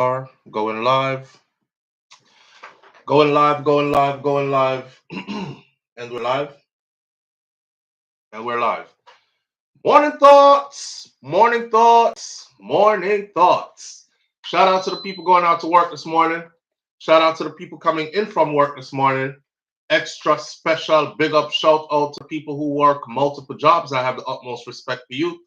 are going live, going live, going live, going live, and we're live, and we're live. Morning thoughts, morning thoughts, morning thoughts. Shout out to the people going out to work this morning. Shout out to the people coming in from work this morning. Extra special big up shout out to people who work multiple jobs. I have the utmost respect for you.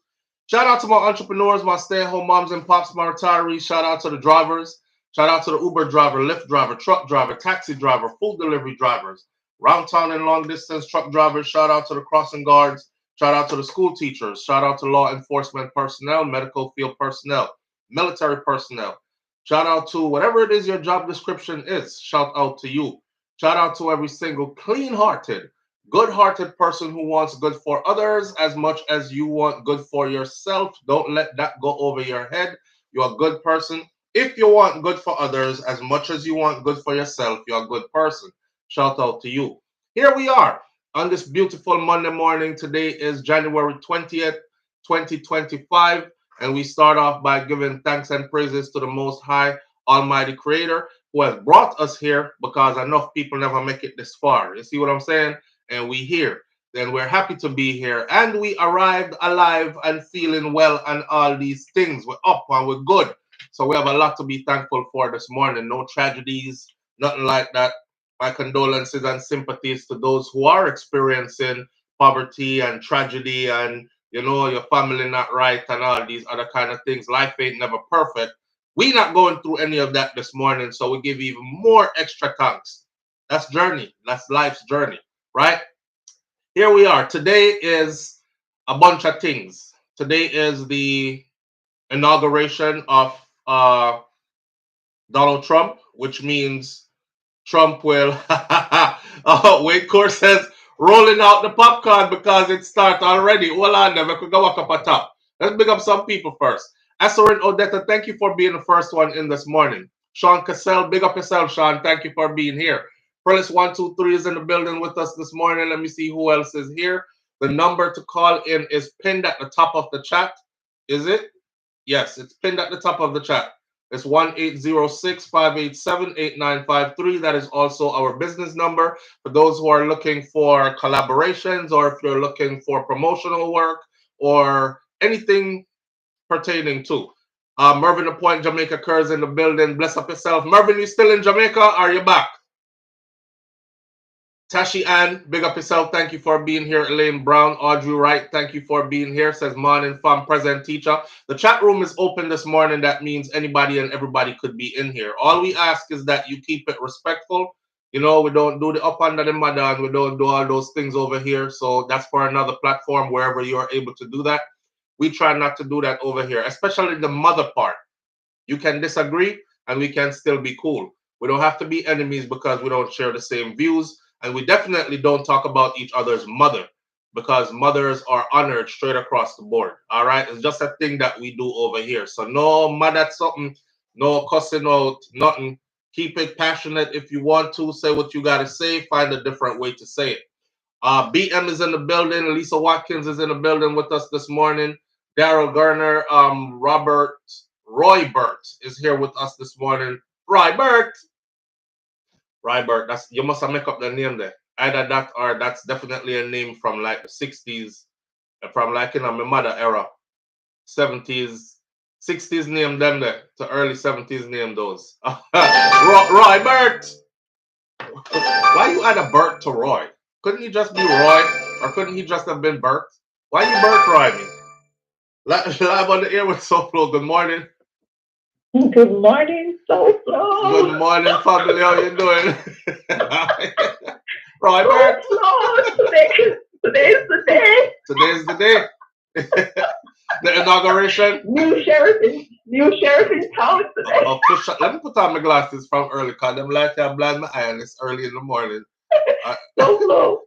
Shout out to my entrepreneurs, my stay-at-home moms and pops, my retirees. Shout out to the drivers. Shout out to the Uber driver, Lyft driver, truck driver, taxi driver, food delivery drivers, round town and long distance truck drivers. Shout out to the crossing guards. Shout out to the school teachers. Shout out to law enforcement personnel, medical field personnel, military personnel. Shout out to whatever it is your job description is. Shout out to you. Shout out to every single clean-hearted, good-hearted person who wants good for others as much as you want good for yourself. Don't let that go over your head. You're a good person. If you want good for others as much as you want good for yourself, you're a good person. Shout out to you. Here we are on this beautiful Monday morning. Today is January 20th, 2025, and we start off by giving thanks and praises to the Most High Almighty Creator who has brought us here, because enough people never make it this far. You see what I'm saying? And we here. Then we're happy to be here. And we arrived alive and feeling well and all these things. We're up and we're good. So we have a lot to be thankful for this morning. No tragedies, nothing like that. My condolences and sympathies to those who are experiencing poverty and tragedy and, your family not right and all these other kind of things. Life ain't never perfect. We not going through any of that this morning, so we give even more extra thanks. That's journey. That's life's journey, right? Here we are. Today is a bunch of things. Today is the inauguration of Donald Trump, which means Trump will. Wait, course says rolling out the popcorn because it starts already. Hold on, never could go walk up at top. Let's big up some people first. Asserin Odetta, thank you for being the first one in this morning. Sean Cassell, big up yourself, Sean. Thank you for being here. Prellis123 is in the building with us this morning. Let me see who else is here. The number to call in is pinned at the top of the chat. Is it? Yes, it's pinned at the top of the chat. It's 1-806-587-8953. That is also our business number for those who are looking for collaborations, or if you're looking for promotional work or anything pertaining to. Mervyn the Point, Jamaica Curse in the building. Bless up yourself. Mervyn, you still in Jamaica? Or are you back? Tashi Ann, big up yourself. Thank you for being here. Elaine Brown, Audrey Wright, thank you for being here. Says morning fam, present teacher. The chat room is open this morning. That means anybody and everybody could be in here. All we ask is that you keep it respectful. We don't do the up under the mother, and we don't do all those things over here. So that's for another platform wherever you're able to do that. We try not to do that over here, especially the mother part. You can disagree and we can still be cool. We don't have to be enemies because we don't share the same views. And we definitely don't talk about each other's mother, because mothers are honored straight across the board. All right. It's just a thing that we do over here. So no mad at something, no cussing out, nothing. Keep it passionate. If you want to say what you got to say, find a different way to say it. BM is in the building. Lisa Watkins is in the building with us this morning. Daryl Garner, Robert Roybert is here with us this morning. Roybert, that's, you must have make up the name there. Either that or that's definitely a name from like the 60s, from like my mother era, 70s, 60s name them there to early 70s name those. Roybert, why you add a Bert to Roy? Couldn't he just be Roy, or couldn't he just have been Bert? Why you Bert Roy me? Live on the air with SouFLo. Good morning. Good morning, SouFLo. Good morning, family. How you doing? Robert. Today's the day. Today's the day. The inauguration. New sheriff in town today. Let me put on my glasses from early, because them like I blind my eye and it's early in the morning. SouFLo.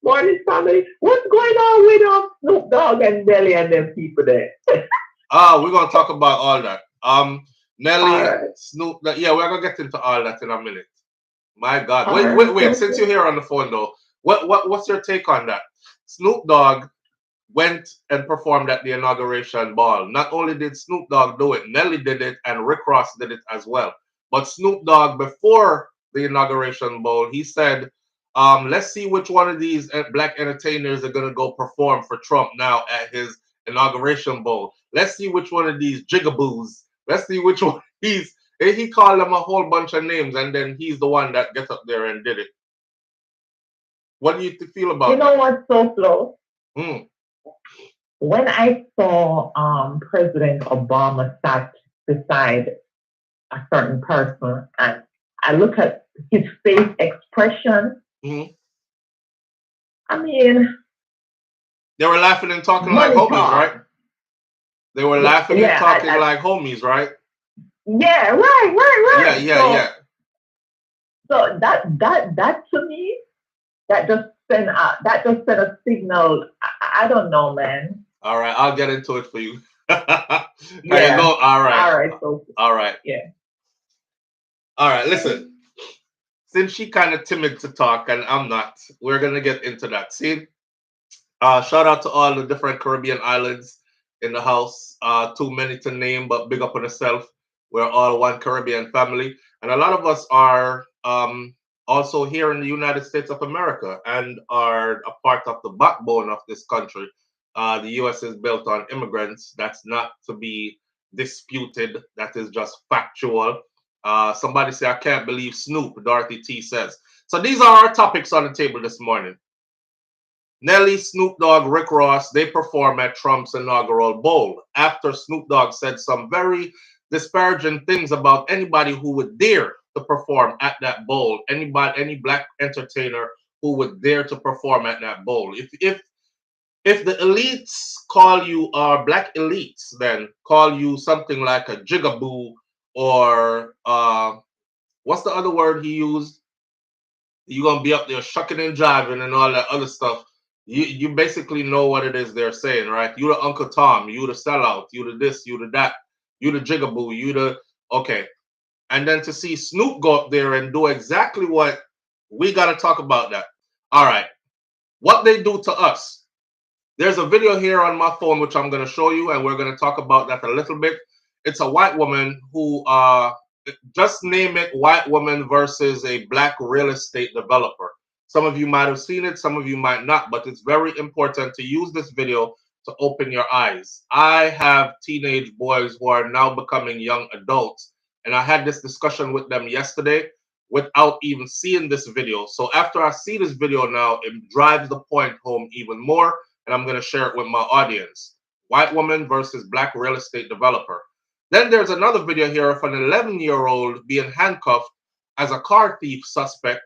Morning, family. What's going on with Snoop Dogg and Nelly and them people there? We're gonna talk about all that. Nelly, right. Snoop. Yeah, we're gonna get into all that in a minute. My God. Wait. Since you're here on the phone though, what's your take on that? Snoop Dogg went and performed at the inauguration ball. Not only did Snoop Dogg do it, Nelly did it, and Rick Ross did it as well. But Snoop Dogg, before the inauguration ball, he said, let's see which one of these black entertainers are going to go perform for Trump now at his inauguration bowl. Let's see which one of these jigaboos. Let's see which one he's. He called them a whole bunch of names, and then he's the one that gets up there and did it. What do you feel about You that? know what's so flow? Mm. When I saw President Obama sat beside a certain person and I look at his face expression, I mean, they were laughing and talking like money homies, talk. right? They were laughing and talking like homies, right? Yeah, right. Yeah. So that to me, that just sent a signal. I don't know, man. All right, I'll get into it for you. Yeah. You go? All right. All right. So All right. yeah. All right. Listen, since she kind of timid to talk and I'm not, we're gonna get into that. See, shout out to all the different Caribbean islands in the house. Too many to name, but big up on yourself. We're all one Caribbean family, and a lot of us are also here in the United States of America and are a part of the backbone of this country. The U.S. is built on immigrants. That's not to be disputed. That is just factual. Somebody say, I can't believe Snoop, Dorothy T says. So these are our topics on the table this morning. Nelly, Snoop Dogg, Rick Ross, they perform at Trump's inaugural bowl after Snoop Dogg said some very disparaging things about anybody who would dare to perform at that bowl, any black entertainer who would dare to perform at that bowl. If the elites call you black elites, then call you something like a jigaboo or what's the other word he used? You're gonna be up there shucking and jiving and all that other stuff. You basically know what it is they're saying, right? You the Uncle Tom, you the sellout, you the this, you the that, you the jigaboo, you the okay. And then to see Snoop go up there and do exactly what we gotta talk about that. All right. What they do to us. There's a video here on my phone which I'm gonna show you, and we're gonna talk about that a little bit. It's a white woman who just name it white woman versus a black real estate developer. Some of you might have seen it, some of you might not, but it's very important to use this video to open your eyes. I have teenage boys who are now becoming young adults, and I had this discussion with them yesterday without even seeing this video. So after I see this video now, it drives the point home even more, and I'm going to share it with my audience. White woman versus black real estate developer. Then there's another video here of an 11-year-old being handcuffed as a car thief suspect.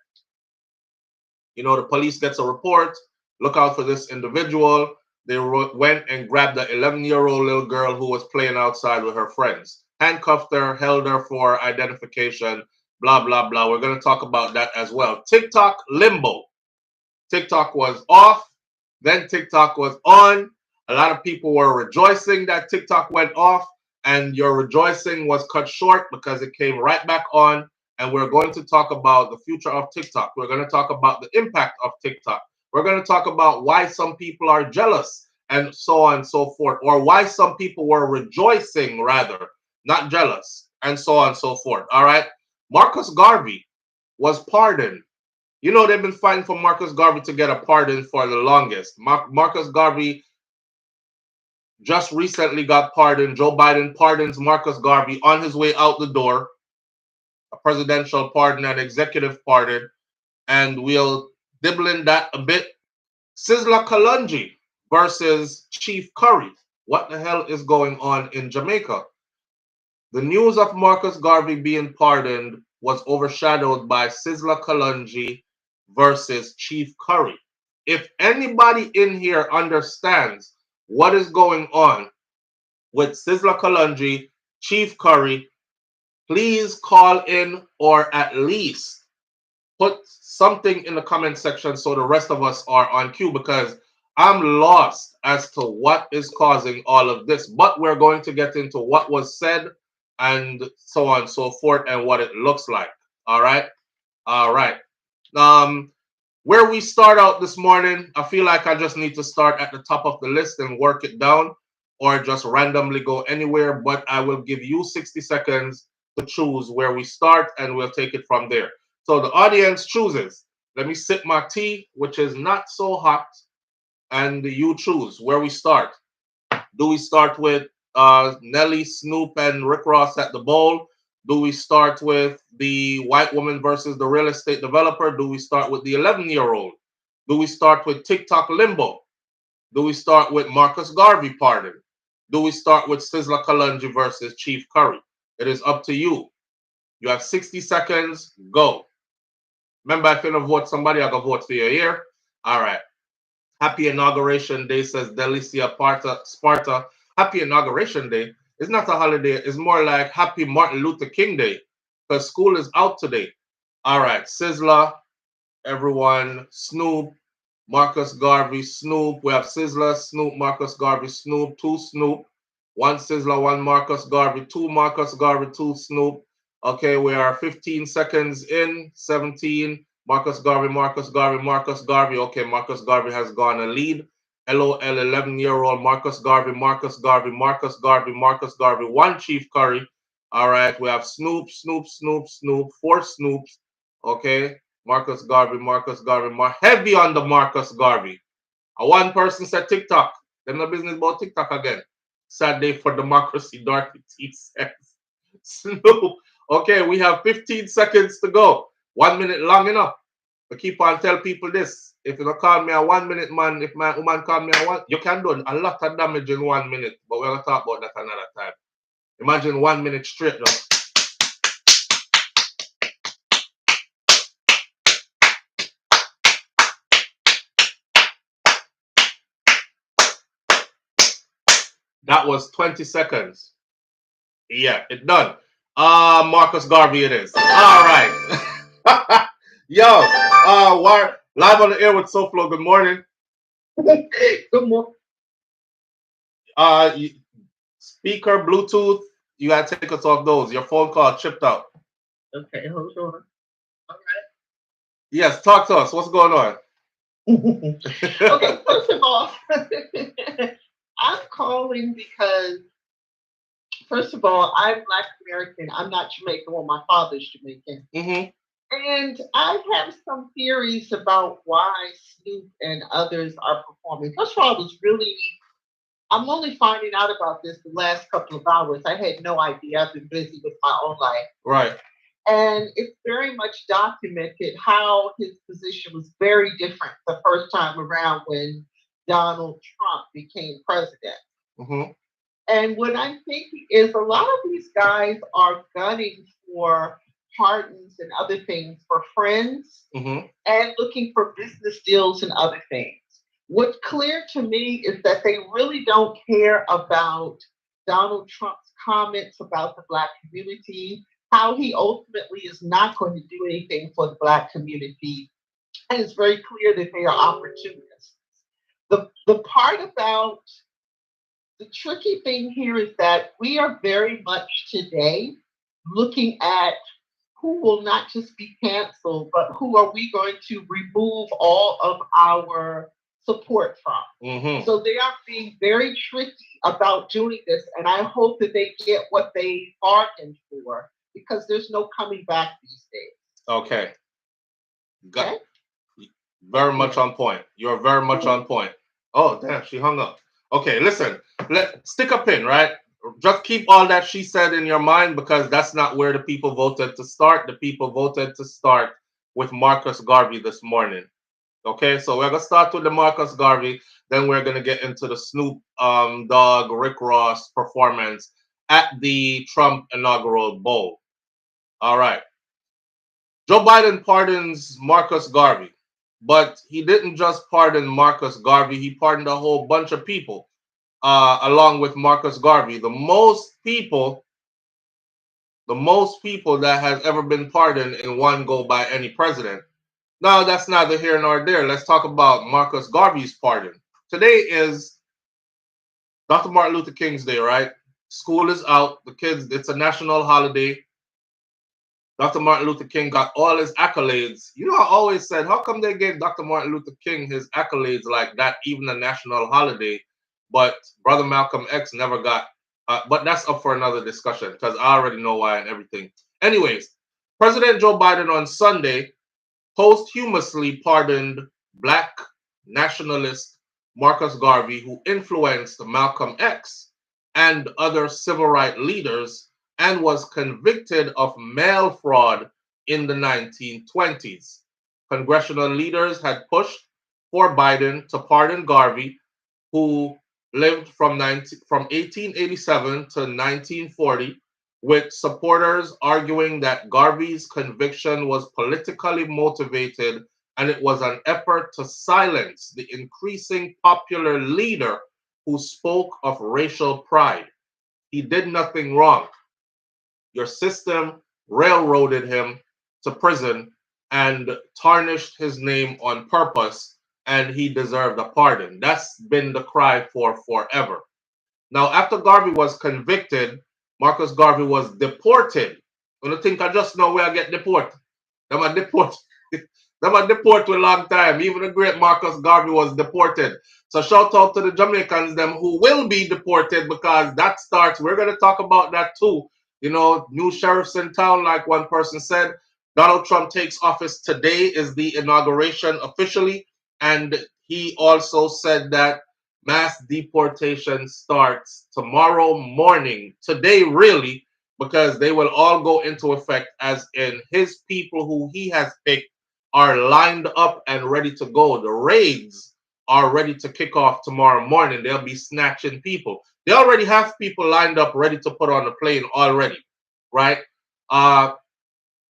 You know, the police gets a report, look out for this individual. They went and grabbed the 11-year-old little girl who was playing outside with her friends. Handcuffed her, held her for identification, blah, blah, blah. We're going to talk about that as well. TikTok Limbo. TikTok was off, then TikTok was on. A lot of people were rejoicing that TikTok went off, and your rejoicing was cut short because it came right back on. And we're going to talk about the future of TikTok. We're going to talk about the impact of TikTok. We're going to talk about why some people are jealous and so on and so forth, or why some people were rejoicing rather, not jealous, and so on and so forth. All right. Marcus Garvey was pardoned. You know, they've been fighting for Marcus Garvey to get a pardon for the longest. Marcus Garvey just recently got pardoned. Joe Biden pardons Marcus Garvey on his way out the door. A presidential pardon, an executive pardon. And we'll dibble in that a bit. Sizzla versus Chief Currie. What the hell is going on in Jamaica? The news of Marcus Garvey being pardoned was overshadowed by Sizzla versus Chief Currie. If anybody in here understands what is going on with Sizzla Chief Currie, please call in or at least put something in the comment section so the rest of us are on cue, because I'm lost as to what is causing all of this. But we're going to get into what was said and so on and so forth and what it looks like. All right. All right. Where we start out this morning, I feel like I just need to start at the top of the list and work it down, or just randomly go anywhere. But I will give you 60 seconds to choose where we start, and we'll take it from there. So the audience chooses. Let me sip my tea, which is not so hot, and you choose where we start. Do we start with Nelly, Snoop, and Rick Ross at the bowl? Do we start with the white woman versus the real estate developer? Do we start with the 11-year-old? Do we start with TikTok Limbo? Do we start with Marcus Garvey pardon? Do we start with Sizzla Kalonji versus Chief Currie? It is up to you. You have 60 seconds. Go. Remember, if you don't vote somebody, I can vote for you here. All right. Happy Inauguration Day, says Delicia Sparta. Happy Inauguration Day. It's not a holiday. It's more like Happy Martin Luther King Day, because school is out today. All right. Sizzla, everyone. Snoop, Marcus Garvey, Snoop. We have Sizzla, Snoop, Marcus Garvey, Snoop. Two Snoop. One Sizzla, one Marcus Garvey. Two Marcus Garvey, two Snoop. Okay, we are 15 seconds in. 17. Marcus Garvey, Marcus Garvey, Marcus Garvey. Okay, Marcus Garvey has gone a lead. LOL, 11-year-old Marcus Garvey, Marcus Garvey, Marcus Garvey, Marcus Garvey. One Chief Currie. All right, we have Snoop, Snoop, Snoop, Snoop. Four Snoops. Okay, Marcus Garvey, Marcus Garvey. Heavy on the Marcus Garvey. One person said TikTok. Them no business about TikTok again. Sad day for democracy, Dorothy T says. Snoop. Okay, we have 15 seconds to go. 1 minute long enough. But keep on tell people this. If you don't call me a 1 minute man, if my woman call me a one, you can do a lot of damage in 1 minute. But we're gonna talk about that another time. Imagine 1 minute straight though. That was 20 seconds. Yeah, it's done. Marcus Garvey it is. All right. Yo, live on the air with SouFLo. Good morning. Good morning. Speaker, Bluetooth, you gotta take us off those. Your phone call chipped out. Okay, hold on. All right. Yes, talk to us. What's going on? Okay, first of all, I'm calling because, first of all, I'm Black American. I'm not Jamaican. Well, my father's Jamaican. Mm-hmm. And I have some theories about why Snoop and others are performing. First of all, I'm only finding out about this the last couple of hours. I had no idea. I've been busy with my own life. Right. And it's very much documented how his position was very different the first time around when Donald Trump became president. Mm-hmm. And what I'm thinking is a lot of these guys are gunning for pardons and other things for friends and looking for business deals and other things. What's clear to me is that they really don't care about Donald Trump's comments about the Black community, how he ultimately is not going to do anything for the Black community. And it's very clear that they are opportunists. The part about the tricky thing here is that we are very much today looking at who will not just be canceled, but who are we going to remove all of our support from. Mm-hmm. So they are being very tricky about doing this, and I hope that they get what they bargained for, because there's no coming back these days. Okay. Okay. Very much on point. You're very much on point. Oh, damn, she hung up. Okay, listen, stick a pin, right? Just keep all that she said in your mind, because that's not where the people voted to start. The people voted to start with Marcus Garvey this morning. Okay, so we're gonna start with the Marcus Garvey, then we're gonna get into the Snoop Dogg, Rick Ross performance at the Trump inaugural bowl. All right. Joe Biden pardons Marcus Garvey, but he didn't just pardon Marcus Garvey, he pardoned a whole bunch of people along with Marcus Garvey. The most people that has ever been pardoned in one go by any president. Now, that's neither here nor there. Let's talk about Marcus Garvey's pardon. Today is Dr. Martin Luther King's Day, right? School is out. The kids, it's a national holiday. Dr. Martin Luther King got all his accolades. You know, I always said, how come they gave Dr. Martin Luther King his accolades like that, even a national holiday, but Brother Malcolm X never got? But that's up for another discussion because I already know why and everything. Anyways, President Joe Biden on Sunday posthumously pardoned Black nationalist Marcus Garvey, who influenced Malcolm X and other civil rights leaders and was convicted of mail fraud in the 1920s. Congressional leaders had pushed for Biden to pardon Garvey, who lived from 1887 to 1940, with supporters arguing that Garvey's conviction was politically motivated and it was an effort to silence the increasing popular leader who spoke of racial pride. He did nothing wrong. Your system railroaded him to prison and tarnished his name on purpose, and he deserved a pardon. That's been the cry for forever. Now, after Garvey was convicted, Marcus Garvey was deported. You don't think I just know where I get deported? Them a deport. Them a deport to a long time. Even the great Marcus Garvey was deported. So shout out to the Jamaicans, them who will be deported, because that starts. We're going to talk about that too. You know, new sheriffs in town, like one person said. Donald Trump takes office today, is the inauguration officially, and he also said that mass deportation starts tomorrow morning, today really, because they will all go into effect, as in his people who he has picked are lined up and ready to go. The raids are ready to kick off tomorrow morning. They'll be snatching people. They already have people lined up ready to put on the plane already, right? Uh,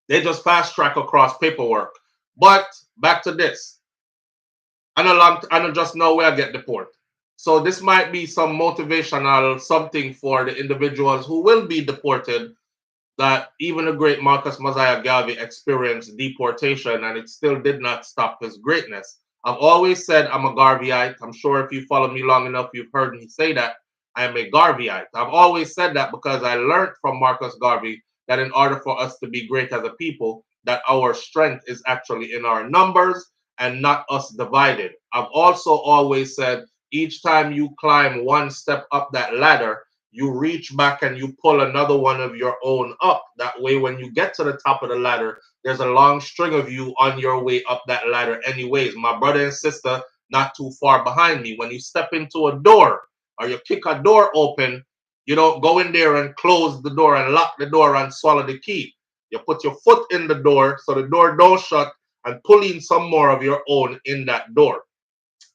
they just fast track across paperwork. But back to this. I don't just know where I get deported. So this might be some motivational something for the individuals who will be deported, that even the great Marcus Mosiah Garvey experienced deportation and it still did not stop his greatness. I've always said I'm a Garveyite. I'm sure if you follow me long enough, you've heard me say that I am a Garveyite. I've always said that because I learned from Marcus Garvey that in order for us to be great as a people, that our strength is actually in our numbers and not us divided. I've also always said each time you climb one step up that ladder, you reach back and you pull another one of your own up. That way, when you get to the top of the ladder, there's a long string of you on your way up that ladder anyways. My brother and sister, not too far behind me. When you step into a door or you kick a door open, you don't go in there and close the door and lock the door and swallow the key. You put your foot in the door so the door don't shut and pull in some more of your own in that door.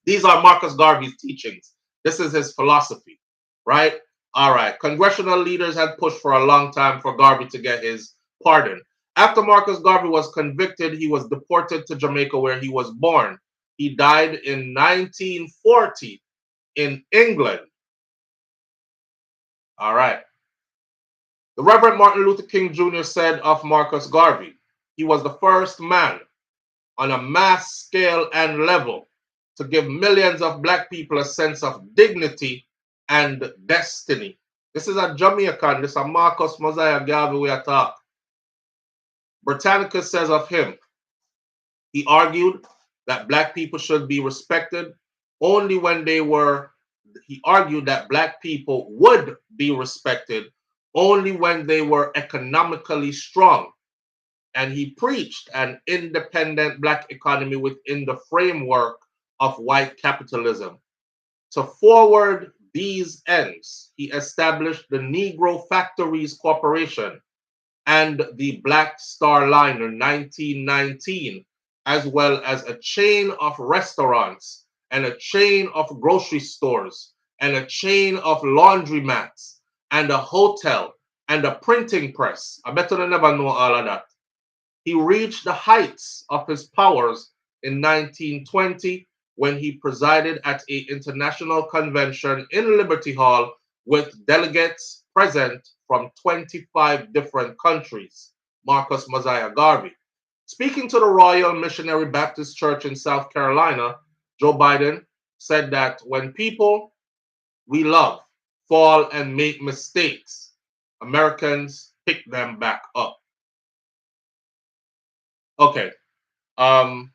These are Marcus Garvey's teachings. This is his philosophy, right? All right. Congressional leaders had pushed for a long time for Garvey to get his pardon. After Marcus Garvey was convicted, he was deported to Jamaica, where he was born. He died in 1940 in England. All right. The Reverend Martin Luther King Jr. said of Marcus Garvey, he was the first man on a mass scale and level to give millions of black people a sense of dignity and destiny. This is a Jamaican, this is a Marcus Mosiah Garvey we are talking. Britannica says of him, he argued that black people should be respected only when he argued that black people would be respected only when they were economically strong. And he preached an independent black economy within the framework of white capitalism. To forward these ends, he established the Negro Factories Corporation and the Black Star Liner 1919, as well as a chain of restaurants and a chain of grocery stores and a chain of laundromats and a hotel and a printing press. I bet you never know all of that. He reached the heights of his powers in 1920 when he presided at an international convention in Liberty Hall with delegates present from 25 different countries. Marcus Mosiah Garvey. Speaking to the Royal Missionary Baptist Church in South Carolina, Joe Biden said that when people we love fall and make mistakes, Americans pick them back up. Okay. Um,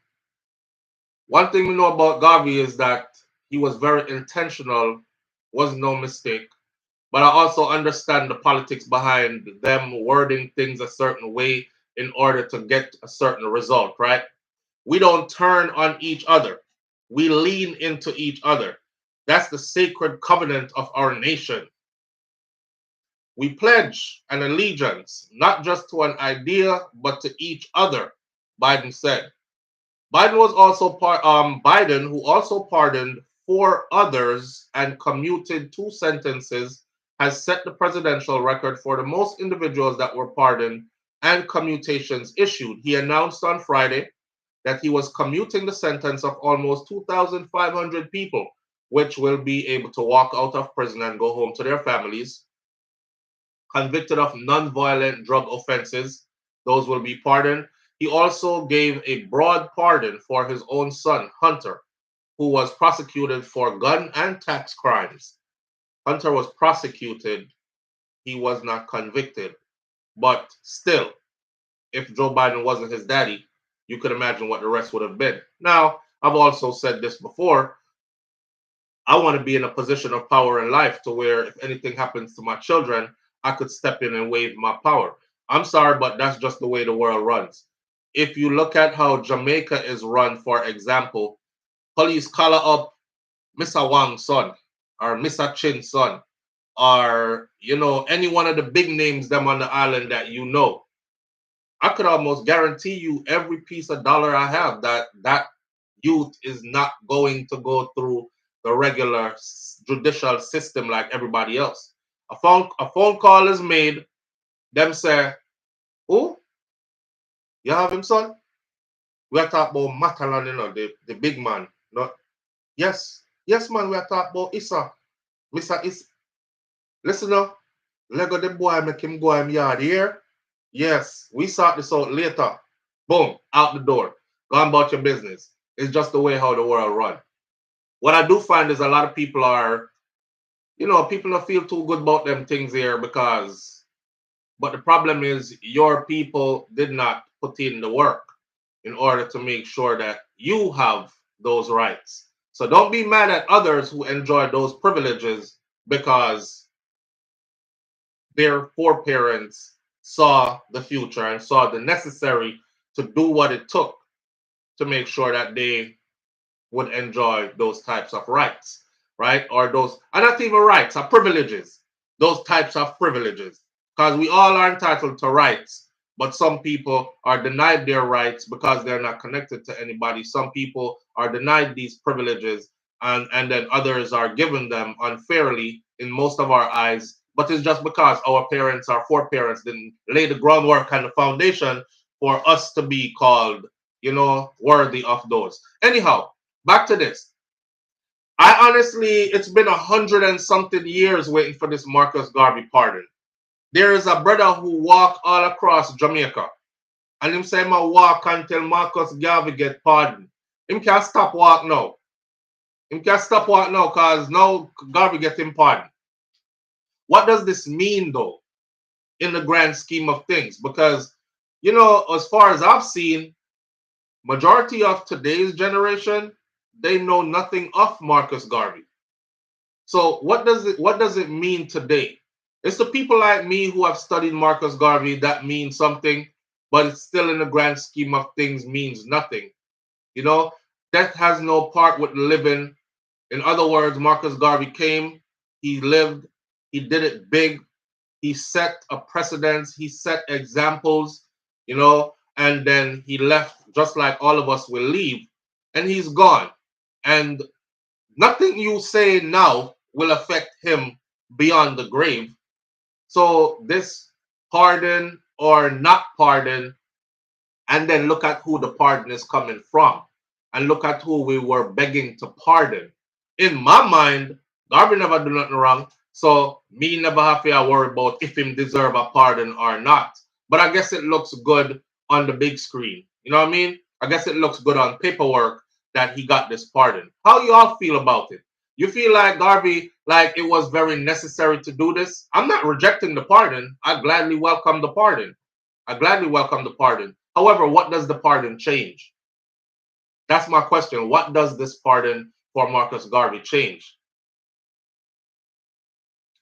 One thing we know about Garvey is that he was very intentional, was no mistake. But I also understand the politics behind them wording things a certain way in order to get a certain result, right? We don't turn on each other. We lean into each other. That's the sacred covenant of our nation. We pledge an allegiance, not just to an idea, but to each other, Biden said. Biden, who also pardoned four others and commuted two sentences, has set the presidential record for the most individuals that were pardoned and commutations issued. He announced on Friday that he was commuting the sentence of almost 2,500 people, which will be able to walk out of prison and go home to their families. Convicted of non-violent drug offenses, those will be pardoned. He also gave a broad pardon for his own son, Hunter, who was prosecuted for gun and tax crimes. Hunter was prosecuted, he was not convicted. But still, if Joe Biden wasn't his daddy, you could imagine what the rest would have been. Now, I've also said this before. I want to be in a position of power in life to where if anything happens to my children, I could step in and wave my power. I'm sorry, but that's just the way the world runs. If you look at how Jamaica is run, for example, police collar up Mr. Wang's son or Mr. Chin's son or, any one of the big names them on the island that you know. I could almost guarantee you every piece of dollar I have that youth is not going to go through the regular judicial system like everybody else. A phone call is made. Them say, "Oh, you have him, son? We are talking about Matalan, the big man. No, yes, yes, man. We are talking about Issa, Mister Is. Listen up, Lego the boy make him go him yard here. Yes, we sort this out later. Boom, out the door. Go on about your business. It's just the way how the world run. What I do find is a lot of people are, people don't feel too good about them things here but the problem is your people did not put in the work in order to make sure that you have those rights. So don't be mad at others who enjoy those privileges because their foreparents saw the future and saw the necessary to do what it took to make sure that they would enjoy those types of rights, right? Or those, are not even rights, are privileges, those types of privileges. Because we all are entitled to rights, but some people are denied their rights because they're not connected to anybody. Some people are denied these privileges, and then others are given them unfairly in most of our eyes. But it's just because our parents, our foreparents, didn't lay the groundwork and the foundation for us to be called, worthy of those. Anyhow, back to this. I honestly, it's been 100 and something years waiting for this Marcus Garvey pardon. There is a brother who walk all across Jamaica, and him say, "Ma walk until Marcus Garvey get pardoned." Him can't stop walk now. Him can't stop walk now, cause now Garvey get him pardoned. What does this mean though, in the grand scheme of things? Because, as far as I've seen, majority of today's generation, they know nothing of Marcus Garvey. So what does it mean today? It's the people like me who have studied Marcus Garvey that means something, but it's still in the grand scheme of things means nothing. You know, death has no part with living. In other words, Marcus Garvey came, he lived, he did it big, he set a precedence, he set examples, and then he left just like all of us will leave, and he's gone. And nothing you say now will affect him beyond the grave. So this pardon or not pardon, and then look at who the pardon is coming from, and look at who we were begging to pardon. In my mind, Garvey never do nothing wrong, so me never have to worry about if him deserve a pardon or not. But I guess it looks good on the big screen. You know what I mean? I guess it looks good on paperwork that he got this pardon. How you all feel about it? You feel like Garvey, like it was very necessary to do this? I'm not rejecting the pardon. I gladly welcome the pardon. I gladly welcome the pardon. However, what does the pardon change? That's my question. What does this pardon for Marcus Garvey change?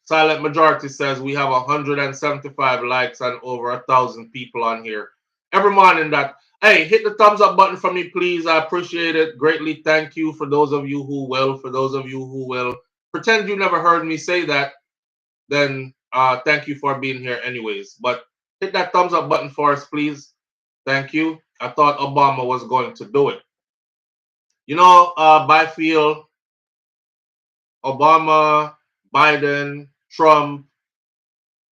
Silent Majority says we have 175 likes and over 1,000 people on here. Every morning that, hey, hit the thumbs up button for me, please. I appreciate it greatly. Thank you for those of you who will. For those of you who will pretend you never heard me say that, then thank you for being here anyways. But hit that thumbs up button for us, please. Thank you. I thought Obama was going to do it. You know, Byfield, Obama, Biden, Trump,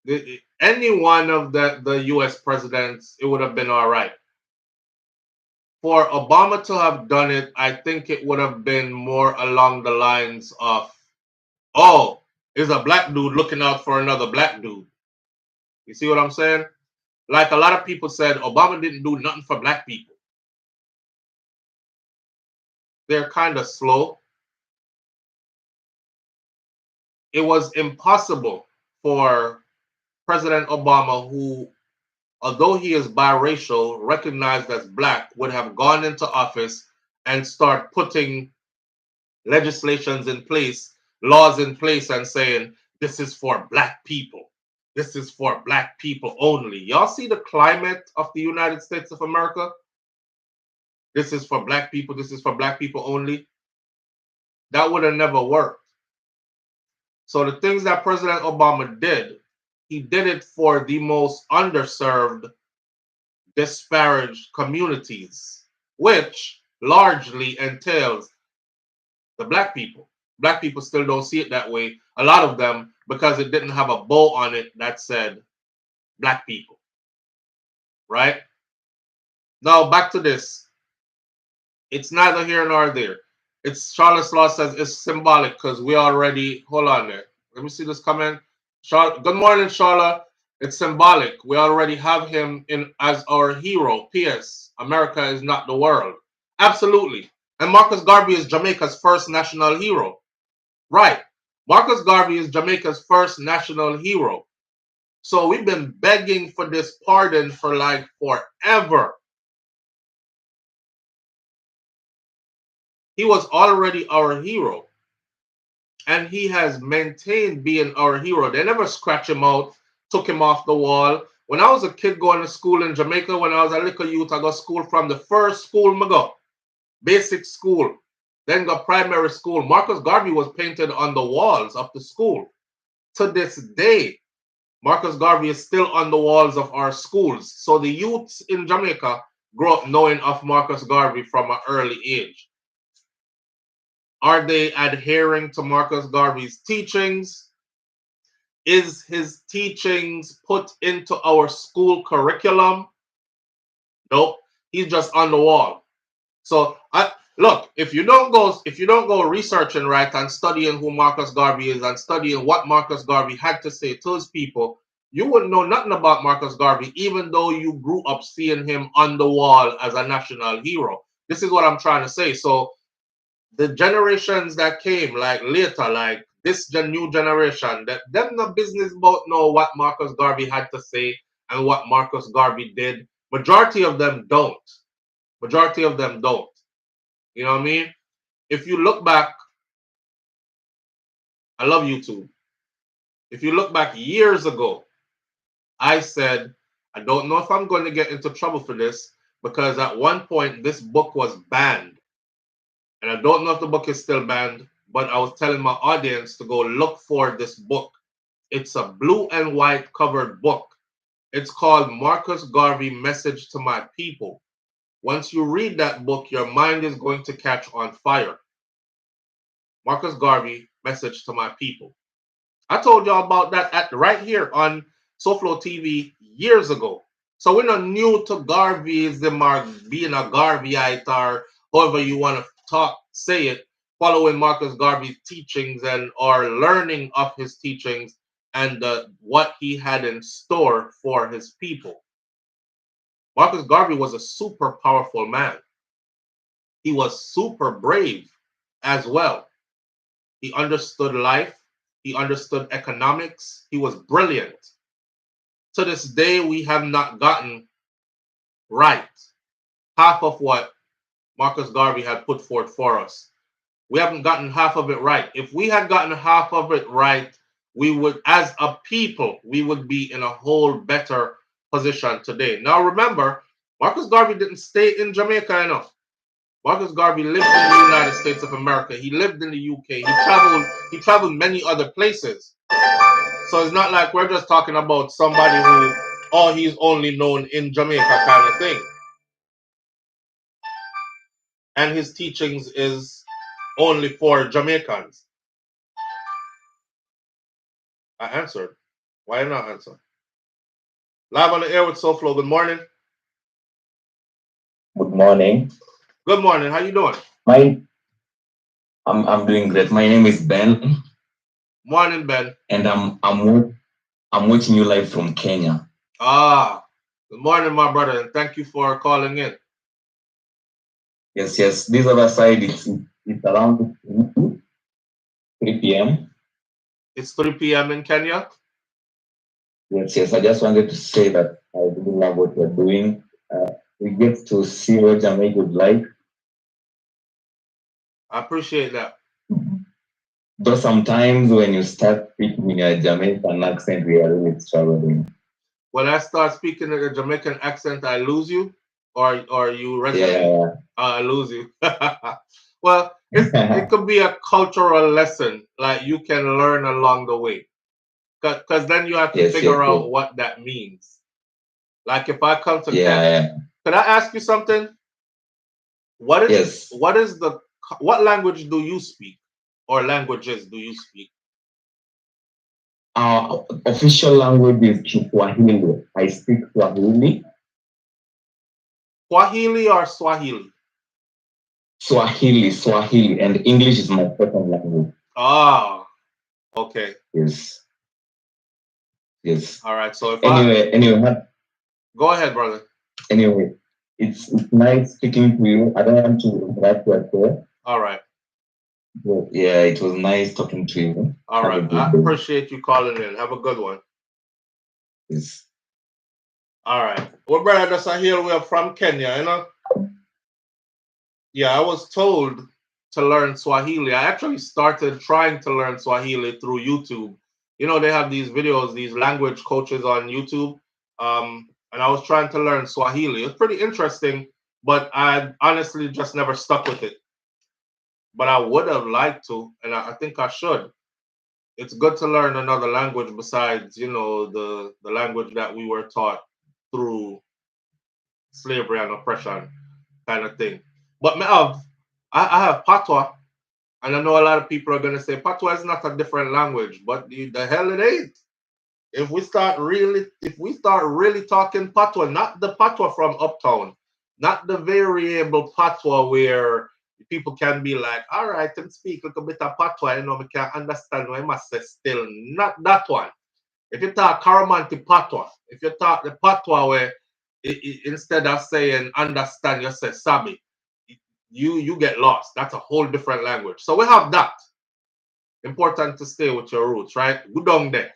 any one of the US presidents, it would have been all right. For Obama to have done it, I think it would have been more along the lines of, oh, is a black dude looking out for another black dude. You see what I'm saying? Like a lot of people said, Obama didn't do nothing for black people. They're kind of slow. It was impossible for President Obama, who, although he is biracial, recognized as black, would have gone into office and start putting legislations in place, laws in place, and saying, this is for black people. This is for black people only. Y'all see the climate of the United States of America? This is for black people. This is for black people only. That would have never worked. So the things that President Obama did, he did it for the most underserved, disparaged communities, which largely entails the black people. Black people still don't see it that way. A lot of them, because it didn't have a bow on it that said black people. Right? Now back to this. It's neither here nor there. It's Charlotte's Law says it's symbolic because we already, hold on there. Let me see this comment. Good morning, Charlotte. It's symbolic. We already have him in as our hero. P.S. America is not the world. Absolutely. And Marcus Garvey is Jamaica's first national hero. Right. Marcus Garvey is Jamaica's first national hero. So we've been begging for this pardon for like forever. He was already our hero. And he has maintained being our hero. They never scratch him out, took him off the wall. When I was a kid going to school in Jamaica, when I was a little youth, I got school from the first school I go. Basic school. Then got primary school. Marcus Garvey was painted on the walls of the school. To this day, Marcus Garvey is still on the walls of our schools. So the youths in Jamaica grew up knowing of Marcus Garvey from an early age. Are they adhering to Marcus Garvey's teachings? Is his teachings put into our school curriculum? Nope. He's just on the wall. So look, if you don't go researching right and studying who Marcus Garvey is and studying what Marcus Garvey had to say to his people, you wouldn't know nothing about Marcus Garvey, even though you grew up seeing him on the wall as a national hero. This is what I'm trying to say. So the generations that came like later, like this new generation, that them no business about know what Marcus Garvey had to say and what Marcus Garvey did. Majority of them don't. Majority of them don't. You know what I mean? If you look back, I love YouTube. If you look back years ago, I said, I don't know if I'm going to get into trouble for this because at one point this book was banned. And I don't know if the book is still banned, but I was telling my audience to go look for this book. It's a blue and white covered book. It's called Marcus Garvey, Message to My People. Once you read that book, your mind is going to catch on fire. Marcus Garvey, Message to My People. I told y'all about that right here on SouFLoTV years ago. So we're not new to Garveyism or being a Garveyite or however you want to say it, following Marcus Garvey's teachings and or learning of his teachings and what he had in store for his people. Marcus Garvey was a super powerful man. He was super brave as well. He understood life. He understood economics. He was brilliant. To this day, we have not gotten right. Half of what Marcus Garvey had put forth for us. We haven't gotten half of it right. If we had gotten half of it right, we would, as a people, we would be in a whole better position today. Now remember, Marcus Garvey didn't stay in Jamaica enough. Marcus Garvey lived in the United States of America. He lived in the UK. He traveled many other places. So it's not like we're just talking about somebody who, oh, he's only known in Jamaica kind of thing. And his teachings is only for Jamaicans. I answered. Why not answer? Live on the air with SouFLo. Good morning. Good morning. Good morning. How you doing? I'm doing great. My name is Ben. Morning, Ben. And I'm watching you live from Kenya. Ah, good morning, my brother, and thank you for calling in. Yes. This other side it's around 3 p.m. It's 3 p.m. in Kenya. Yes. I just wanted to say that I really love what you're doing. We get to see what Jamaica would like. I appreciate that. Though sometimes when you start speaking in your Jamaican accent, we are really struggling. When I start speaking in a Jamaican accent, I lose you, or you resonate. Yeah. I lose you. Well, it could be a cultural lesson, like you can learn along the way, because then you have to figure out what that means. Like if I come to Kenya, could I ask you something? What language do you speak, or languages do you speak? Our official language is Swahili. I speak Swahili. Swahili or Swahili? Swahili, and English is my second language. Ah, okay. Yes. All right. So if anyway, go ahead, brother. Anyway, it's nice speaking to you. I don't want to interrupt you at all. All right. But yeah, it was nice talking to you. All right. I appreciate you calling in. Have a good one. Yes. All right. Well, brother Sahil, we are from Kenya, you know? Yeah, I was told to learn Swahili. I actually started trying to learn Swahili through YouTube. You know, they have these videos, these language coaches on YouTube. And I was trying to learn Swahili. It's pretty interesting, but I honestly just never stuck with it. But I would have liked to, and I think I should. It's good to learn another language besides, you know, the language that we were taught through slavery and oppression kind of thing. But I have Patois, and I know a lot of people are going to say Patois is not a different language, but the hell it ain't. If we start really talking Patois, not the Patois from Uptown, not the variable Patois where people can be like, all right, I speak a little bit of Patois, you know, we can understand what I must say still. Not that one. If you talk Caramanti Patois, if you talk the Patois where instead of saying understand, you say sabi, you get lost. That's a whole different language. So we have that. Important to stay with your roots, right? Good on there.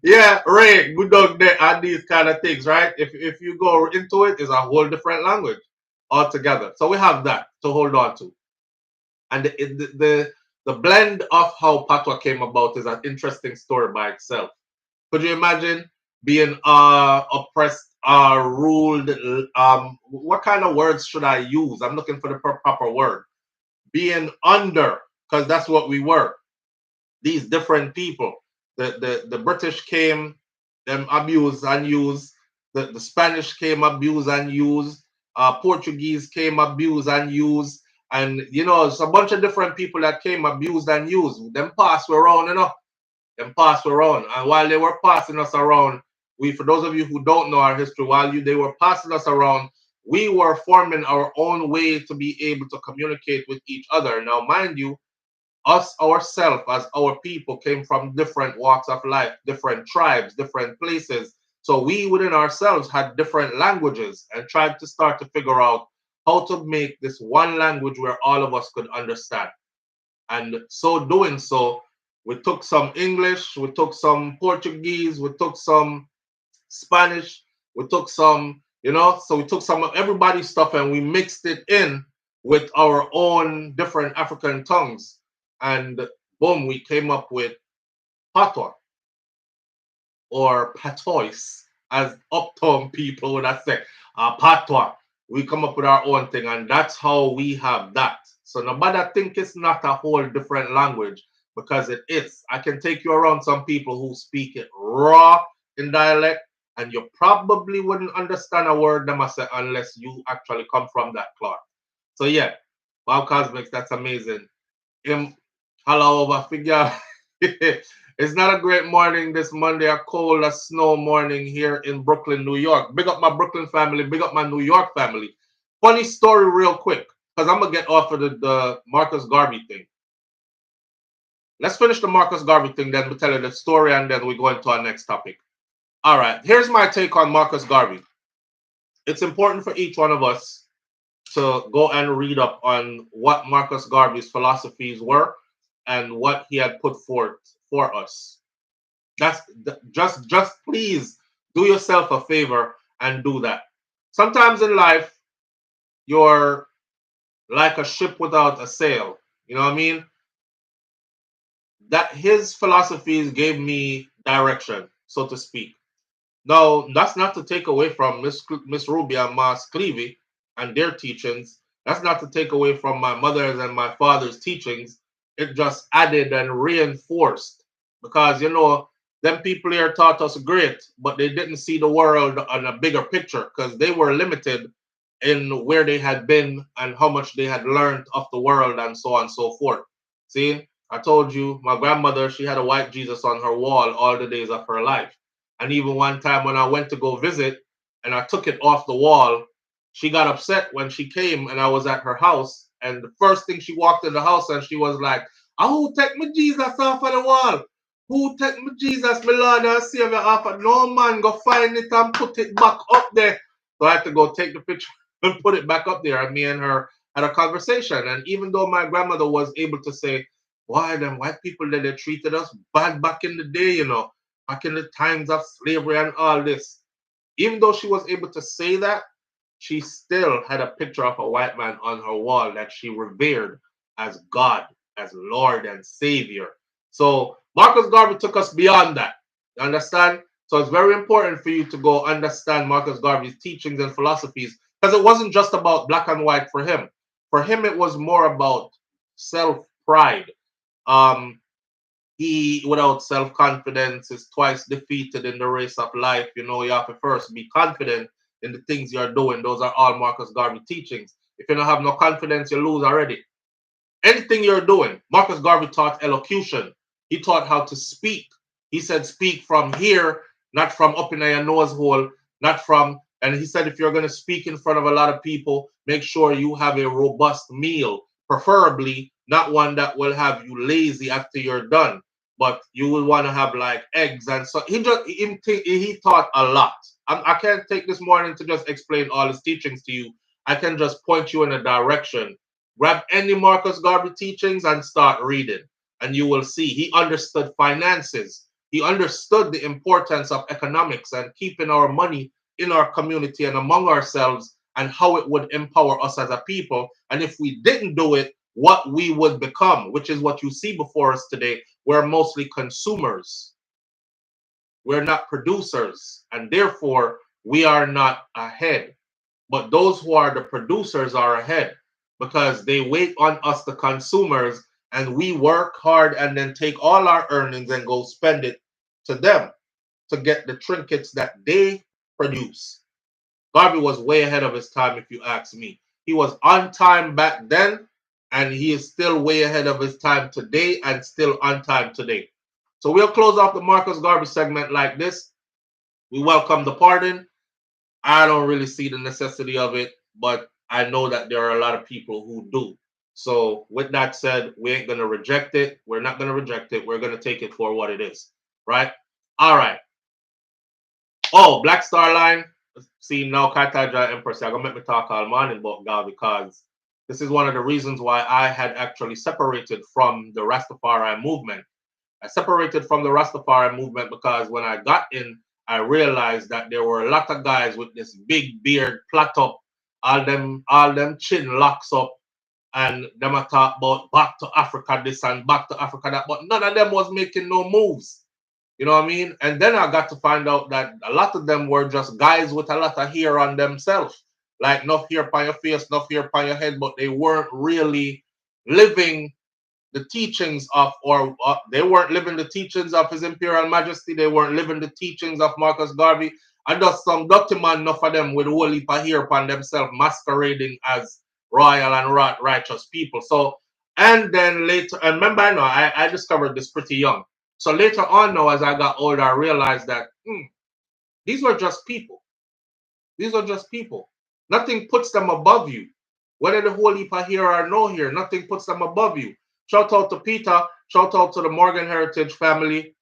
Yeah, Ray, good on there and these kind of things, right? If you go into it, it's a whole different language altogether. So we have that to hold on to. And the blend of how Patois came about is an interesting story by itself. Could you imagine being oppressed, ruled? What kind of words should I use? I'm looking for the proper word. Being under, because that's what we were. These different people. The British came, them abused and used. The Spanish came, abused and used. Portuguese came, abused and used. And you know, it's a bunch of different people that came, abused and used. Them passed around, you know. Them passed around. And while they were passing us around, for those of you who don't know our history, they were passing us around, we were forming our own way to be able to communicate with each other. Now, mind you, us ourselves as our people came from different walks of life, different tribes, different places. So we within ourselves had different languages and tried to start to figure out how to make this one language where all of us could understand. And so doing so, we took some English, we took some Portuguese, we took some Spanish, We took some, so we took some of everybody's stuff and we mixed it in with our own different African tongues. And boom, we came up with patois or patois, as uptown people would have said, patois. We come up with our own thing, and that's how we have that. So nobody think it's not a whole different language, because it is. I can take you around some people who speak it raw in dialect, and you probably wouldn't understand a word them I say unless you actually come from that cloth. So yeah, Bob Cosmics, that's amazing. Hello over figure. It's not a great morning this Monday, a cold, a snow morning here in Brooklyn, New York. Big up my Brooklyn family, big up my New York family. Funny story real quick, because I'm going to get off of the Marcus Garvey thing. Let's finish the Marcus Garvey thing, then we'll tell you the story, and then we go into our next topic. All right, here's my take on Marcus Garvey. It's important for each one of us to go and read up on what Marcus Garvey's philosophies were and what he had put forth for us. That's just please do yourself a favor and do that. Sometimes in life, you're like a ship without a sail. You know what I mean? That his philosophies gave me direction, so to speak. Now, that's not to take away from Miss Ruby and Mas Clevey and their teachings. That's not to take away from my mother's and my father's teachings. It just added and reinforced, because them people here taught us great, but they didn't see the world on a bigger picture, because they were limited in where they had been and how much they had learned of the world and so on and so forth. See, I told you, my grandmother, she had a white Jesus on her wall all the days of her life. And even one time when I went to go visit and I took it off the wall, she got upset when she came and I was at her house. And the first thing she walked in the house and she was like, "Who take me Jesus off of the wall? Who take me Jesus, my Lord and Savior off of? No man, go find it and put it back up there." So I had to go take the picture and put it back up there. And me and her had a conversation. And even though my grandmother was able to say, "Why them white people that they treated us bad back in the day, back in the times of slavery and all this," even though she was able to say that, she still had a picture of a white man on her wall that she revered as God, as Lord and Savior. So Marcus Garvey took us beyond that. You understand? So it's very important for you to go understand Marcus Garvey's teachings and philosophies, because it wasn't just about black and white for him. For him, it was more about self-pride. He, without self-confidence, is twice defeated in the race of life. You have to first be confident in the things you're doing. Those are all Marcus Garvey teachings. If you don't have no confidence, you lose already. Anything you're doing, Marcus Garvey taught elocution. He taught how to speak. He said, speak from here, not from up in your nose hole, not from, and he said, if you're going to speak in front of a lot of people, make sure you have a robust meal, preferably not one that will have you lazy after you're done, but you will want to have like eggs. And so he taught a lot. I can't take this morning to just explain all his teachings to you. I can just point you in a direction. Grab any Marcus Garvey teachings and start reading, and you will see he understood finances. He understood the importance of economics and keeping our money in our community and among ourselves, and how it would empower us as a people. And if we didn't do it, what we would become, which is what you see before us today. We're mostly consumers. We're not producers, and therefore we are not ahead. But those who are the producers are ahead, because they wait on us, the consumers, and we work hard and then take all our earnings and go spend it to them to get the trinkets that they produce. Garvey was way ahead of his time, if you ask me. He was on time back then, and he is still way ahead of his time today and still on time today. So we'll close off the Marcus Garvey segment like this. We welcome the pardon. I don't really see the necessity of it, but I know that there are a lot of people who do. So with that said, we ain't going to reject it. We're not going to reject it. We're going to take it for what it is, right? All right. Oh, Black Star Line. See, now Kataja Empress, I'm going to make me talk all morning about God, because this is one of the reasons why I had actually separated from the Rastafari movement. I separated from the Rastafari movement because when I got in, I realized that there were a lot of guys with this big beard, plait up, all them chin locks up, and them a talk about back to Africa this and back to Africa that, but none of them was making no moves. You know what I mean? And then I got to find out that a lot of them were just guys with a lot of hair on themselves. Like enough hair on your face, enough hair on your head, but they weren't really living the teachings of, or they weren't living the teachings of His Imperial Majesty. They weren't living the teachings of Marcus Garvey. And just some dirty man, enough of them with a whole heap of hair upon themselves, masquerading as royal and righteous people. So, and then later, and remember, I discovered this pretty young. So later on now, as I got older, I realized that these were just people. These are just people. Nothing puts them above you. Whether the whole heap are here or no here, nothing puts them above you. Shout out to Peter. Shout out to the Morgan Heritage family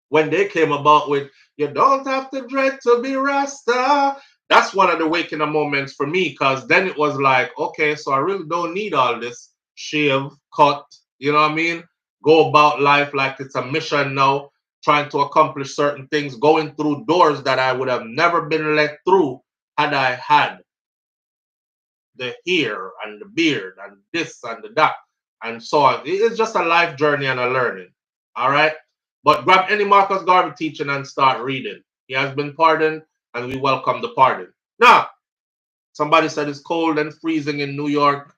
when they came about with, you don't have to dread to be Rasta. That's one of the waking up moments for me, because then it was like, okay, so I really don't need all this shave, cut, you know what I mean? Go about life like it's a mission now, trying to accomplish certain things, going through doors that I would have never been let through had I had the hair and the beard and this and the that and so on. It's just a life journey and a learning. All right. But grab any Marcus Garvey teaching and start reading. He has been pardoned, and we welcome the pardon. Now, somebody said it's cold and freezing in New York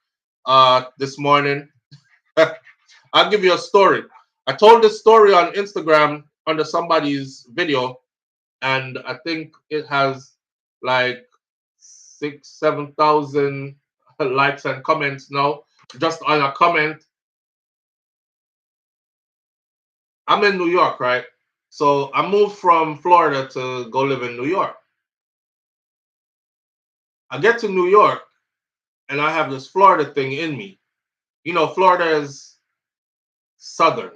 this morning. I'll give you a story. I told this story on Instagram under somebody's video, and I think it has like 7,000 likes and comments now. Just on a comment, I'm in New York, right? So I moved from Florida to go live in New York. I get to New York and I have this Florida thing in me. You know, Florida is southern.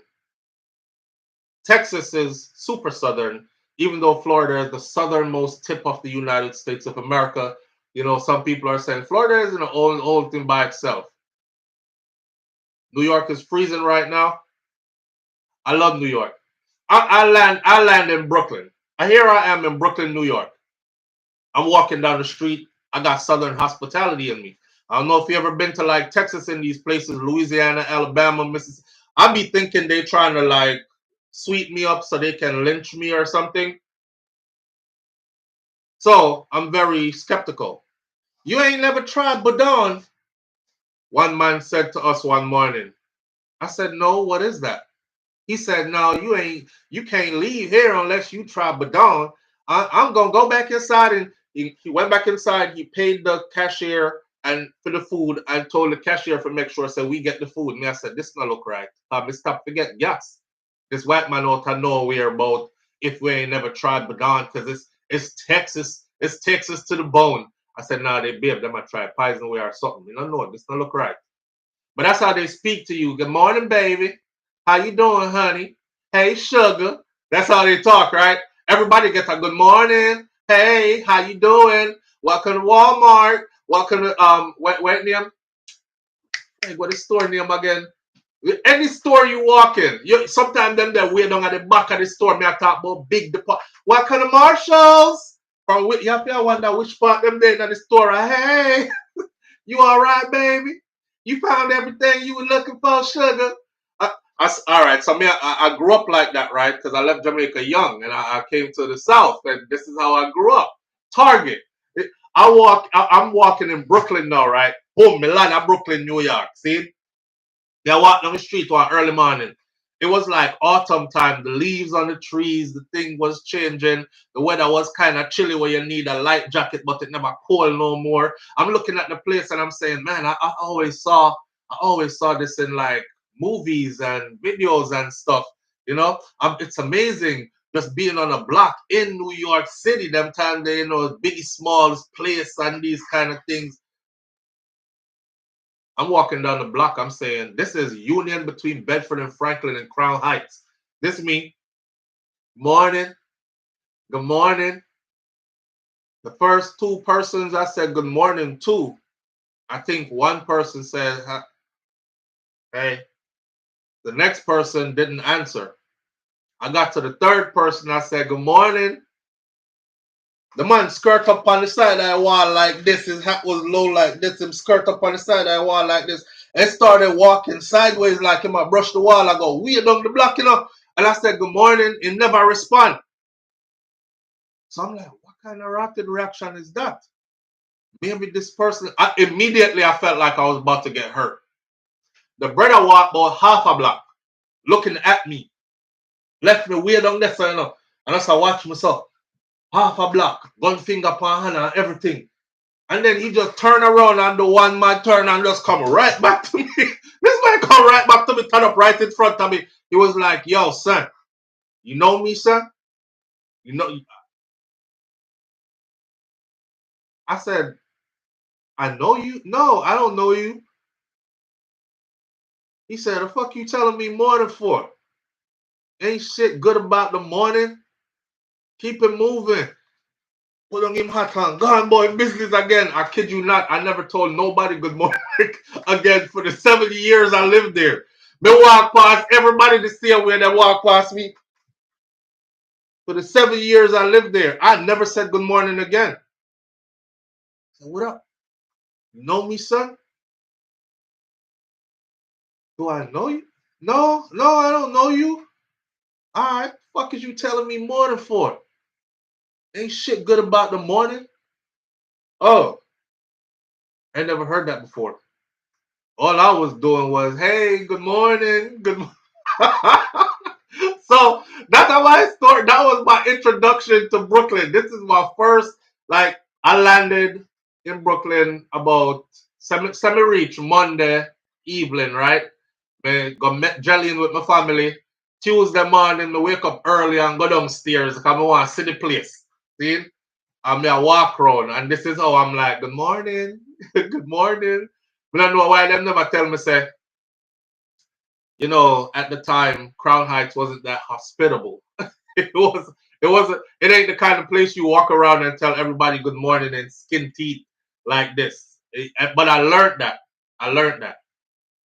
Texas is super southern, even though Florida is the southernmost tip of the United States of America. You know, some people are saying Florida is an old thing by itself. New York is freezing right now. I love New York. I land in Brooklyn. Here I am in Brooklyn, New York. I'm walking down the street. I got Southern hospitality in me. I don't know if you ever been to like Texas in these places, Louisiana, Alabama, Mississippi. I be thinking they trying to like sweep me up so they can lynch me or something. So I'm very skeptical. You ain't never tried Badon, one man said to us one morning. I said, no, what is that? He said, no, you can't leave here unless you try Badon. I'm gonna go back inside, and he went back inside. He paid the cashier and for the food, and told the cashier to make sure we get the food. Me, I said, this not look right. Me stop forget yes. This white man out of nowhere about if we ain't never tried Badon, because it's Texas to the bone. I said, nah, they babe, they might try poison way or something. You don't know, this not look right. But that's how they speak to you. Good morning, baby. How you doing, honey? Hey, sugar. That's how they talk, right? Everybody gets a good morning. Hey, how you doing? Welcome to Walmart. Welcome to what name? Hey, what is store name again? Any store you walk in, sometimes them they way down at the back of the store. Me I talk about big depot. Welcome to Marshalls. From you have to wonder which part them there in the store. Hey, you all right, baby? You found everything you were looking for, sugar? All right, so I grew up like that, right? Because I left Jamaica young, and I came to the South, and this is how I grew up. Target. I'm walking in Brooklyn now, right? Boom, Milan, Brooklyn, New York. See? They walked down the street one early morning. It was like autumn time. The leaves on the trees, the thing was changing. The weather was kind of chilly where you need a light jacket, but it never cold no more. I'm looking at the place and I'm saying, man, I always saw this in like movies and videos and stuff. You know, it's amazing just being on a block in New York City. Them time they, Biggie Smalls place and these kind of things. I'm walking down the block. I'm saying, this is union between Bedford and Franklin and Crown Heights. This me. Morning. Good morning. The first two persons I said good morning to, I think one person said, hey. The next person didn't answer. I got to the third person. I said, good morning. The man skirt up on the side of the wall like this. His hat was low like this. Him skirt up on the side of the wall like this. And started walking sideways like him. I brushed the wall. I go, we down the block, you know. And I said, good morning. He never respond. So I'm like, what kind of rapid reaction is that? Maybe this person, immediately I felt like I was about to get hurt. The brother walked about half a block, looking at me. Left me way down there, so, you know. And I started watching myself. Half a block, gun finger upon hand and everything. And then he just turn around and the one man turn and just come right back to me. This man come right back to me, turn up right in front of me. He was like, yo, son, you know me, son? You know, I said, I know you? No, I don't know you. He said, the fuck you telling me morning for? Ain't shit good about the morning. Keep it moving. Put on him hat on. Gone boy business again. I kid you not. I never told nobody good morning again for the 70 years I lived there. Me walk past everybody the same way they walk past me. For the 7 years I lived there, I never said good morning again. So what up? You know me, son? Do I know you? No, I don't know you. All right, fuck is you telling me morning for? Ain't shit good about the morning. Oh, I never heard that before. All I was doing was, hey, good morning, good morning. So that's how I started. That was my introduction to Brooklyn. This is my first, like, I landed in Brooklyn about semi-reach Monday evening, right? I got met jellying with my family. Tuesday morning, I wake up early and go downstairs because I want to see the place. See? And I walk around, and this is how I'm like, good morning, good morning. But I don't know why they never tell me, say, you know, at the time, Crown Heights wasn't that hospitable. It ain't the kind of place you walk around and tell everybody good morning and skin teeth like this. But I learned that.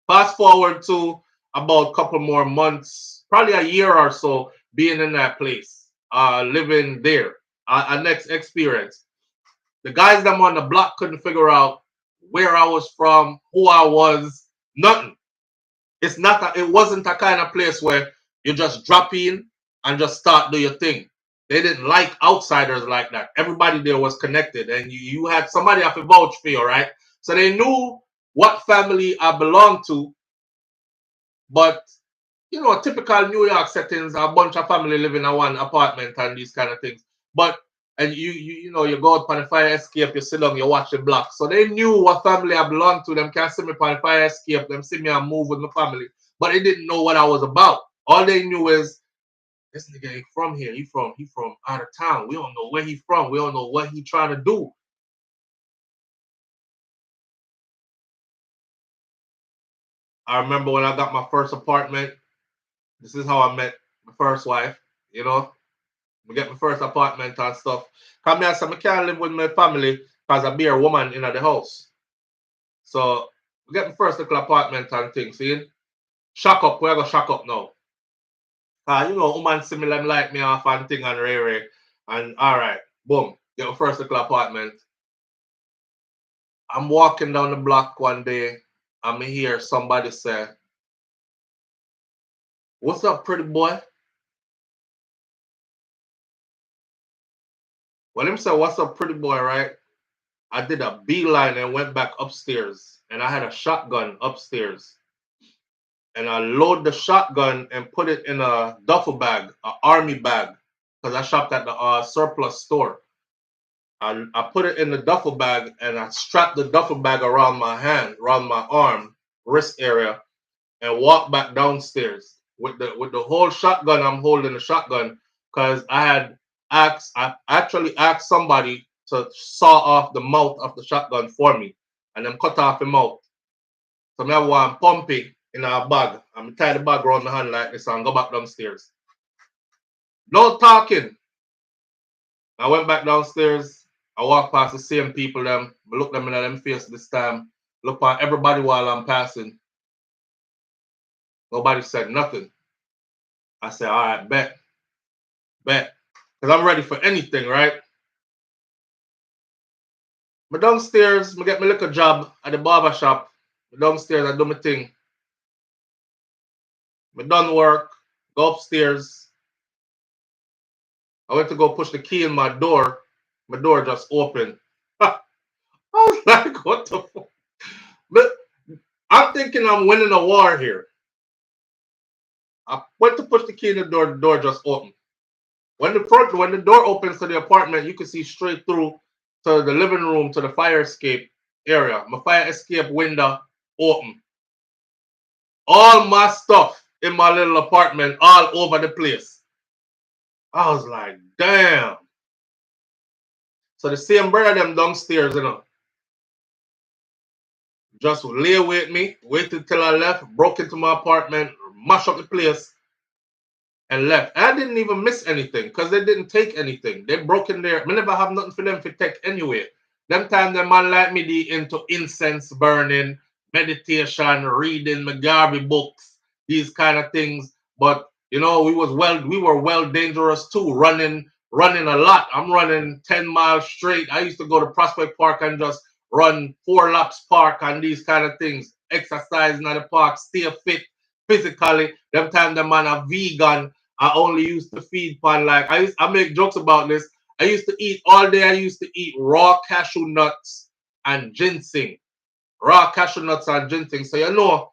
Fast forward to about a couple more months, probably a year or so, being in that place, living there. A next experience. The guys that were on the block couldn't figure out where I was from, who I was, nothing. It wasn't a kind of place where you just drop in and just start do your thing. They didn't like outsiders like that. Everybody there was connected, and you had somebody have to vouch for you, right? So they knew what family I belonged to, but you know, typical New York settings, a bunch of family living in one apartment and these kind of things. But and you know, you go out on the fire escape, you sit down, you watch the block. So they knew what family I belonged to. Them can't see me on the fire escape, them see me and move with my family. But they didn't know what I was about. All they knew is this nigga ain't from here. He from out of town. We don't know where he from. We don't know what he trying to do. I remember when I got my first apartment. This is how I met my first wife, you know. We get my first apartment and stuff. Come here, so I can't live with my family because I be a woman in the house. So we get my first little apartment and things. See? Shock up, we're gonna shock up now. You know, woman similar like me off and thing and Ray. And alright, boom, get my first little apartment. I'm walking down the block one day, and I hear somebody say, what's up, pretty boy? Well, him say, what's up, pretty boy, right? I did a beeline and went back upstairs, and I had a shotgun upstairs. And I load the shotgun and put it in a duffel bag, an army bag, because I shopped at the surplus store. I put it in the duffel bag and I strapped the duffel bag around my hand, around my arm, wrist area, and walked back downstairs with the whole shotgun. I'm holding the shotgun because I actually asked somebody to saw off the mouth of the shotgun for me, and then cut off the mouth. So I have one pumping in a bag. I'm tie the bag around my hand like this and go back downstairs. No talking. I went back downstairs. I walked past the same people them. I look them in them face this time. Look at everybody while I'm passing. Nobody said nothing. I said, all right, bet. Because I'm ready for anything, right? Me downstairs, me get my little job at the barber shop. Me downstairs, I do my thing. Me done work, go upstairs. I went to go push the key in my door. My door just opened. I was like, what the fuck? But I'm thinking I'm winning a war here. I went to push the key in the door just opened. When the door opens to the apartment, you can see straight through to the living room to the fire escape area. My fire escape window open. All my stuff in my little apartment all over the place. I was like, damn. So the same brother them downstairs, just lay with me, waited till I left, broke into my apartment, mash up the place, and left. I didn't even miss anything because they didn't take anything. They broke in there. I never have nothing for them to take anyway. Them time the man like me the into incense burning, meditation, reading my Garvey books, these kind of things. But we were well dangerous too, running a lot. I'm running 10 miles straight. I used to go to Prospect Park and just run 4 laps park and these kind of things. Exercising at the park, stay fit physically. Them time the man a vegan. I only used to feed pan like I make jokes about this. I used to eat all day. I used to eat raw cashew nuts and ginseng. Raw cashew nuts and ginseng. So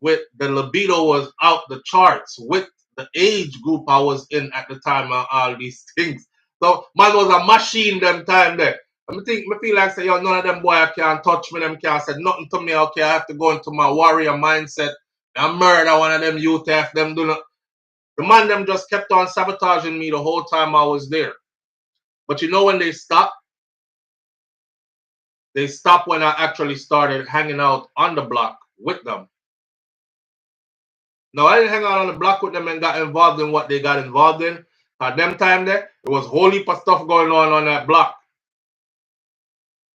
with the libido was out the charts with the age group I was in at the time and all these things. So man was a machine them time there. I feel like say, none of them boy can't touch me, them can't say nothing to me. Okay, I have to go into my warrior mindset and murder one of them youth if them do not. The man them just kept on sabotaging me the whole time I was there. But when they stopped? They stopped when I actually started hanging out on the block with them. No, I didn't hang out on the block with them and got involved in what they got involved in. At them time there was a whole heap of stuff going on that block.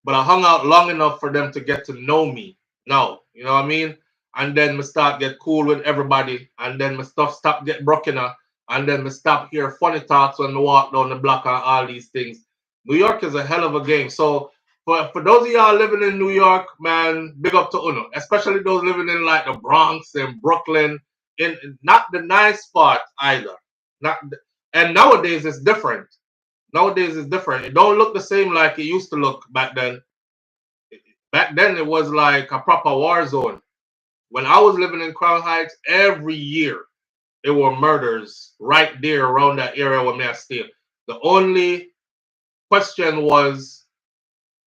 But I hung out long enough for them to get to know me. Now, you know what I mean? And then me start get cool with everybody. And then my stuff stop get broken up. And then me stop hear funny talks when I walk down the block and all these things. New York is a hell of a game. So for those of y'all living in New York, man, big up to Uno. Especially those living in like the Bronx and Brooklyn. In not the nice part either. And nowadays it's different. Nowadays it's different. It don't look the same like it used to look back then. Back then it was like a proper war zone. When I was living in Crown Heights, every year there were murders right there around that area where I stayed. The only question was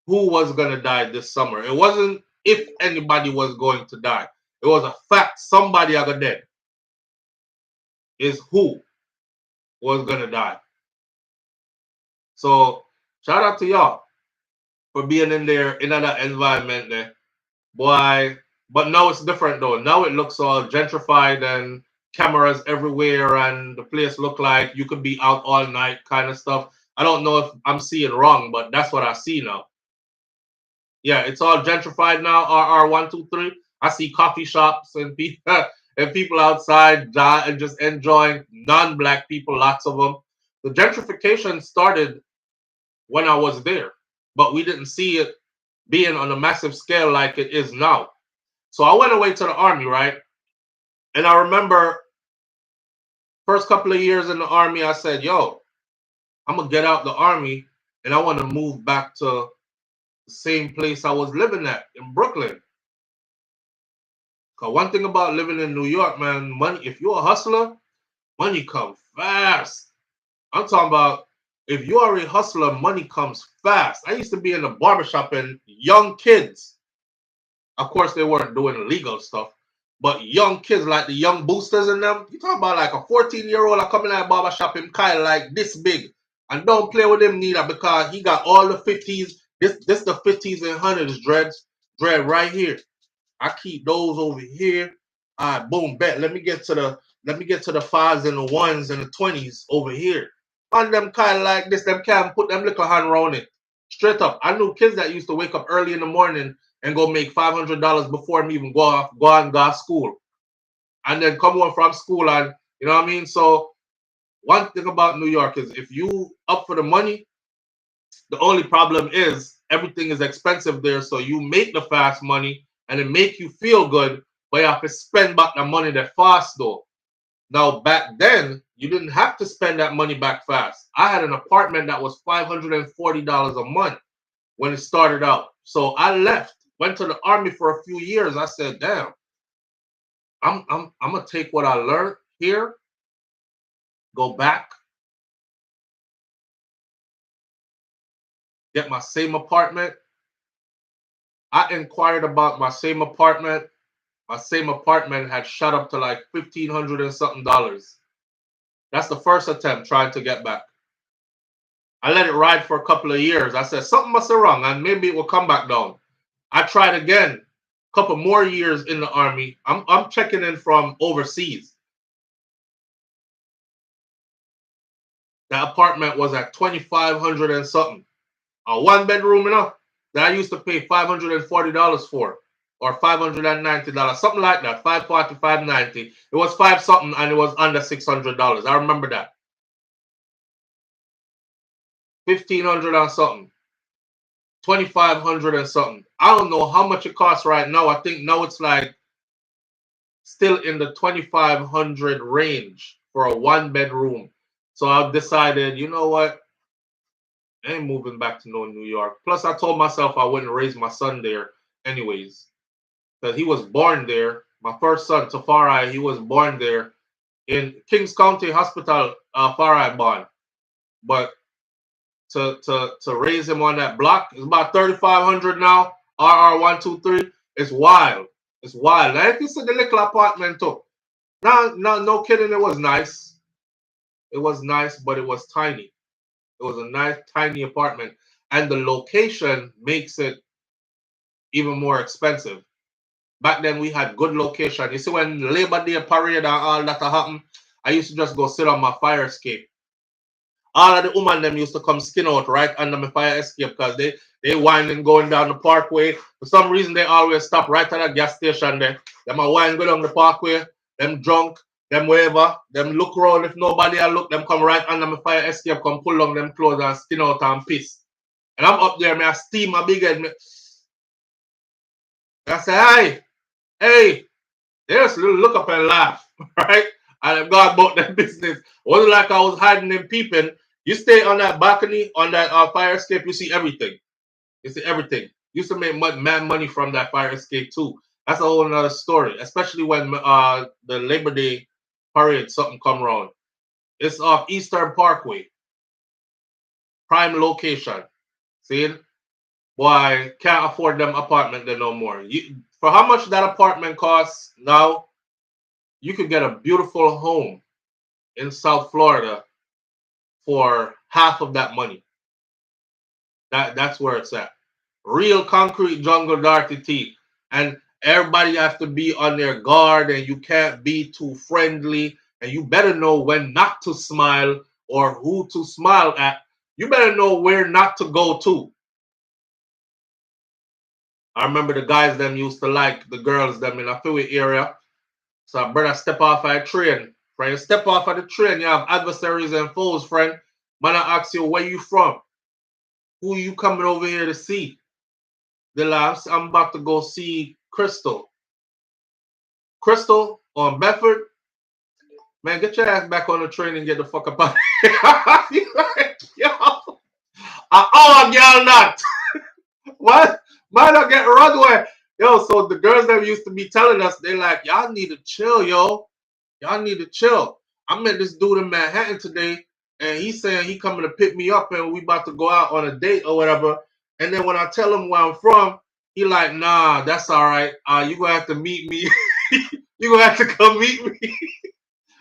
who was gonna die this summer. It wasn't if anybody was going to die. It was a fact somebody got dead. Is who was gonna die. So shout out to y'all for being in there in that environment there. Boy, but now it's different though. Now it looks all gentrified and cameras everywhere and the place look like you could be out all night kind of stuff. I don't know if I'm seeing wrong, but that's what I see now. Yeah, it's all gentrified now. RR123. I see coffee shops and people outside and just enjoying non-black people, lots of them. The gentrification started when I was there, but we didn't see it being on a massive scale like it is now. So I went away to the army, right? And I remember first couple of years in the army, I said, yo, I'm going to get out the army and I want to move back to the same place I was living at in Brooklyn. Because one thing about living in New York, man, money, if you're a hustler, money comes fast. I'm talking about if you are a hustler, money comes fast. I used to be in a barbershop and young kids, of course, they weren't doing illegal stuff, but young kids like the young boosters in them, you talking about like a 14-year-old that coming out of barbershop him kind of like this big. And don't play with him neither because he got all the 50s. This the 50s and 100s dread right here. I keep those over here. All right, boom, bet. Let me get to the fives and the ones and the 20s over here. And them kind of like this, them can't put them little hand around it. Straight up. I knew kids that used to wake up early in the morning and go make $500 before me even go to school. And then come home from school and you know what I mean? So one thing about New York is if you up for the money, the only problem is everything is expensive there, so you make the fast money and it make you feel good, but you have to spend back the money that fast though. Now back then, you didn't have to spend that money back fast. I had an apartment that was $540 a month when it started out. So I left, went to the army for a few years. I said, damn, I'm gonna take what I learned here, go back, get my same apartment. I inquired about my same apartment. My same apartment had shot up to like $1,500 and something dollars. That's the first attempt trying to get back. I let it ride for a couple of years. I said something must have wrong and maybe it will come back down. I tried again, a couple more years in the army. I'm checking in from overseas. That apartment was at 2,500 and something. A one bedroom, you know, that I used to pay $540 for, or $590, something like that. 540, 590. It was five something and it was under $600. I remember that. 1,500 and something. 2,500 and something. I don't know how much it costs right now. I think now it's like still in the 2,500 range for a one bedroom. So I decided, you know what? I ain't moving back to New York. Plus, I told myself I wouldn't raise my son there anyways. Because he was born there. My first son, Tafari, he was born there in Kings County Hospital, Farai born. But to raise him on that block, it's about 3,500 now. RR123. It's wild. It's wild. Now, if you see the little apartment too. No kidding, it was nice. It was nice, but it was tiny. It was a nice, tiny apartment. And the location makes it even more expensive. Back then, we had good location. You see, when Labor Day parade and all that happened, I used to just go sit on my fire escape. All of the women them used to come skin out right under my fire escape because they whining going down the parkway. For some reason, they always stop right at that gas station there. Them a whine go down the parkway. Them drunk. Them whatever. Them look around. If nobody a look, them come right under my fire escape, come pull on them clothes and skin out and piss. And I'm up there, me I steam my big head. I say, hey, they just look up and laugh, right? And God about that business. It wasn't like I was hiding and peeping. You stay on that balcony, on that fire escape, you see everything. You see everything. You used to make mad money from that fire escape too. That's a whole nother story, especially when the Labor Day parade something come around. It's off Eastern Parkway. Prime location. See? Boy, can't afford them apartment there no more. For how much that apartment costs now, you could get a beautiful home in South Florida for half of that money. That's where it's at. Real concrete jungle dirty tea. And everybody has to be on their guard and you can't be too friendly. And you better know when not to smile or who to smile at. You better know where not to go to. I remember the guys them used to like the girls them in a Philly area. So brother step off of a train. Friend, you step off of the train, you have adversaries and foes, friend. Man, I ask you where you from? Who you coming over here to see? The last I'm about to go see Crystal. Crystal on Bedford. Man, get your ass back on the train and get the fuck up out of here. Yo. Oh, girl, not. What? Might not get run away. Yo, so the girls that used to be telling us, they like, y'all need to chill, yo. Y'all need to chill. I met this dude in Manhattan today, and he's saying he coming to pick me up, and we about to go out on a date or whatever. And then when I tell him where I'm from, he like, nah, that's all right. You gonna have to meet me. You gonna have to come meet me.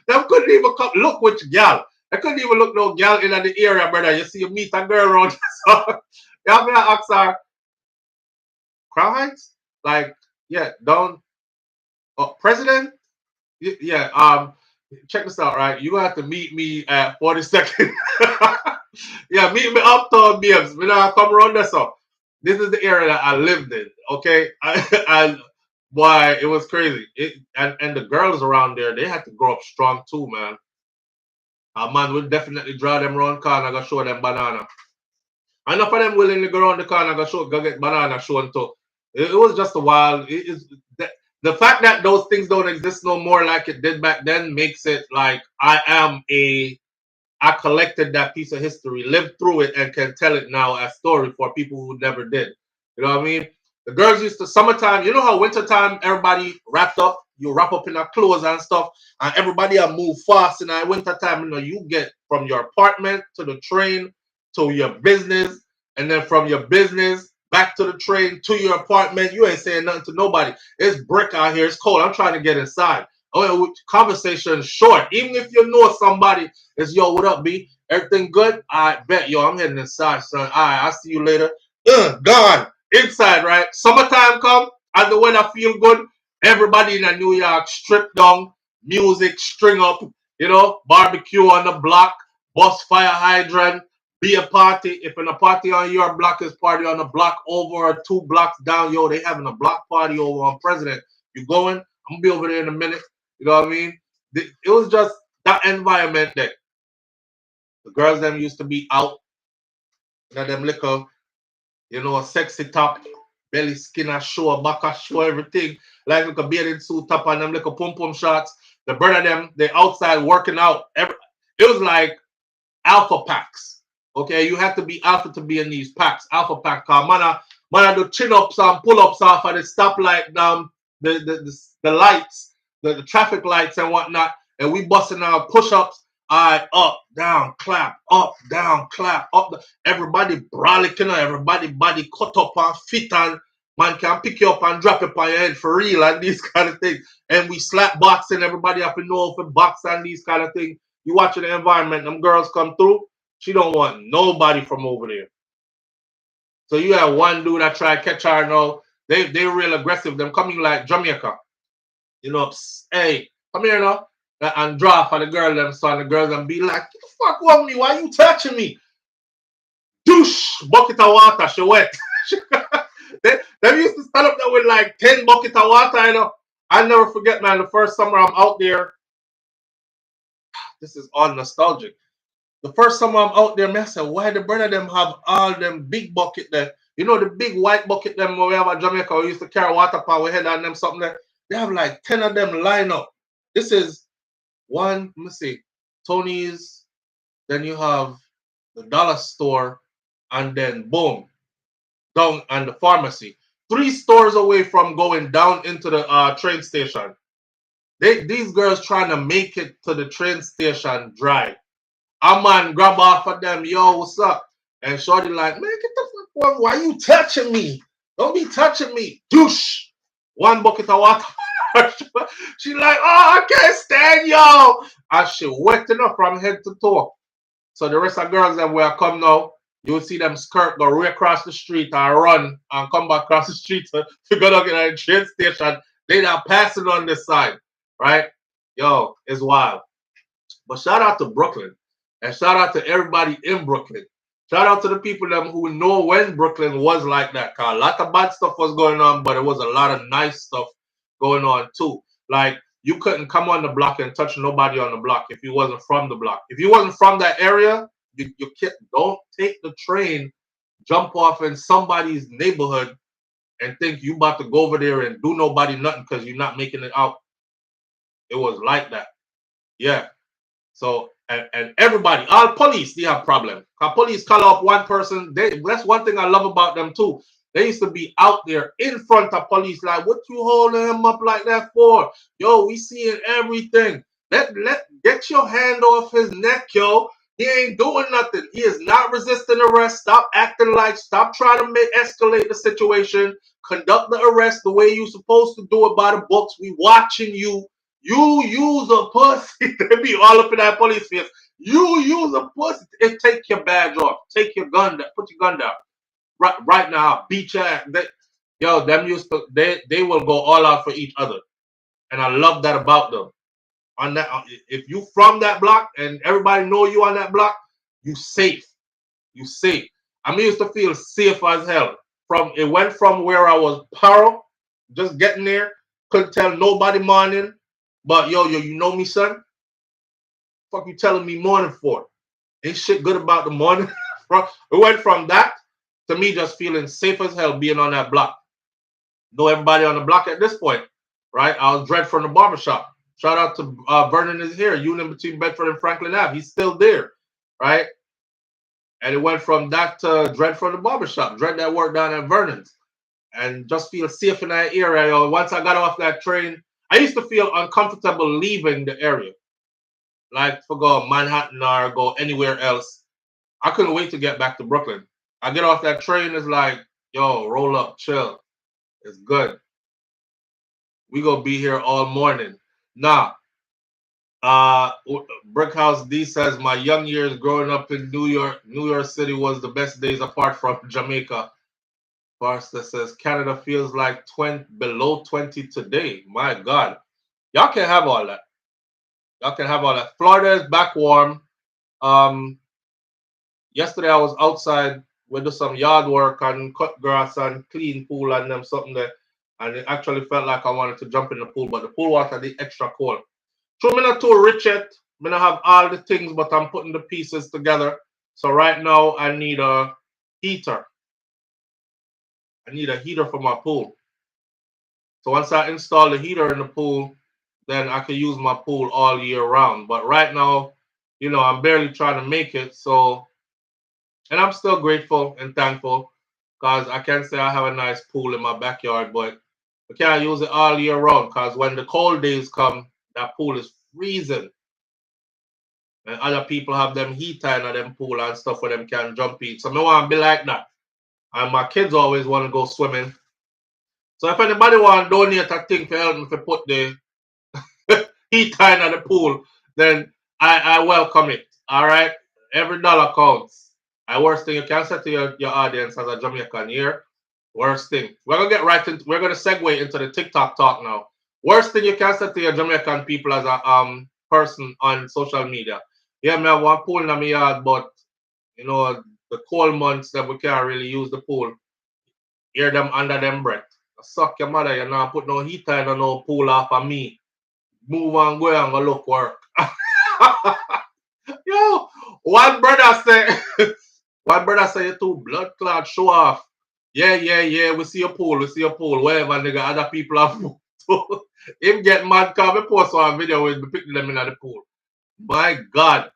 Them couldn't even come look which gal. I couldn't even look no gal in the area, brother. You see, you meet a girl around. So, y'all better ask her, Crown Heights? Like, yeah, don't president? Yeah, check this out, right? You gonna have to meet me at 42nd. Yeah, meet me uptown, babes. We don't come around there, so this is the area that I lived in. Okay, boy, it was crazy. And the girls around there, they had to grow up strong too, man. Man, we'll definitely draw them around corner. I gotta show them banana. Enough of them willing to go around the corner and go get banana shown too. It was just a wild. The fact that those things don't exist no more like it did back then makes it like I collected that piece of history, lived through it, and can tell it now as story for people who never did. You know what I mean? The girls used to summertime. You know how wintertime everybody wrapped up. You wrap up in their clothes and stuff, and everybody move fast in that wintertime. You know, you get from your apartment to the train to your business, and then from your business back to the train to your apartment. You ain't saying nothing to nobody. It's brick out here. It's cold. I'm trying to get inside. Oh, conversation short. Even if you know somebody, it's yo, what up, B? Everything good? I bet, yo, I'm heading inside, son. All right, I'll see you later. Gone. Inside, right? Summertime come, and the weather feel good. Everybody in New York stripped down, music, string up, you know, barbecue on the block, bus fire hydrant, be a party. If in a party on your block is party on the block over or 2 blocks down, yo, they having a block party over on President. You going? I'm gonna be over there in a minute. You know what I mean? It was just that environment there. The girls them used to be out, you know, them little, you know, sexy top, belly skinner show, back show, everything. Like a bathing suit top and them little pum pum shots. The brother them, they outside working out. It was like alpha packs. Okay, you have to be alpha to be in these packs. Alpha pack, man, do chin ups and pull ups off of the stoplight, the lights, the traffic lights and whatnot, and we busting out push ups. Up, down, clap, up, down, clap, up. Everybody brolic, everybody body cut up and fit, and man can pick you up and drop it on your head for real and these kind of things. And we slap boxing, everybody up in know for box and these kind of things. You watching the environment, them girls come through, she don't want nobody from over there. So you have one dude that try to catch her now. They real aggressive. Them coming like Jamaica. You know, hey, come here now. And draw for the girl them, so the girls and be like, the fuck with me? Why you touching me? Douche! Bucket of water, she wet. They used to stand up there with like 10 buckets of water, you know. I never forget, man, the first summer I'm out there. This is all nostalgic. The first summer I'm out there, man, I said, why the brother them have all them big bucket there? You know the big white bucket them where we have at Jamaica, we used to carry water power, we had on them something there. They have like 10 of them line up. This is one, let me see, Tony's, then you have the dollar store, and then boom, down and the pharmacy. 3 stores away from going down into the train station. These girls trying to make it to the train station dry. A man grab off of them, yo, what's up? And shorty like, man, get the fuck on. Why you touching me? Don't be touching me. Douche. 1 bucket of water. She like, oh, I can't stand y'all. And she wet enough from head to toe. So the rest of girls that will come now, you'll see them skirt go right across the street and run and come back across the street to go down at the train station. They not passing on this side, right? Yo, it's wild. But shout out to Brooklyn. And shout out to everybody in Brooklyn. Shout out to the people them who know when Brooklyn was like that. Cause a lot of bad stuff was going on, but it was a lot of nice stuff going on too. Like you couldn't come on the block and touch nobody on the block if you wasn't from the block. If you wasn't from that area, you don't take the train, jump off in somebody's neighborhood and think you about to go over there and do nobody nothing because you're not making it out. It was like that. Yeah. So and everybody, all police, they have problem. Cause police call up one person. That's one thing I love about them too. They used to be out there in front of police, like, what you holding him up like that for? Yo, we seeing everything. Get your hand off his neck, yo. He ain't doing nothing. He is not resisting arrest. Stop acting like, stop trying to escalate the situation. Conduct the arrest the way you're supposed to do it by the books. We watching you. You use a pussy. They be all up in that police face. You use a pussy. Take your badge off. Take your gun down. Put your gun down. Right now, beat your ass. Them used to, they will go all out for each other. And I love that about them. On that, if you from that block and everybody know you on that block, you safe. You safe. I used to feel safe as hell. It went from where I was paro, just getting there, couldn't tell nobody morning. But yo, you know me, son? Fuck you telling me morning for? Ain't shit good about the morning. It went from that to me, just feeling safe as hell being on that block. Know everybody on the block at this point, right? I was Dread from the barbershop. Shout out to Vernon is here, union between Bedford and Franklin Ave. He's still there, right? And it went from that to Dread from the barbershop, Dread that worked down at Vernon's, and just feel safe in that area. Once I got off that train, I used to feel uncomfortable leaving the area, like to go Manhattan or go anywhere else. I couldn't wait to get back to Brooklyn. I get off that train, it's like, yo, roll up, chill. It's good. We gonna be here all morning. Nah. Brickhouse D says my young years growing up in New York City was the best days apart from Jamaica. Barsta says Canada feels like below 20 today. My God. Y'all can have all that. Y'all can have all that. Florida is back warm. Yesterday I was outside. We do some yard work and cut grass and clean pool and them something there. And it actually felt like I wanted to jump in the pool, but the pool water is extra cold. So I'm not too rich yet. I don't have all the things, but I'm putting the pieces together. So right now I need a heater. I need a heater for my pool. So once I install the heater in the pool, then I can use my pool all year round. But right now, you know, I'm barely trying to make it. So, and I'm still grateful and thankful because I can say I have a nice pool in my backyard, but I can't use it all year round because when the cold days come, that pool is freezing. And other people have them heater in them pool and stuff where them can jump in. So I want to be like that. And my kids always want to go swimming. So if anybody want to donate a thing to help me to put the heater in the pool, then I welcome it. All right? Every dollar counts. And worst thing you can say to your audience as a Jamaican here, worst thing. We're going to segue into the TikTok talk now. Worst thing you can say to your Jamaican people as a person on social media. Yeah, me have one pool in my yard, but you know, the cold months that we can't really use the pool. Hear them under them breath. Suck your mother, you know, put no heater in no pool off of me. Move and go and go look work. Yo, one brother say, you too blood clot, show off. Yeah, we see your pool, wherever nigga, other people have pool. Him get mad because we post one video with me picking them in the pool. My God.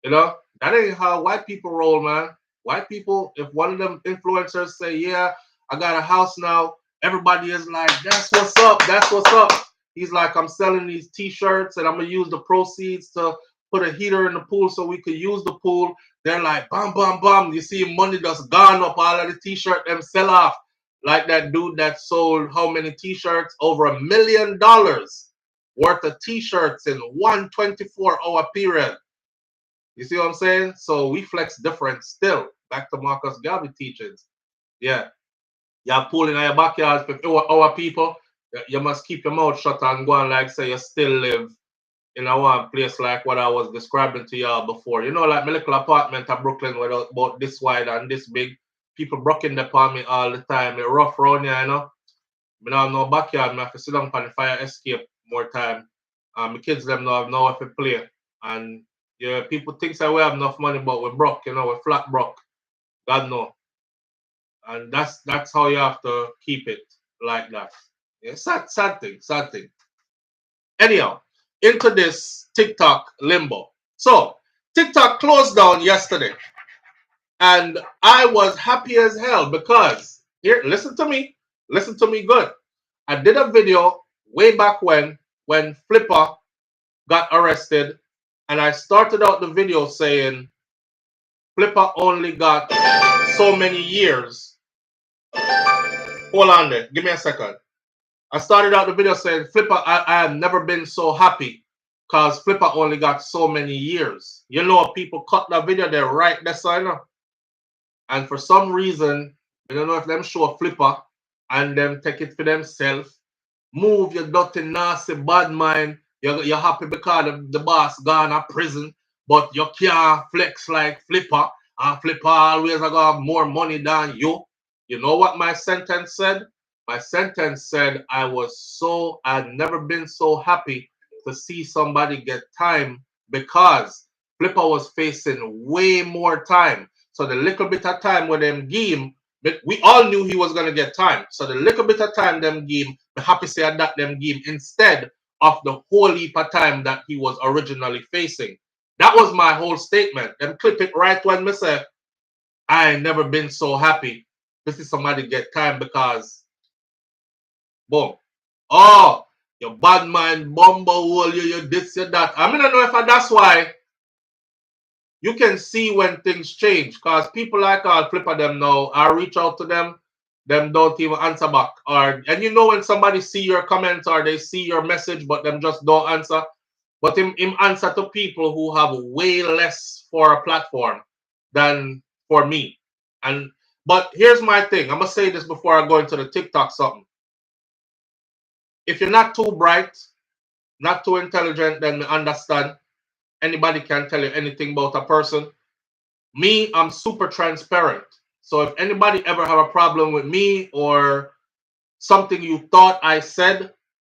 You know, that ain't how white people roll, man. White people, if one of them influencers say, yeah, I got a house now, everybody is like, that's what's up, that's what's up. He's like, I'm selling these t-shirts and I'm gonna use the proceeds to put a heater in the pool so we could use the pool. They're like, bam, bam, bam. You see money just gone up, all of the t-shirt them sell off. Like that dude that sold how many t-shirts? Over $1 million worth of t-shirts in one 24-hour period. You see what I'm saying? So we flex different still. Back to Marcus Garvey teachings. Yeah. You're pulling in your backyard for our people. You must keep your mouth shut and go on like say you still live in a one place like what I was describing to y'all before. You know, like my little apartment at Brooklyn where about this wide and this big. People broken upon me all the time. It rough round here, you know. I don't have no backyard. I have to sit down on the fire escape more time. My kids them don't have nowhere to play. And yeah, people think that we have enough money, but we're broke, you know, we're flat broke. God no. And that's how you have to keep it like that. Yeah, sad thing. Anyhow, into this TikTok limbo. So TikTok closed down yesterday. And I was happy as hell because here, listen to me good. I did a video way back when Flipper got arrested, and I started out the video saying Flipper only got so many years. Hold on there. Give me a second. I started out the video saying Flipper, I have never been so happy because Flipper only got so many years. You know, people cut that video there right there, so I know. And for some reason, I don't know if them show a Flipper and them take it for themselves. Move your dirty, nasty, bad mind. You're happy because the boss gone to prison, but you can't flex like Flipper. And Flipper always got more money than you. You know what my sentence said? My sentence said I'd never been so happy to see somebody get time because Flipper was facing way more time. So the little bit of time with them game, but we all knew he was gonna get time. So the little bit of time them game, I'm happy to say that them game instead of the whole heap of time that he was originally facing. That was my whole statement. Them clip it right when me say, I ain't never been so happy to see somebody get time because boom. Oh, your bad mind, bumble, you this, you that. I mean, I don't know if that's why you can see when things change because people like I'll flip at them now. I reach out to them don't even answer back. Or and you know when somebody see your comment or they see your message, but them just don't answer. But him answer to people who have way less for a platform than for me. And but here's my thing. I'm gonna say this before I go into the TikTok something. If you're not too bright, not too intelligent, then understand. Anybody can tell you anything about a person. Me, I'm super transparent. So if anybody ever have a problem with me or something you thought I said,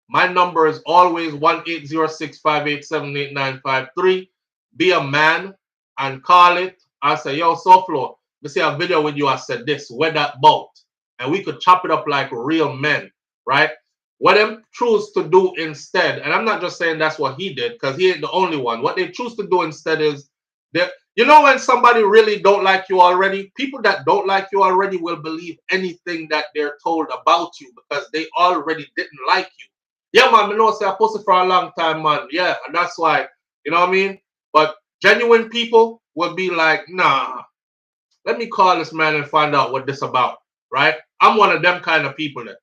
my number is always 1-806-587-8953. Be a man and call it. I say, yo, SouFLo, let's see a video with you. I said this, where that boat. And we could chop it up like real men, right? What them choose to do instead, and I'm not just saying that's what he did, because he ain't the only one. What they choose to do instead is that you know when somebody really don't like you already, people that don't like you already will believe anything that they're told about you because they already didn't like you. Yeah, man, I know say I posted for a long time, man. Yeah, and that's why, you know what I mean? But genuine people will be like, nah, let me call this man and find out what this about, right? I'm one of them kind of people that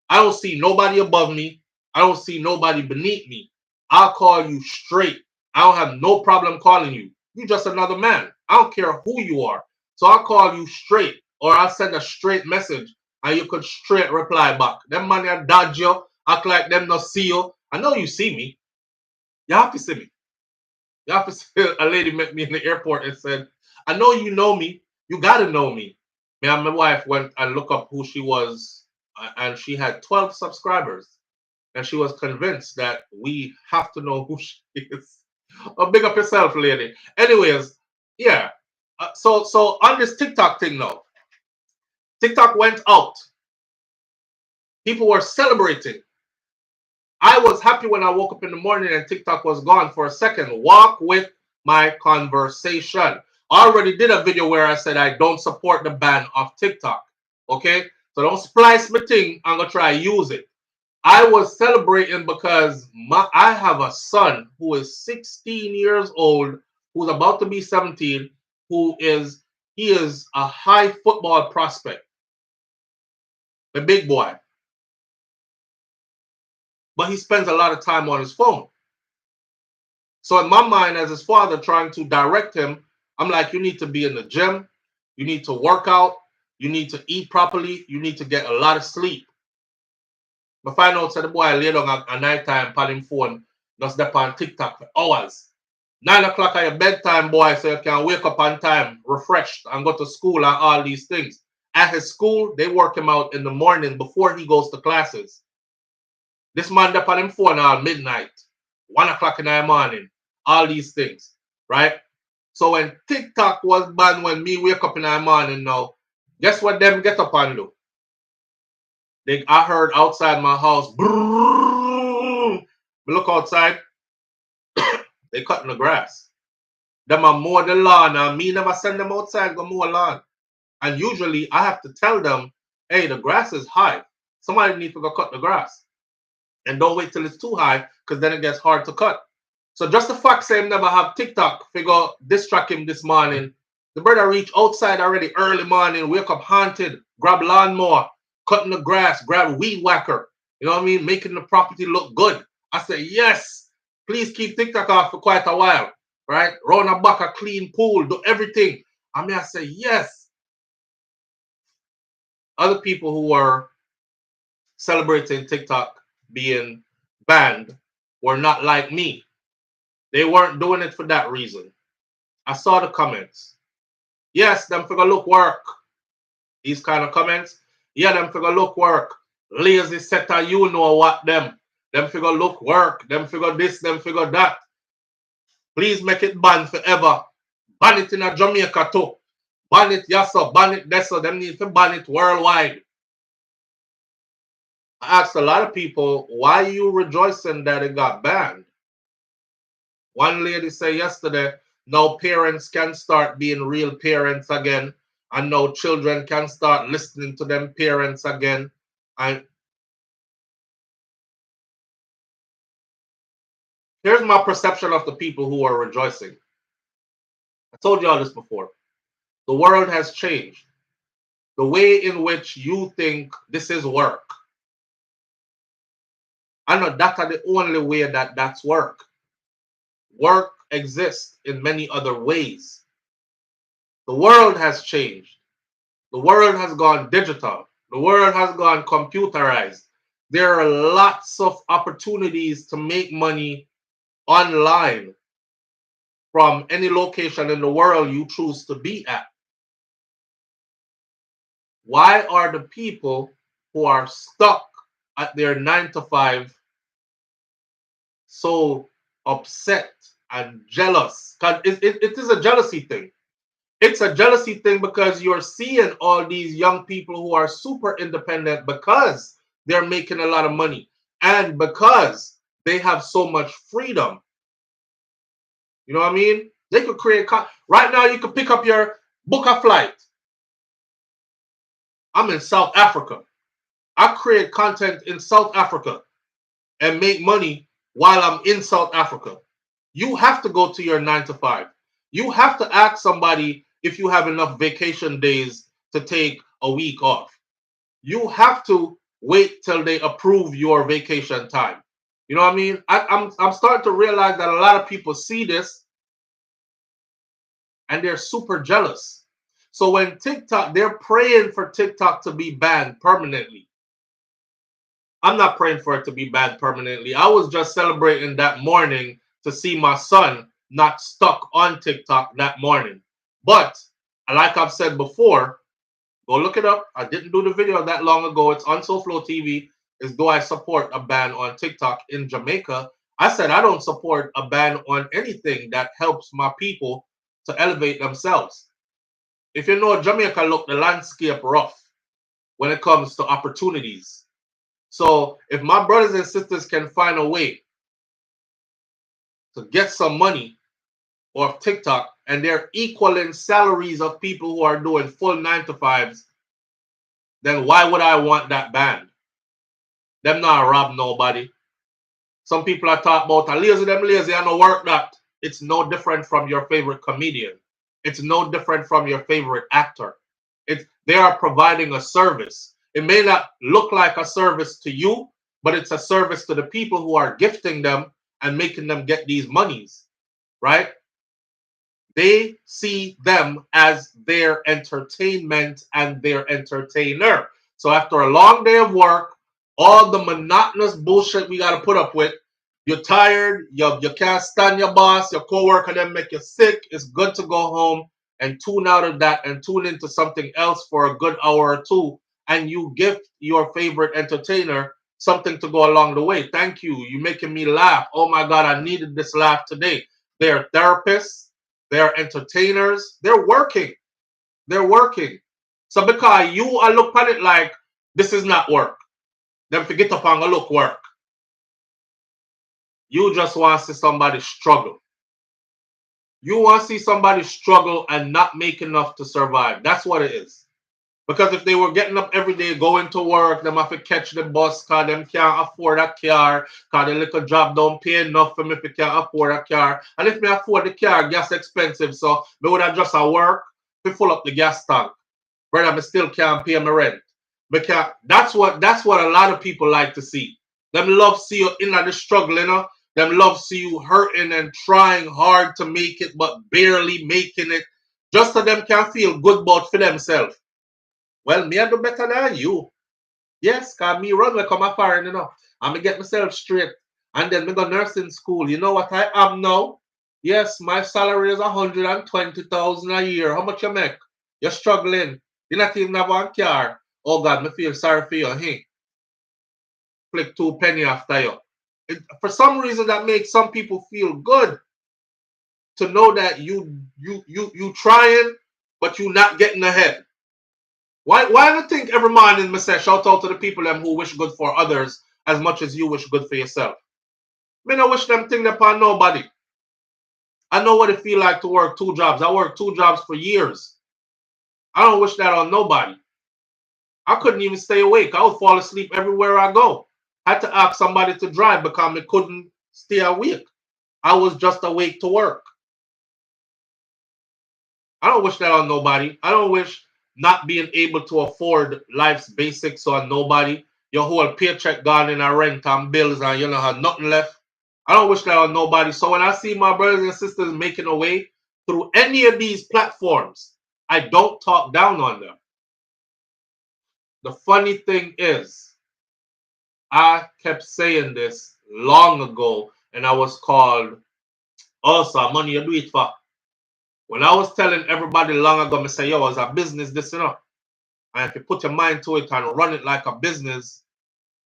I don't see nobody above me. I don't see nobody beneath me. I'll call you straight. I don't have no problem calling you. You just another man. I don't care who you are. So I'll call you straight or I'll send a straight message and you could straight reply back. Them man are dodge you, act like them not see you. I know you see me. You have to see me. You have to see a lady met me in the airport and said, I know you know me. You got to know me. Me and my wife went and looked up who she was and she had 12 subscribers. And she was convinced that we have to know who she is. Oh, big up yourself, lady. Anyways, yeah. So on this TikTok thing now, TikTok went out. People were celebrating. I was happy when I woke up in the morning and TikTok was gone for a second. Walk with my conversation. I already did a video where I said I don't support the ban of TikTok. Okay? So don't splice my thing. I'm going to try to use it. I was celebrating because I have a son who is 16 years old, who's about to be 17, he is a high football prospect, a big boy. But he spends a lot of time on his phone. So in my mind, as his father trying to direct him, I'm like, you need to be in the gym, you need to work out, you need to eat properly, you need to get a lot of sleep. But find out that the boy lay down at night time on him phone, just step on TikTok for hours. 9 o'clock at your bedtime, boy, so you can wake up on time, refreshed, and go to school and all these things. At his school, they work him out in the morning before he goes to classes. This man up on him phone all midnight, 1 o'clock in the morning, all these things, right? So when TikTok was banned, when me wake up in the morning now, guess what them get up and do? I heard outside my house, brrrr, look outside, they cutting the grass. Them are mow the lawn, and me never send them outside go mow lawn. And usually I have to tell them, hey, the grass is high. Somebody needs to go cut the grass. And don't wait till it's too high, because then it gets hard to cut. So just the fact say him never have TikTok, figure distract him this morning. The brother reach outside already early morning, wake up haunted, grab lawnmower, cutting the grass, grab weed whacker. You know what I mean? Making the property look good. I say, yes, please keep TikTok off for quite a while. Right? Round a back a clean pool, do everything. I mean, I say, yes. Other people who were celebrating TikTok being banned were not like me. They weren't doing it for that reason. I saw the comments. Yes, them figure look work. These kind of comments. Yeah, them figure look work. Lazy setter, you know what them. Them figure look work. Them figure this, them figure that. Please make it ban forever. Ban it in a Jamaica too. Ban it, yes, sir, ban it, that's so them need to ban it worldwide. I asked a lot of people, why you rejoicing that it got banned? One lady said yesterday, now parents can start being real parents again, and now children can start listening to them parents again. And here's my perception of the people who are rejoicing. I told you all this before. The world has changed. The way in which you think this is work. I know that's the only way that that's work. Work exists in many other ways. The world has changed. The world has gone digital. The world has gone computerized. There are lots of opportunities to make money online from any location in the world you choose to be at. Why are the people who are stuck at their 9 to 5 so upset and jealous? Because it is a jealousy thing. It's a jealousy thing because you're seeing all these young people who are super independent because they're making a lot of money and because they have so much freedom. You know what I mean? They could create right now. You could pick up your book a flight. I'm in South Africa. I create content in South Africa and make money while I'm in South Africa. You have to go to your 9 to 5. You have to ask somebody if you have enough vacation days to take a week off. You have to wait till they approve your vacation time. You know what I mean? I'm starting to realize that a lot of people see this and they're super jealous. So when TikTok, they're praying for TikTok to be banned permanently. I'm not praying for it to be banned permanently. I was just celebrating that morning to see my son not stuck on TikTok that morning. But like I've said before, go look it up. I didn't do the video that long ago. It's on SouFLoTV. Is do I support a ban on TikTok in Jamaica? I said I don't support a ban on anything that helps my people to elevate themselves. If you know Jamaica, look, the landscape rough when it comes to opportunities. So if my brothers and sisters can find a way to get some money off TikTok and they're equaling salaries of people who are doing full 9 to 5s, then why would I want that banned? Them not rob nobody. Some people are talking about them lazy and no work that. It's no different from your favorite comedian. It's no different from your favorite actor. They are providing a service. It may not look like a service to you, but it's a service to the people who are gifting them and making them get these monies, right? They see them as their entertainment and their entertainer. So after a long day of work, all the monotonous bullshit we got to put up with, you're tired, you can't stand your boss, your coworker then make you sick. It's good to go home and tune out of that and tune into something else for a good hour or two. And you gift your favorite entertainer something to go along the way. Thank you. You're making me laugh. Oh my God, I needed this laugh today. They're therapists. They're entertainers. They're working. They're working. So because you are look at it like this is not work, then forget upon a look work. You just want to see somebody struggle. You want to see somebody struggle and not make enough to survive. That's what it is. Because if they were getting up every day, going to work, them have to catch the bus because them can't afford a car, because the little job don't pay enough for me if you can't afford a car. And if me afford the car, gas expensive, so me would have just a work to fill up the gas tank. Brother, I still can't pay my rent. Because that's what a lot of people like to see. Them love see you in the struggle, you know. Them love see you hurting and trying hard to make it, but barely making it. Just so them can feel good about for themselves. Well, me I do better than you. Yes, cause me run like I'm a foreign, you know. I'm gonna get myself straight. And then me go nursing school. You know what I am now? Yes, my salary is 120,000 a year. How much you make? You're struggling. You not even have one car. Oh God, me feel sorry for you. Hey, flick 2 penny after you. For some reason that makes some people feel good to know that you trying but you not getting ahead. Why do you think every morning I say shout out to the people them who wish good for others as much as you wish good for yourself? Me no wish them thing upon nobody. I know what it feel like to work 2 jobs. I worked 2 jobs for years. I don't wish that on nobody. I couldn't even stay awake. I would fall asleep everywhere I go. I had to ask somebody to drive because I couldn't stay awake. I was just awake to work. I don't wish that on nobody. I don't wish not being able to afford life's basics on nobody. Your whole paycheck gone in a rent and bills and you don't have nothing left. I don't wish that on nobody. So when I see my brothers and sisters making a way through any of these platforms, I don't talk down on them. The funny thing is, I kept saying this long ago, and I was called, "Oh, sir, money you do it for." When I was telling everybody long ago, I say, "Yo, it's a business, this, you know. And if you put your mind to it and run it like a business,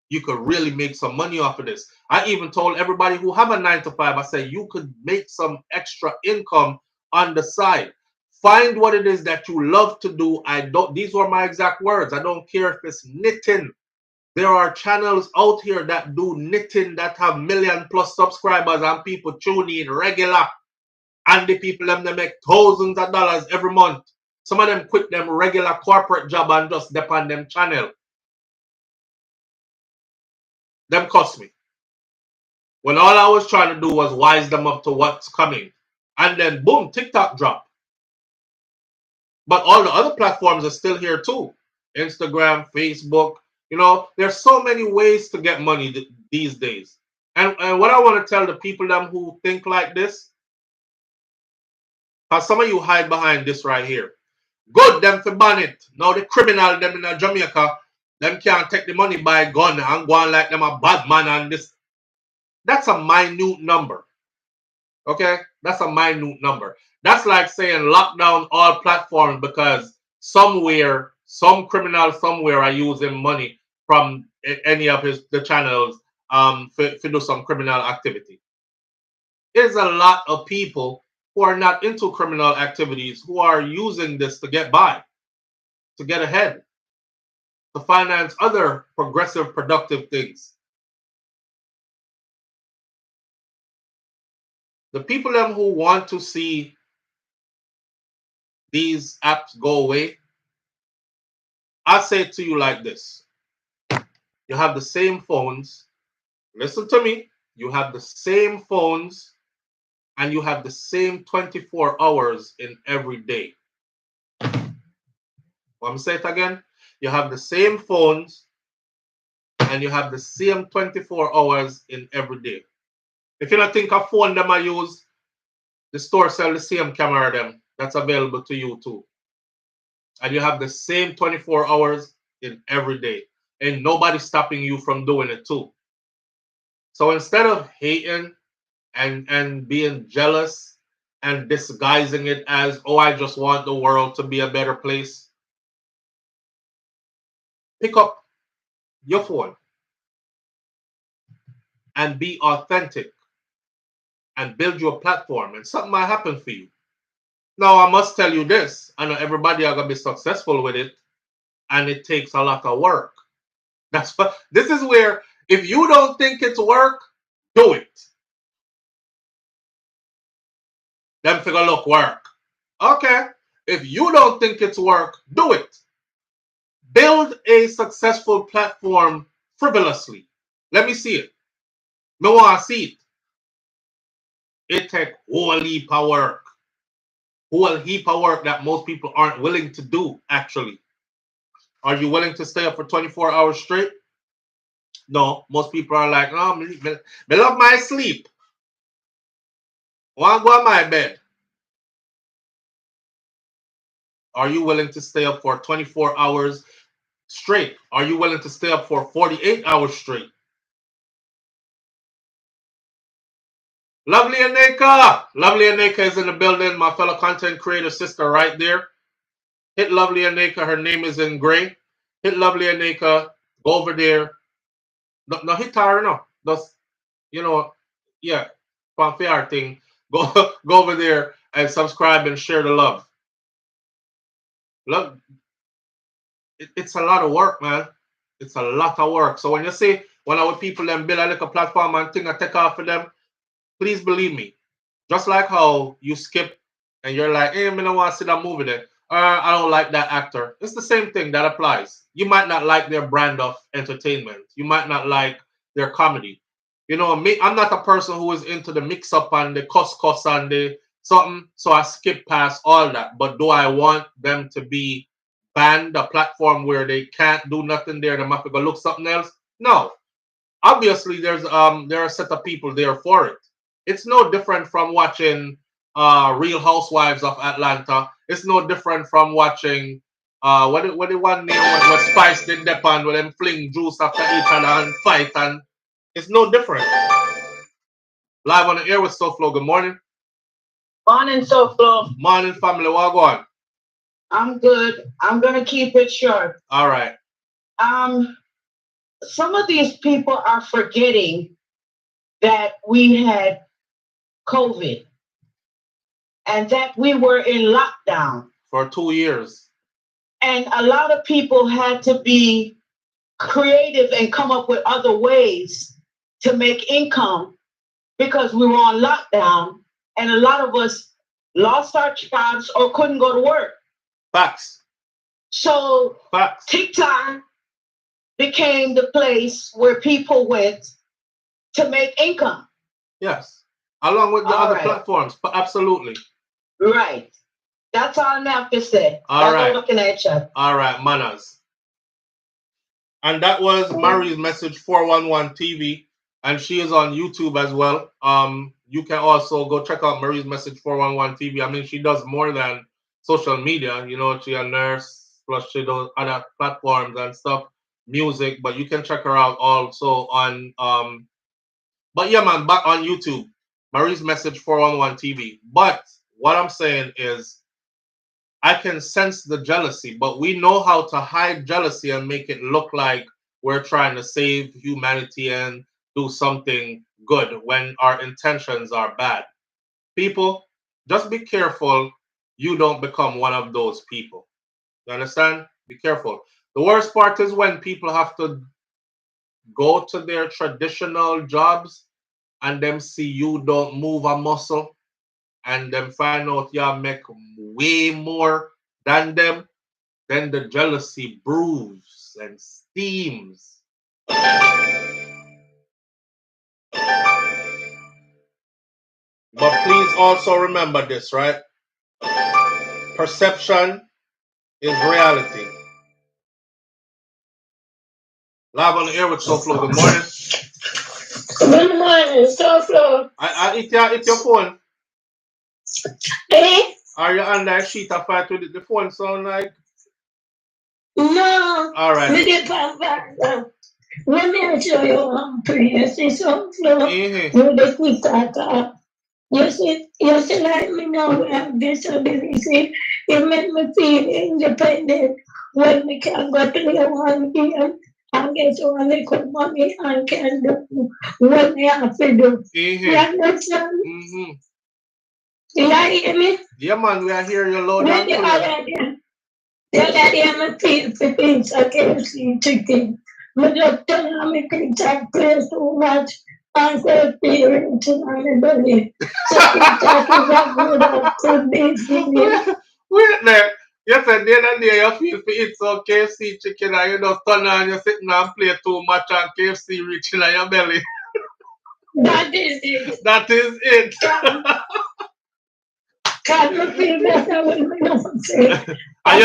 you could really make some money off of this." I even told everybody who have a 9 to 5, I said, you could make some extra income on the side. Find what it is that you love to do. These were my exact words. I don't care if it's knitting. There are channels out here that do knitting that have 1,000,000+ subscribers and people tune in regular. And the people them they make thousands of dollars every month. Some of them quit them regular corporate job and just depend them channel. Them cost me. When all I was trying to do was wise them up to what's coming. And then boom, TikTok drop. But all the other platforms are still here too. Instagram, Facebook. You know, there's so many ways to get money these days. And what I want to tell the people them who think like this, because some of you hide behind this right here. Good, them for ban it. Now the criminal them in Jamaica, them can't take the money by gun and go on like them a bad man and this. That's a minute number. Okay? That's a minute number. That's like saying lock down all platforms because somewhere, some criminal somewhere are using money from any of the channels for do some criminal activity. There's a lot of people who are not into criminal activities who are using this to get by, to get ahead, to finance other progressive, productive things. The people them who want to see these apps go away, I say it to you like this. You have the same phones. Listen to me. You have the same phones and you have the same 24 hours in every day. Let me say it again. You have the same phones and you have the same 24 hours in every day. If you don't think a phone them I use, the store sell the same camera them. That's available to you too. And you have the same 24 hours in every day. And nobody's stopping you from doing it too. So instead of hating and being jealous and disguising it as, oh, I just want the world to be a better place, pick up your phone and be authentic and build your platform and something might happen for you. Now, I must tell you this. I know everybody are going to be successful with it and it takes a lot of work. That's what this is where if you don't think it's work, do it. Them figure look work. Okay. If you don't think it's work, do it. Build a successful platform frivolously. Let me see it. Me want to see it. It take whole heap of work. Whole heap of work that most people aren't willing to do, actually. Are you willing to stay up for 24 hours straight? No. Most people are like, no, me love my sleep. Want to go on my bed. Are you willing to stay up for 24 hours straight? Are you willing to stay up for 48 hours straight? Lovely Aneka. Lovely Aneka is in the building. My fellow content creator sister right there. Hit Lovely Aneka. Her name is in gray. Hit Lovely Aneka. Go over there. No hit her, no. Just, you know, yeah. Fanfare thing. Go over there and subscribe and share the love. Look, it's a lot of work, man. It's a lot of work. So when you say when our people then build a little platform and thing I take off for them, please believe me. Just like how you skip and you're like, hey, I don't want to see that movie there. I don't like that actor. It's the same thing that applies. You might not like their brand of entertainment. You might not like their comedy. You know, me, I'm not a person who is into the mix up and the cuss and the something, so I skip past all that. But do I want them to be banned, a platform where they can't do nothing there, they have to go look something else? No. Obviously there are a set of people there for it. It's no different from watching Real Housewives of Atlanta. It's no different from watching what the one name what Spice did depend with them fling juice after each other and fight, and it's no different. Live on the air with SouFLo. Good morning. Morning, SouFLo. Morning, family. What going? I'm good. I'm gonna keep it short. All right. Some of these people are forgetting that we had COVID and that we were in lockdown for 2 years. And a lot of people had to be creative and come up with other ways to make income because we were on lockdown, and a lot of us lost our jobs or couldn't go to work. Facts. So Facts. TikTok became the place where people went to make income. Yes. Along with the other platforms, but absolutely. Right. That's all I have to say. All right. Looking at you. All right, manners. And that was Marie's Message 411 TV, and she is on YouTube as well. You can also go check out Marie's Message 411 TV. I mean, she does more than social media. You know, she's a nurse, plus she does other platforms and stuff, music. But you can check her out also on But yeah, man, back on YouTube, Marie's Message 411 TV. But what I'm saying is, I can sense the jealousy, but we know how to hide jealousy and make it look like we're trying to save humanity and do something good when our intentions are bad. People, just be careful you don't become one of those people. You understand? Be careful. The worst part is when people have to go to their traditional jobs and them see you don't move a muscle and them find out you make way more than them, then the jealousy brews and steams. But please also remember this, right? Perception is reality. Live on the air with SouFLo. Good morning. Good morning, SouFLo. I eat your phone. Eh? Are you on that sheet of fight with the phone sound like? No. All right. Let me show you one place. It's SouFLo. With the TikTok. You see, like me now, we have disability. It made me feel independent when we can go to the one game and get one little money and can do what we have to do. You understand? You hear me? Yeah, man, we are hearing you loud and clear. The other day, I'm feeling for things I can't see chicken. But just tell me TikTok plays too much. I said, parents and everybody. So TikTok is a good business. Wait there. You said the other day you feel for eat some KFC chicken and you just turn on, you're sitting and play too much and KFC reaching in your belly. That is it. That is it. Can't you feel better when we don't say? And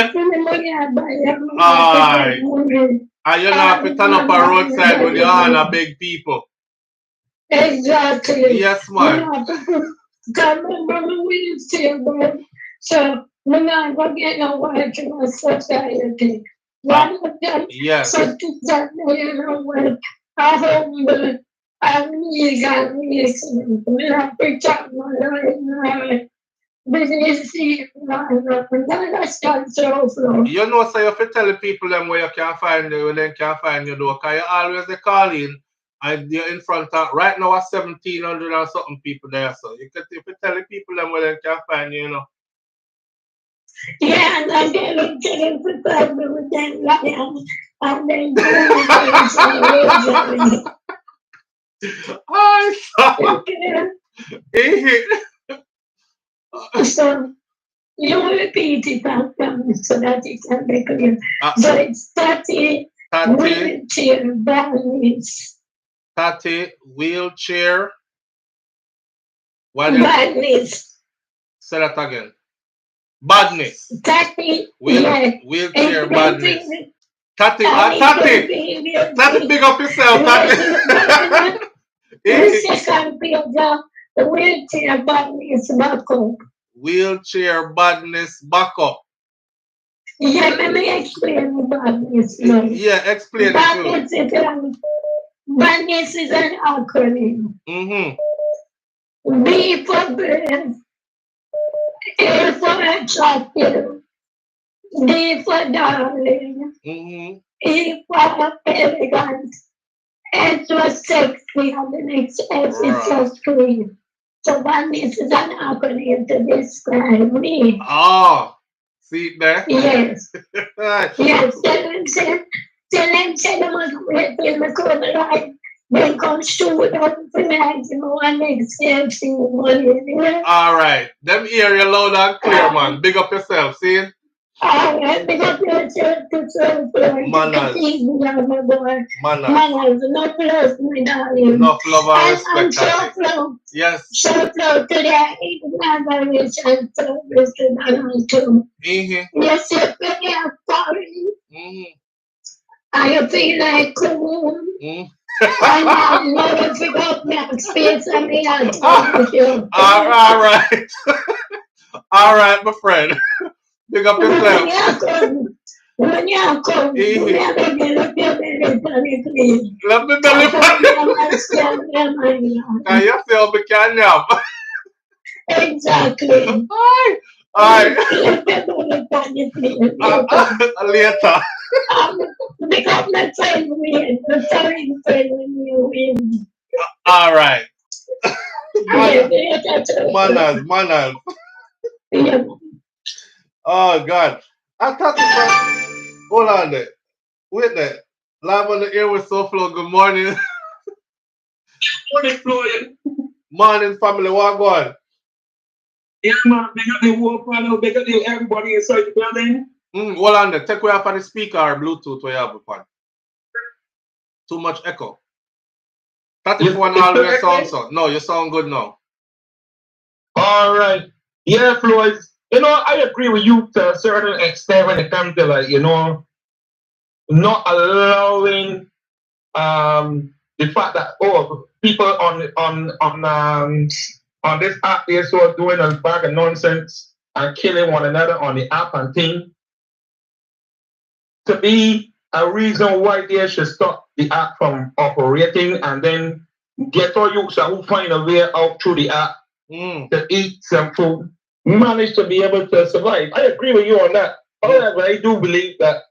you're not putting up a roadside with the other big people. Exactly. Yes, man. Can't remember we say about so we're not going to get no work in our society. One of them, yes. so that they know what I humble and legal reason. We have to talk more like business. You know, so you have to tell people them where you can find you, when they can find you, though, because you always they call in and you're in front of right now 1,700 or something people there. So you can if you tell the people them where they can find you, you know. Yeah, and then they didn't prepare me with that lion. And then I saw. So you repeat it after me so that it can be clear. So it's 30 wheelchair badness. 30 wheelchair. Badness. Say that again. Badness. 30 wheelchair badness. Tati, big up yourself, Tati. The second page of the wheelchair badness backup. Wheelchair badness backup. Yeah, let me explain the badness. Yeah, explain badness it too. Badness is an acronym. B for bird, A for attractive, D for darling, E for elegant, S for sexy, and the next S is for screen. So badness is an acronym to describe me. Oh, see there? Yes. Yes, tell them say they must wait till the corner line. Then come shoot up for me, one next money. All right. Them hear you loud and clear, man. Big up yourself, see? All right, big up yourself to Manners. Manners, enough love, my darling. Enough love and respect. SouFLo. Yes. SouFLo to the organization service to Donald too. Yes, you're pretty sorry. I feel like I never forgot my space and me out. All right. All right, my friend. Big up yourself. When you come, let me belly please. Let me belly Can you feel me can you? Exactly. Alright. Later. Because my friend win. The sorry friend when you win. Alright. Manners. Yeah. Oh God. I thought it hold on there. Wait there. Live on the air with SouFLo. Good morning. Morning, Floyd. Morning, family. What going? Yeah, man. Big up the whole panel. Big up everybody inside the building. Hold on there. Take away off of the speaker or Bluetooth where you have upon. Too much echo. 31 always sound so. No, you sound good now. All right. Yeah, Floyd. I agree with you to a certain extent when it comes to not allowing the fact that people on this app they're sort of doing a bag of nonsense and killing one another on the app and thing to be a reason why they should stop the app from operating and then get all you who find a way out through the app to eat some food, manage to be able to survive. I agree with you on that. However, I do believe that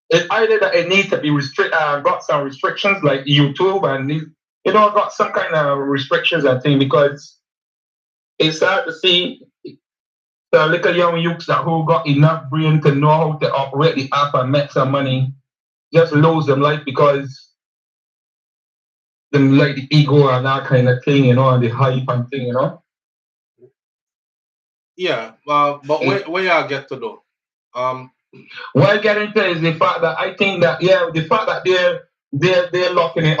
it's either that it needs to be got some restrictions like YouTube and got some kind of restrictions and thing because it's hard to see the little young youths that who got enough brain to know how to operate the app and make some money just lose them life because them like the ego and that kind of thing, and the hype and thing, Yeah, but where y'all get to do? What I get into is the fact that I think that the fact that they're locking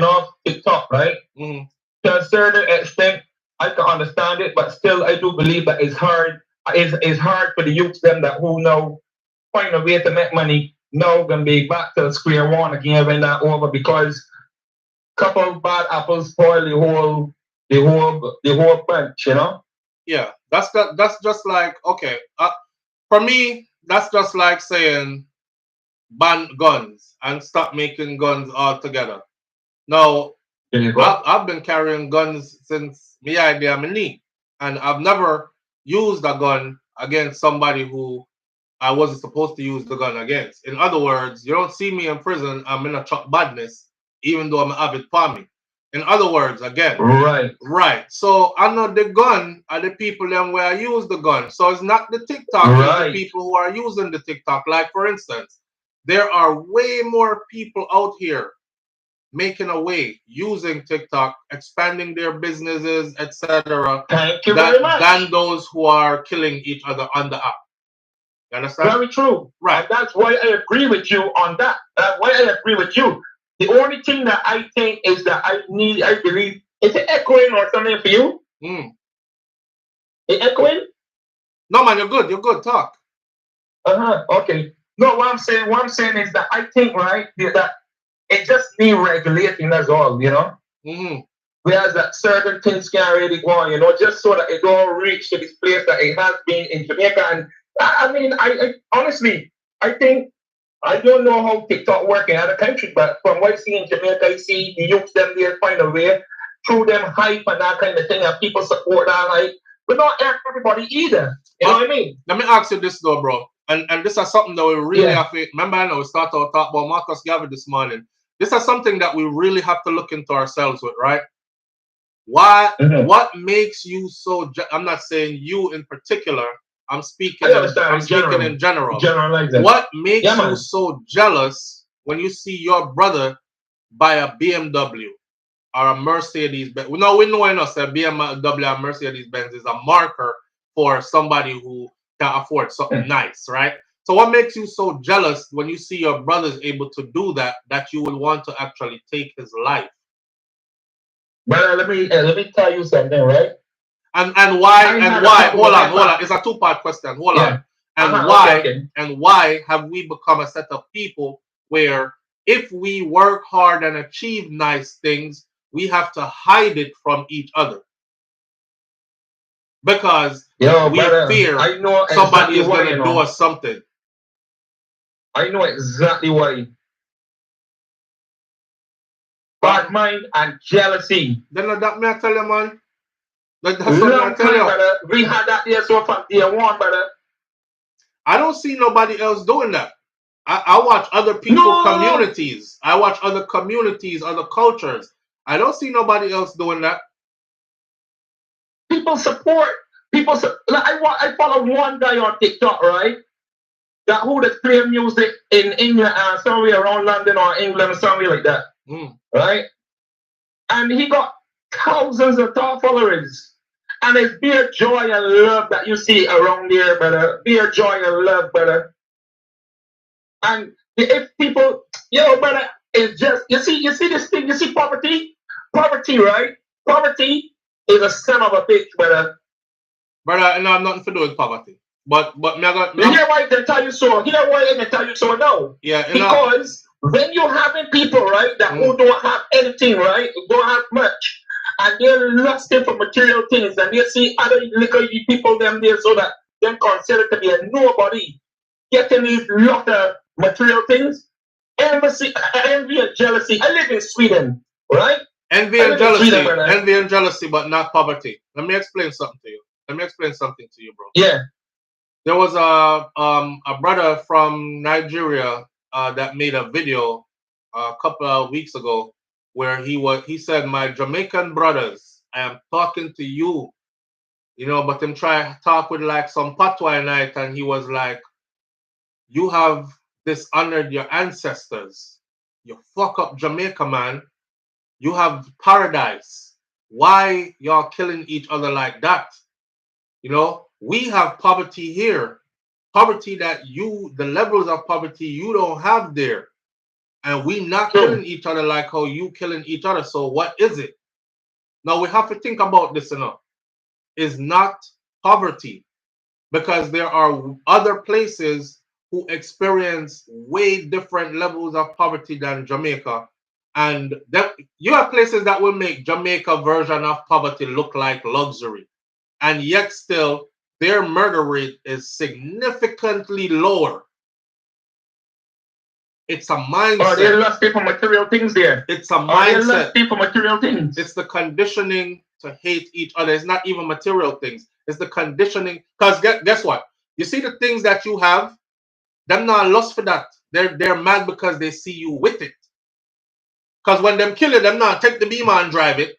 off TikTok, right? To a certain extent, I can understand it, but still, I do believe that it's hard. It's hard for the youths them that who know find a way to make money now gonna be back to square one again when that over because couple of bad apples spoil the whole bunch, Yeah, that's just like okay. For me, that's just like saying ban guns and stop making guns altogether. Now, I've been carrying guns since me idea me knee, and I've never used a gun against somebody who I wasn't supposed to use the gun against. In other words, you don't see me in prison. I'm in a truck badness, even though I'm avid for me. In other words, again. Right. Right. So I know the gun are the people them where I use the gun. So it's not the TikTok, Right. it's the people who are using the TikTok. Like for instance, there are way more people out here making a way using TikTok, expanding their businesses, etc. Thank you very much. Than those who are killing each other on the app. You understand? Very true. Right. And that's why I agree with you on that. That's why I agree with you. The only thing that I think is that I believe, is it echoing or something for you? It echoing? No, man, you're good. You're good. Talk. Okay. No, what I'm saying is that I think, right, that it just needs regulating, that's all, you know? Whereas that certain things can really go on, you know, just so that it don't reach to this place that it has been in Jamaica. And I mean, I honestly, I think, I don't know how TikTok work in other countries, but from what I see in Jamaica, I see the youth them there find a way through them hype and that kind of thing, and people support that hype. But not everybody either. You know what I mean? Let me ask you this though, bro. And this is something that we really have to remember. I know we started to talk about Marcus Garvey this morning. This is something that we really have to look into ourselves with, right? Why? What makes you so? I'm not saying you in particular. I'm speaking. I'm speaking in general. What makes you so jealous when you see your brother buy a BMW or a Mercedes Benz? No, we know enough that BMW or Mercedes Benz is a marker for somebody who can afford something nice, right? So what makes you so jealous when you see your brother's able to do that, that you would want to actually take his life? Brother, let me tell you something, right? And why? Hold on. It's a two-part question. Hold on. And why? Okay. And why have we become a set of people where if we work hard and achieve nice things, we have to hide it from each other because we fear somebody is going to do us something. I know exactly why. Bad mind and jealousy. Then that me I tell you, man. That's what I tell you. Brother. We had that there so from day one, brother. I don't see nobody else doing that. I watch other people, communities. I watch other communities, other cultures. I don't see nobody else doing that. People support. I follow one guy on TikTok, right? That who that play music in England and somewhere around London or England or somewhere like that. Right? And he got thousands of top followers. And it's pure joy and love that you see around there, brother. Pure joy and love, brother. And if people, brother, it's just, you see this thing, you see poverty? Poverty, right? Poverty is a son of a bitch, brother. Brother, no, nothing to do with poverty. But you hear why they tell you so? Hear why they tell you so? No. Yeah. Because when you're having people, right, that who don't have anything, right, don't have much, and they're lusting for material things, and they see other little people them there so that they're considered to be a nobody, getting these lot of material things, envy and jealousy. I live in Sweden, right? Envy and jealousy, but not poverty. Let me explain something to you. Bro. Yeah. There was a brother from Nigeria that made a video a couple of weeks ago where he said, "My Jamaican brothers, I am talking to you, but him try to talk with like some patois night, and he was like, you have dishonored your ancestors. You fuck up Jamaica, man. You have paradise. Why y'all killing each other like that? We have poverty here. Poverty that the levels of poverty you don't have there. And we not killing each other like how you killing each other. So what is it? Now we have to think about this enough. It's not poverty. Because there are other places who experience way different levels of poverty than Jamaica. And you have places that will make Jamaica version of poverty look like luxury. And yet still, their murder rate is significantly lower. It's a mindset. Are they lusting for material things there? It's a mindset. Are they lusting for material things? It's the conditioning to hate each other. It's not even material things. It's the conditioning. Because guess what? You see the things that you have, them not lust for that. They're mad because they see you with it. Because when them kill it, them not take the beamer and drive it.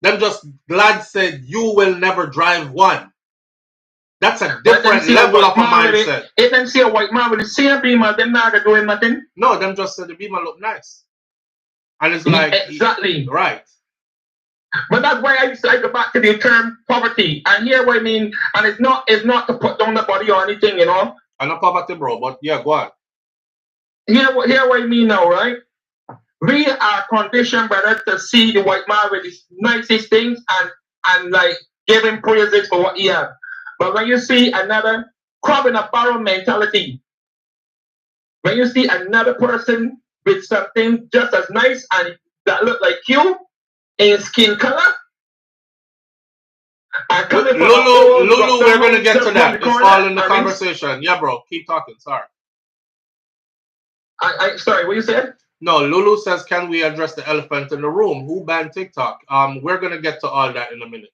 Them just glad said you will never drive one. That's a different level of a mindset. If them see a white man with the same beamer, them not gonna doing nothing. No, them just said the beamer look nice. And it's like exactly right. But that's why I used to go back to the term poverty. And here what I mean, and it's not to put down the body or anything, you know. I'm not poverty, bro, but yeah, go on. Here what I mean now, right? We are conditioned, brother, to see the white man with his nicest things and like give him praises for what he has. But when you see another crab in a barrel mentality, when you see another person with something just as nice and that look like you in skin color, Lulu, we're gonna get to that. It's all in the conversation. Yeah, bro, keep talking. Sorry. Sorry, what you said? No, Lulu says, can we address the elephant in the room? Who banned TikTok? We're gonna get to all that in a minute.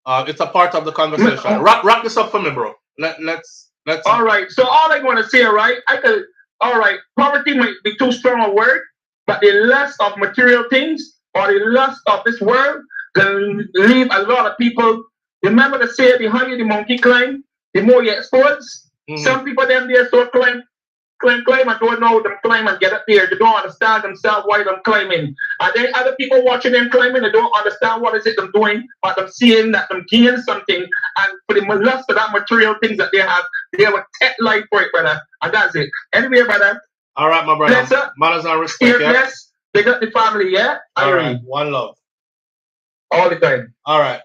It's a part of the conversation. Wrap this up for me, bro. Let's. All right. So all I want to say, right? All right. Poverty might be too strong a word, but the lust of material things or the lust of this world can leave a lot of people. Remember the say, the higher the monkey climb, the more you exposed. Some people them there so climb and don't know them climb and get up there. They don't understand themselves why they're climbing. And then other people watching them climbing, they don't understand what is it they're doing, but they're seeing that they're gaining something. And for the lust of that material things that they have a tech life for it, brother. And that's it. Anyway, brother. All right, my brother. Manners and respect. Yeah? They got the family, yeah? All right. One love. All the time. All right.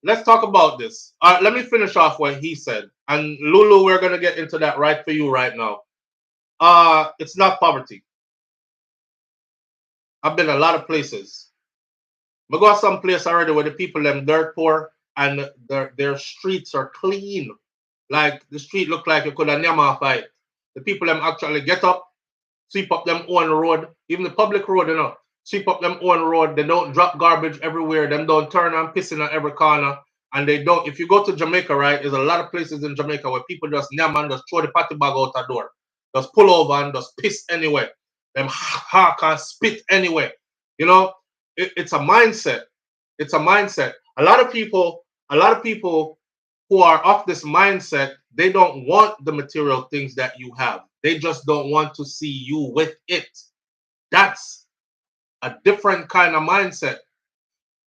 Let's talk about this. Let me finish off what he said. And Lulu, we're going to get into that right for you right now. It's not poverty. I've been a lot of places. I go to some place already where the people them dirt poor and their streets are clean. Like the street look like you could have never fight. The people them actually get up, sweep up them own road, even the public road, you know. Sweep up them own road. They don't drop garbage everywhere. Them don't turn and piss in every corner. And they don't. If you go to Jamaica, right, there's a lot of places in Jamaica where people just nyam and just throw the patty bag out the door. Just pull over and just piss anywhere. Them hark and spit anywhere. You know, it's a mindset. It's a mindset. A lot of people who are of this mindset, they don't want the material things that you have. They just don't want to see you with it. That's a different kind of mindset.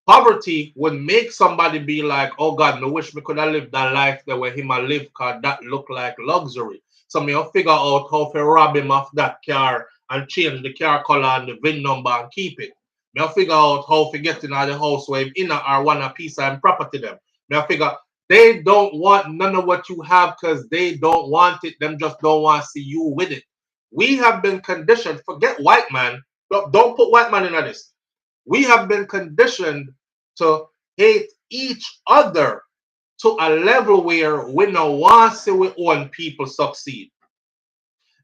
Poverty would make somebody be like, oh God, I wish me could have lived that life the way him a live, because that look like luxury. So me will figure out how to rob him of that car and change the car color and the VIN number and keep it. Me will figure out how to get in the house where him in or want a piece of property them. Me will figure they don't want none of what you have because they don't want it. Them just don't want to see you with it. We have been conditioned, forget white man. Don't put white man in this. We have been conditioned to hate each other to a level where we don't want to see we own people succeed.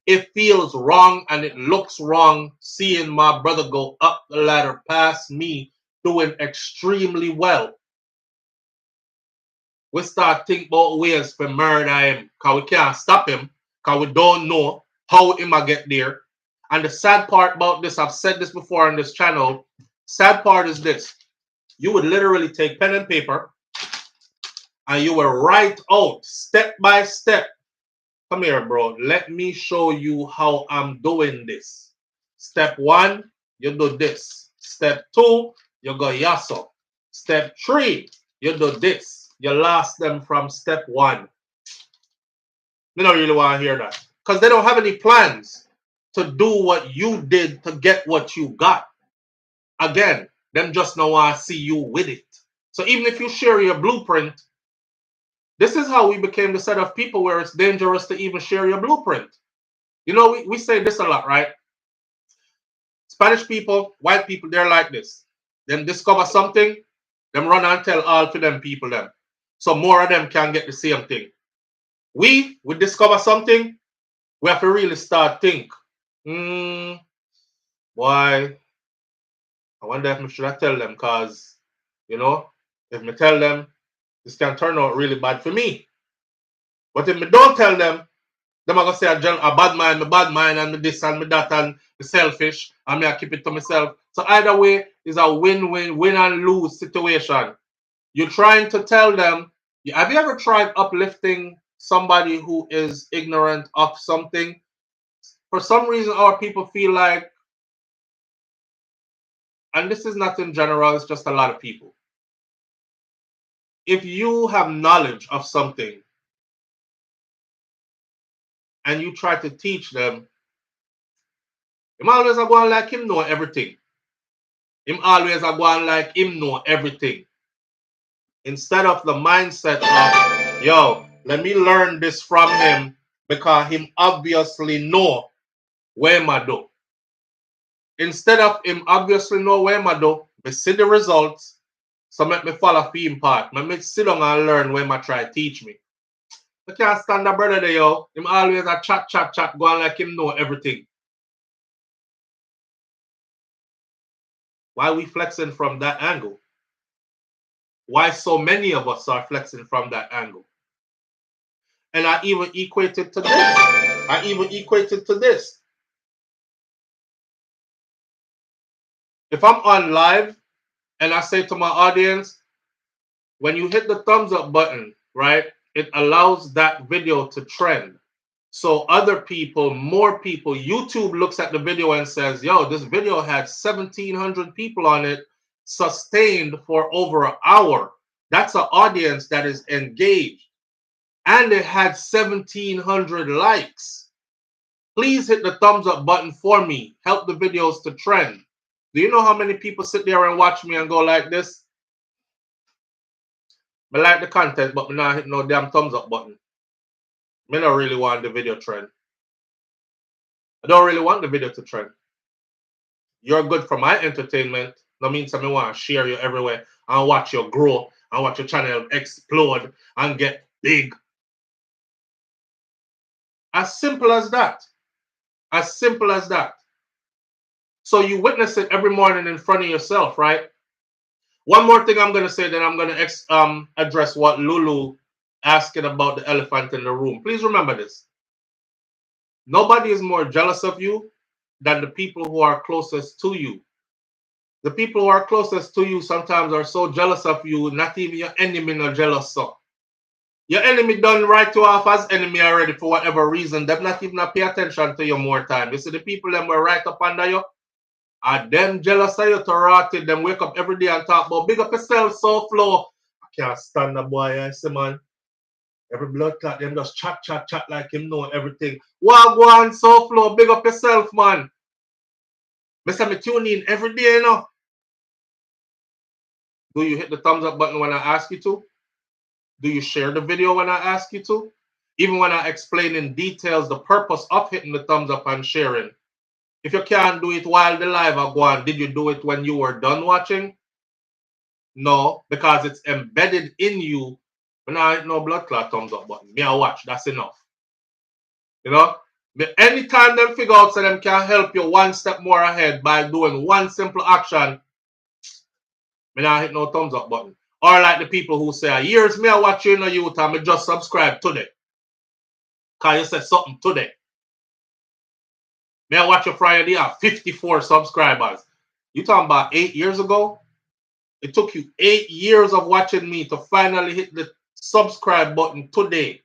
It feels wrong and it looks wrong seeing my brother go up the ladder past me doing extremely well. We start thinking about ways to murder him because we can't stop him because we don't know how he might get there. And the sad part about this, I've said this before on this channel, sad part is this. You would literally take pen and paper and you will write out step by step. Come here, bro. Let me show you how I'm doing this. Step 1, you do this. Step 2, you go yasso. Step 3, you do this. You lost them from step 1. They don't really want to hear that because they don't have any plans to do what you did to get what you got. Again, them just don't want to see you with it. So even if you share your blueprint, this is how we became the set of people where it's dangerous to even share your blueprint. You know, we say this a lot, right? Spanish people, white people, they're like this. Them discover something, them run and tell all to them people them. So more of them can get the same thing. We discover something, we have to really start think. Why? I wonder if I should tell them, because, you know, if I tell them, this can turn out really bad for me. But if I don't tell them, Them are gonna say a bad mind, and me this and me that and me selfish, and me I keep it to myself. So either way is a win and lose situation. You're trying to tell them. Have you ever tried uplifting somebody who is ignorant of something? For some reason, our people feel like, and this is not in general, it's just a lot of people. If you have knowledge of something and you try to teach them, him always a go on like him know everything. Him always a go on like him know everything. Instead of the mindset of, yo, let me learn this from him because him obviously know where I do. Instead of him obviously know where I do, me see the results, so make me follow him part. Me sit down and learn where I try to teach me. I can't stand that brother there, yo. Him always a chat, go on like him know everything. Why we flexing from that angle? Why so many of us are flexing from that angle? And I even equate it to this. If I'm on live and I say to my audience, when you hit the thumbs up button, right, it allows that video to trend. So other people, more people, YouTube looks at the video and says, yo, this video had 1,700 people on it, sustained for over an hour. That's an audience that is engaged. And it had 1,700 likes. Please hit the thumbs up button for me. Help the videos to trend. Do you know how many people sit there and watch me and go like this? I like the content, but I'm not hitting no damn thumbs up button. I don't really want the video trend. I don't really want the video to trend. You're good for my entertainment. That means I want to share you everywhere and watch you grow and watch your channel explode and get big. As simple as that. As simple as that. So you witness it every morning in front of yourself, right? One more thing I'm going to say, then I'm going to address what Lulu asking about the elephant in the room. Please remember this. Nobody is more jealous of you than the people who are closest to you. The people who are closest to you sometimes are so jealous of you, not even your enemy not jealous of. Your enemy done write you off as enemy already for whatever reason. They've not even pay attention to you more time. You see the people that were right up under you, are them jealous of you to rot it. Them wake up every day and talk about big up yourself, SouFlo. I can't stand the boy, I say, man. Every blood clot, them just chat like him know everything. Wow, go on, SouFlo, big up yourself, man. Mr. Me tune in every day, you know. Do you hit the thumbs up button when I ask you to? Do you share the video when I ask you to? Even when I explain in details the purpose of hitting the thumbs up and sharing. If you can't do it while the live are going, did you do it when you were done watching? No, because it's embedded in you. When I hit no blood clot thumbs up button, me I watch, that's enough. You know? Anytime them figure out so them can help you one step more ahead by doing one simple action, me not hit no thumbs up button. Or like the people who say, years me I watch you in the youth and me just subscribe today. Because you said something today. Me I watch you Friday, I have 54 subscribers. You talking about 8 years ago? It took you 8 years of watching me to finally hit the subscribe button today.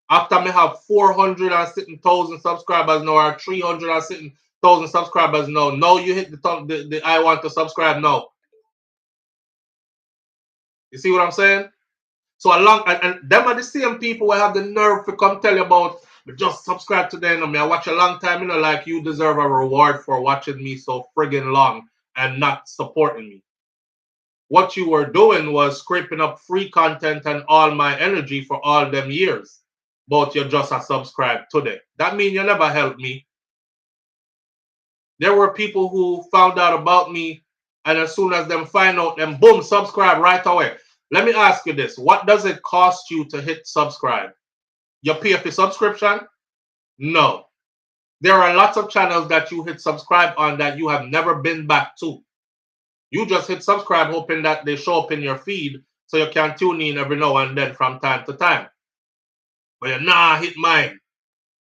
After me have 400,000 subscribers now, or 300,000 subscribers now. Now you hit the I want to subscribe now. You see what I'm saying? So and them are the same people who have the nerve to come tell you about just subscribe today. You know, I watch a long time, you know, like you deserve a reward for watching me so friggin' long and not supporting me. What you were doing was scraping up free content and all my energy for all them years. But you're just a subscribe today. That means you never helped me. There were people who found out about me, and as soon as them find out, them boom, subscribe right away. Let me ask you this. What does it cost you to hit subscribe? You pay for subscription? No. There are lots of channels that you hit subscribe on that you have never been back to. You just hit subscribe hoping that they show up in your feed so you can tune in every now and then from time to time. But you're nah, hit mine.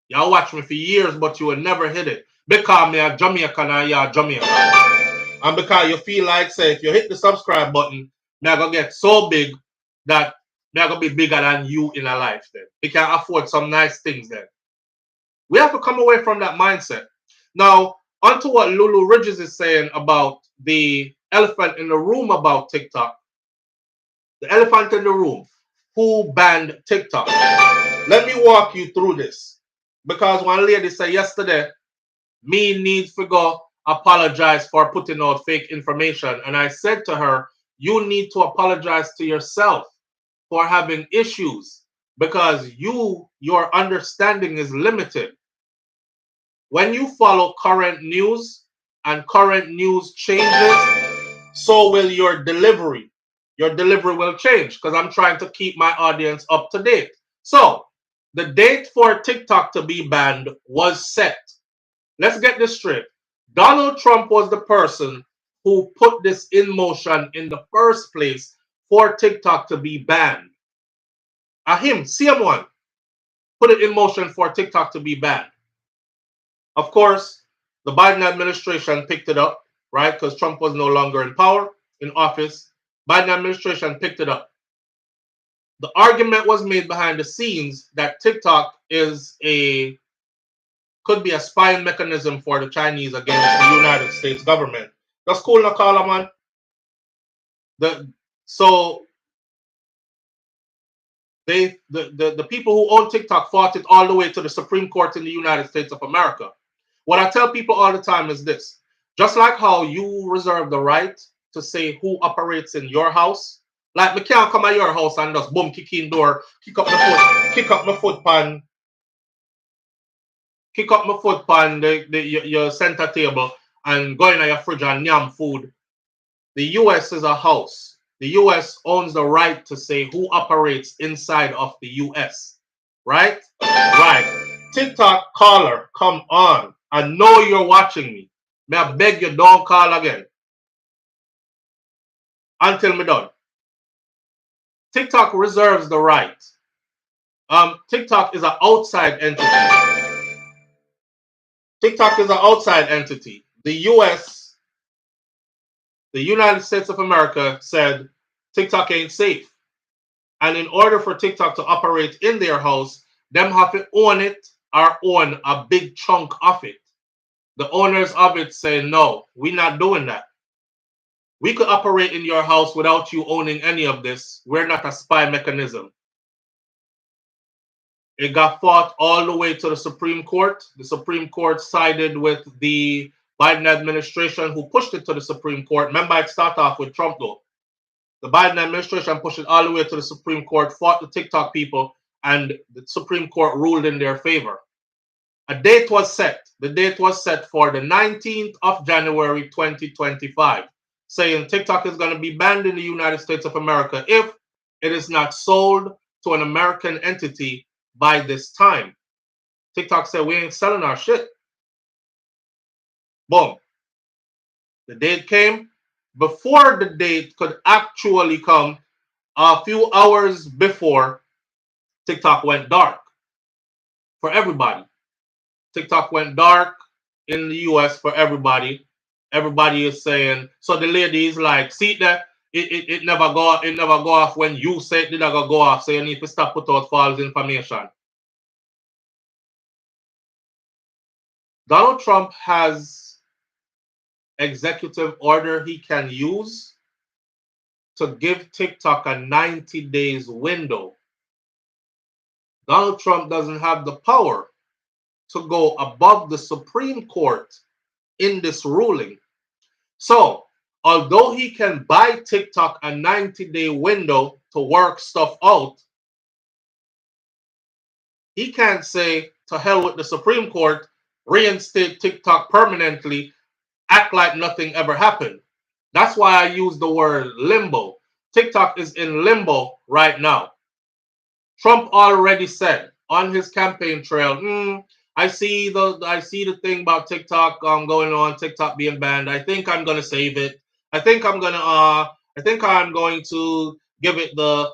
Y'all watch me for years, but you will never hit it. Because me a Jamaican and you're Jamaican. And because you feel like, say, if you hit the subscribe button, me are going to get so big that me are going to be bigger than you in a life then. You can afford some nice things then. We have to come away from that mindset. Now, onto what Lulu Ridges is saying about the elephant in the room about TikTok. The elephant in the room. Who banned TikTok? Let me walk you through this. Because one lady said yesterday, me needs to go apologize for putting out fake information. And I said to her, you need to apologize to yourself for having issues because your understanding is limited. When you follow current news and current news changes, so will your delivery. Your delivery will change because I'm trying to keep my audience up to date. So the date for TikTok to be banned was set. Let's get this straight. Donald Trump was the person who put this in motion in the first place for TikTok to be banned. Him, same one, put it in motion for TikTok to be banned. Of course, the Biden administration picked it up, right? Because Trump was no longer in power, in office. Biden administration picked it up. The argument was made behind the scenes that TikTok could be a spying mechanism for the Chinese against the United States government. That's cool, Nakala, man. The people who own TikTok fought it all the way to the Supreme Court in the United States of America. What I tell people all the time is this. Just like how you reserve the right to say who operates in your house, like me can't come at your house and just boom, kick in door, kick up my foot pan your center table and go in your fridge and yam food. The US is a house. The US owns the right to say who operates inside of the US. Right? Right. TikTok caller, come on. I know you're watching me. May I beg you, don't call again. Until me done. TikTok reserves the right. TikTok is an outside entity. TikTok is an outside entity. The US, the United States of America, said TikTok ain't safe. And in order for TikTok to operate in their house, them have to own it or own a big chunk of it. The owners of it say, no, we're not doing that. We could operate in your house without you owning any of this. We're not a spy mechanism. It got fought all the way to the Supreme Court. The Supreme Court sided with the Biden administration who pushed it to the Supreme Court. Remember, it started off with Trump though. The Biden administration pushed it all the way to the Supreme Court, fought the TikTok people, and the Supreme Court ruled in their favor. A date was set. The date was set for the 19th of January 2025, saying TikTok is going to be banned in the United States of America if it is not sold to an American entity by this time. TikTok said, we ain't selling our shit. Boom. The date came. Before the date could actually come, a few hours before, TikTok went dark for everybody. TikTok went dark in the US for everybody. Everybody is saying, so the lady is like, see that it never go off when you say it did not go off. So you need to stop put out false information. Donald Trump has executive order he can use to give TikTok a 90 days window. Donald Trump doesn't have the power to go above the Supreme Court in this ruling. So, although he can buy TikTok a 90-day window to work stuff out, he can't say, to hell with the Supreme Court, reinstate TikTok permanently, act like nothing ever happened. That's why I use the word limbo. TikTok is in limbo right now. Trump already said on his campaign trail, I see the thing about TikTok going on, TikTok being banned. I think I'm gonna save it. I think I'm going to give it the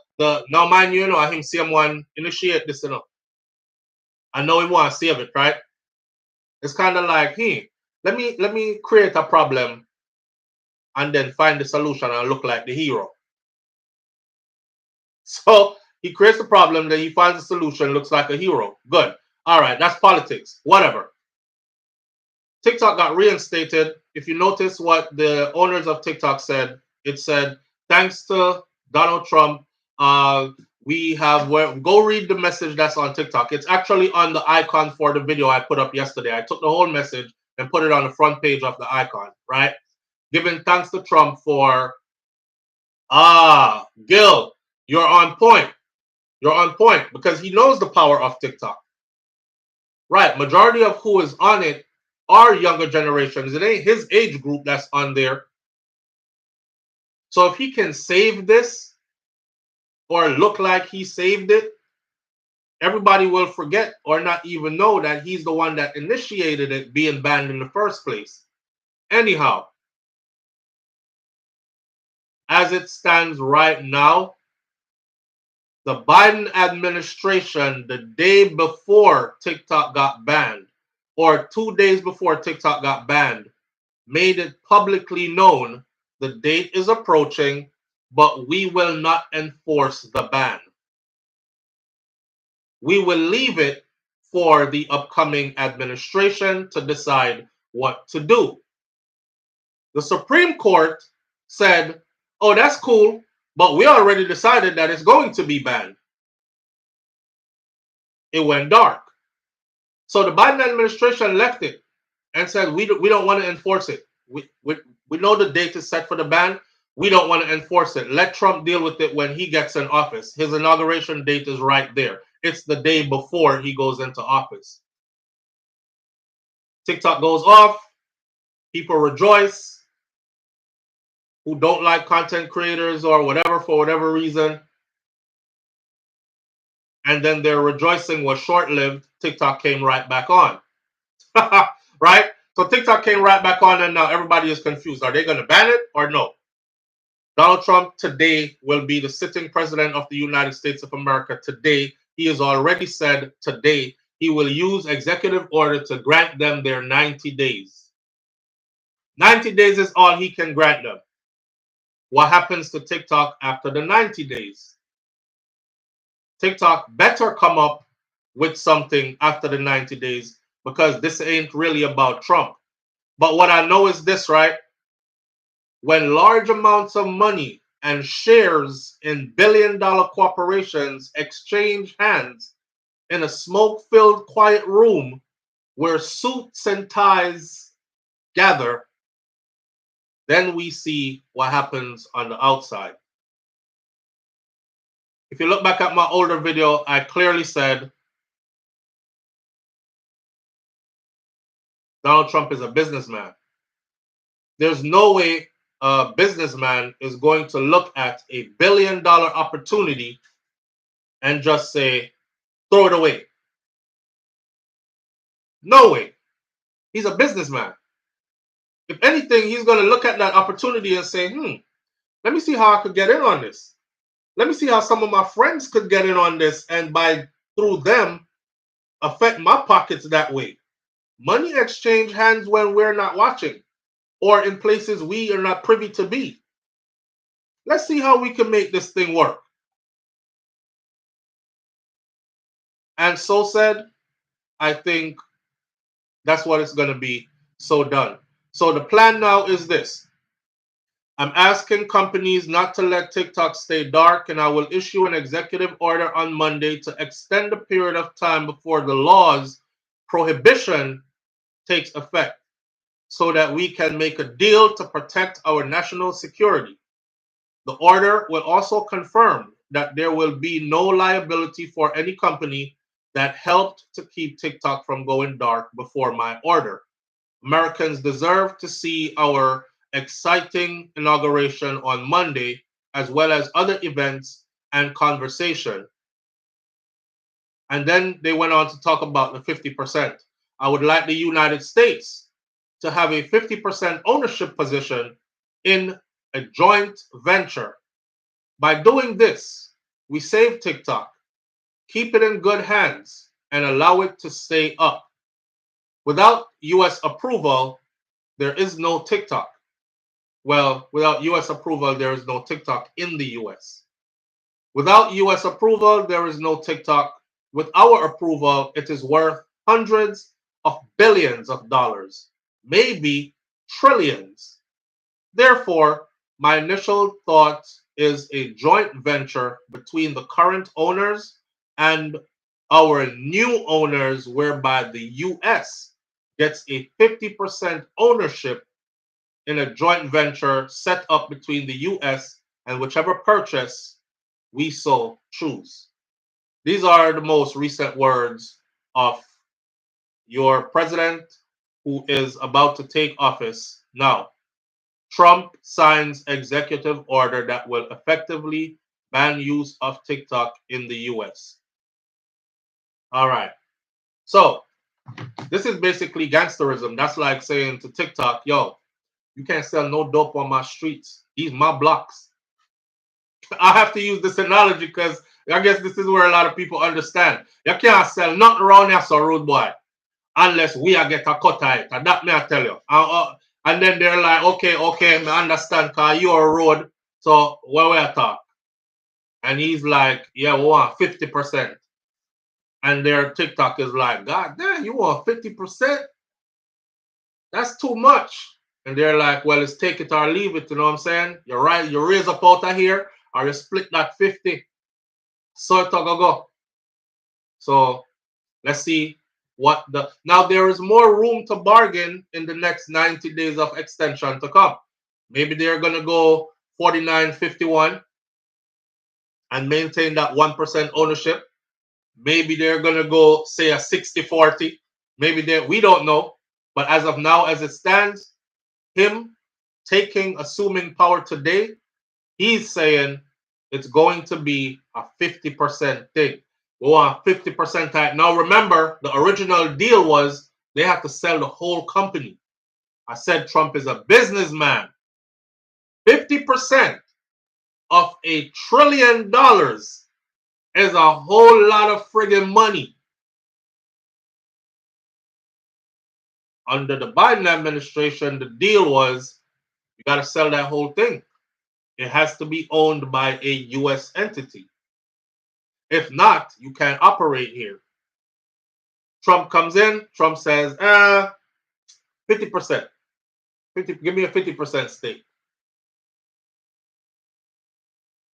now mind you, I him see someone initiate this, I know he want to save it, right? It's kind of like, hey, let me create a problem and then find the solution and look like the hero. So he creates a problem, then he finds a solution, looks like a hero. Good. All right, that's politics. Whatever. TikTok got reinstated. If you notice what the owners of TikTok said, it said, thanks to Donald Trump, go read the message that's on TikTok. It's actually on the icon for the video I put up yesterday. I took the whole message and put it on the front page of the icon, right? Giving thanks to Trump for, Gil, you're on point. You're on point because he knows the power of TikTok. Right. Majority of who is on it are younger generations. It ain't his age group that's on there. So if he can save this or look like he saved it, everybody will forget or not even know that he's the one that initiated it being banned in the first place. Anyhow, as it stands right now, the Biden administration, the day before TikTok got banned, or 2 days before TikTok got banned, made it publicly known the date is approaching, but we will not enforce the ban. We will leave it for the upcoming administration to decide what to do. The Supreme Court said, oh, that's cool, but we already decided that it's going to be banned. It went dark. So the Biden administration left it and said, we don't want to enforce it. We know the date is set for the ban. We don't want to enforce it. Let Trump deal with it when he gets in office. His inauguration date is right there. It's the day before he goes into office. TikTok goes off. People rejoice who don't like content creators or whatever for whatever reason. And then their rejoicing was short-lived. TikTok came right back on. Right? So TikTok came right back on and now everybody is confused. Are they going to ban it or no? Donald Trump today will be the sitting president of the United States of America today. He has already said today he will use executive order to grant them their 90 days. 90 days is all he can grant them. What happens to TikTok after the 90 days? TikTok better come up with something after the 90 days because this ain't really about Trump. But what I know is this, right? When large amounts of money and shares in billion-dollar corporations exchange hands in a smoke-filled quiet room where suits and ties gather, then we see what happens on the outside. If you look back at my older video, I clearly said Donald Trump is a businessman. There's no way a businessman is going to look at a billion-dollar opportunity and just say, throw it away. No way. He's a businessman. If anything, he's going to look at that opportunity and say, let me see how I could get in on this. Let me see how some of my friends could get in on this and through them affect my pockets that way. Money exchange hands when we're not watching or in places we are not privy to be. Let's see how we can make this thing work. And so said, I think that's what it's going to be. So done. So the plan now is this. I'm asking companies not to let TikTok stay dark, and I will issue an executive order on Monday to extend the period of time before the law's prohibition takes effect so that we can make a deal to protect our national security. The order will also confirm that there will be no liability for any company that helped to keep TikTok from going dark before my order. Americans deserve to see our exciting inauguration on Monday, as well as other events and conversation. And then they went on to talk about the 50%. I would like the United States to have a 50% ownership position in a joint venture. By doing this, we save TikTok, keep it in good hands, and allow it to stay up. Without US approval, there is no TikTok. Well, without US approval, there is no TikTok in the US. Without US approval, there is no TikTok. With our approval, it is worth hundreds of billions of dollars, maybe trillions. Therefore, my initial thought is a joint venture between the current owners and our new owners, whereby the US gets a 50% ownership in a joint venture set up between the US and whichever purchase we so choose. These are the most recent words of your president who is about to take office now. Trump signs executive order that will effectively ban use of TikTok in the US. All right. So, this is basically gangsterism. That's like saying to TikTok, yo, you can't sell no dope on my streets. These my blocks. I have to use this analogy because I guess this is where a lot of people understand. You can't sell nothing around here, so rude boy, unless we are get a cut of it. And that may I tell you. And then they're like, okay, I understand, because you're a road, so where we are talk? And he's like, yeah, we want 50%. And their TikTok is like, God damn, you want 50%? That's too much. And they're like, well, it's take it or leave it, you know what I'm saying? You're right, you raise up out of here, or you split that 50. So it go. So let's see what the now there is more room to bargain in the next 90 days of extension to come. Maybe they're gonna go 49-51 and maintain that 1% ownership. Maybe they're gonna go say a 60-40. Maybe we don't know. But as of now, as it stands, him assuming power today, he's saying it's going to be a 50% thing. We want 50% type. Now remember, the original deal was they have to sell the whole company. I said Trump is a businessman. 50% of $1 trillion is a whole lot of friggin' money. Under the Biden administration, the deal was you got to sell that whole thing. It has to be owned by a U.S. entity. If not, you can't operate here. Trump comes in, Trump says, 50%. Give me a 50% stake.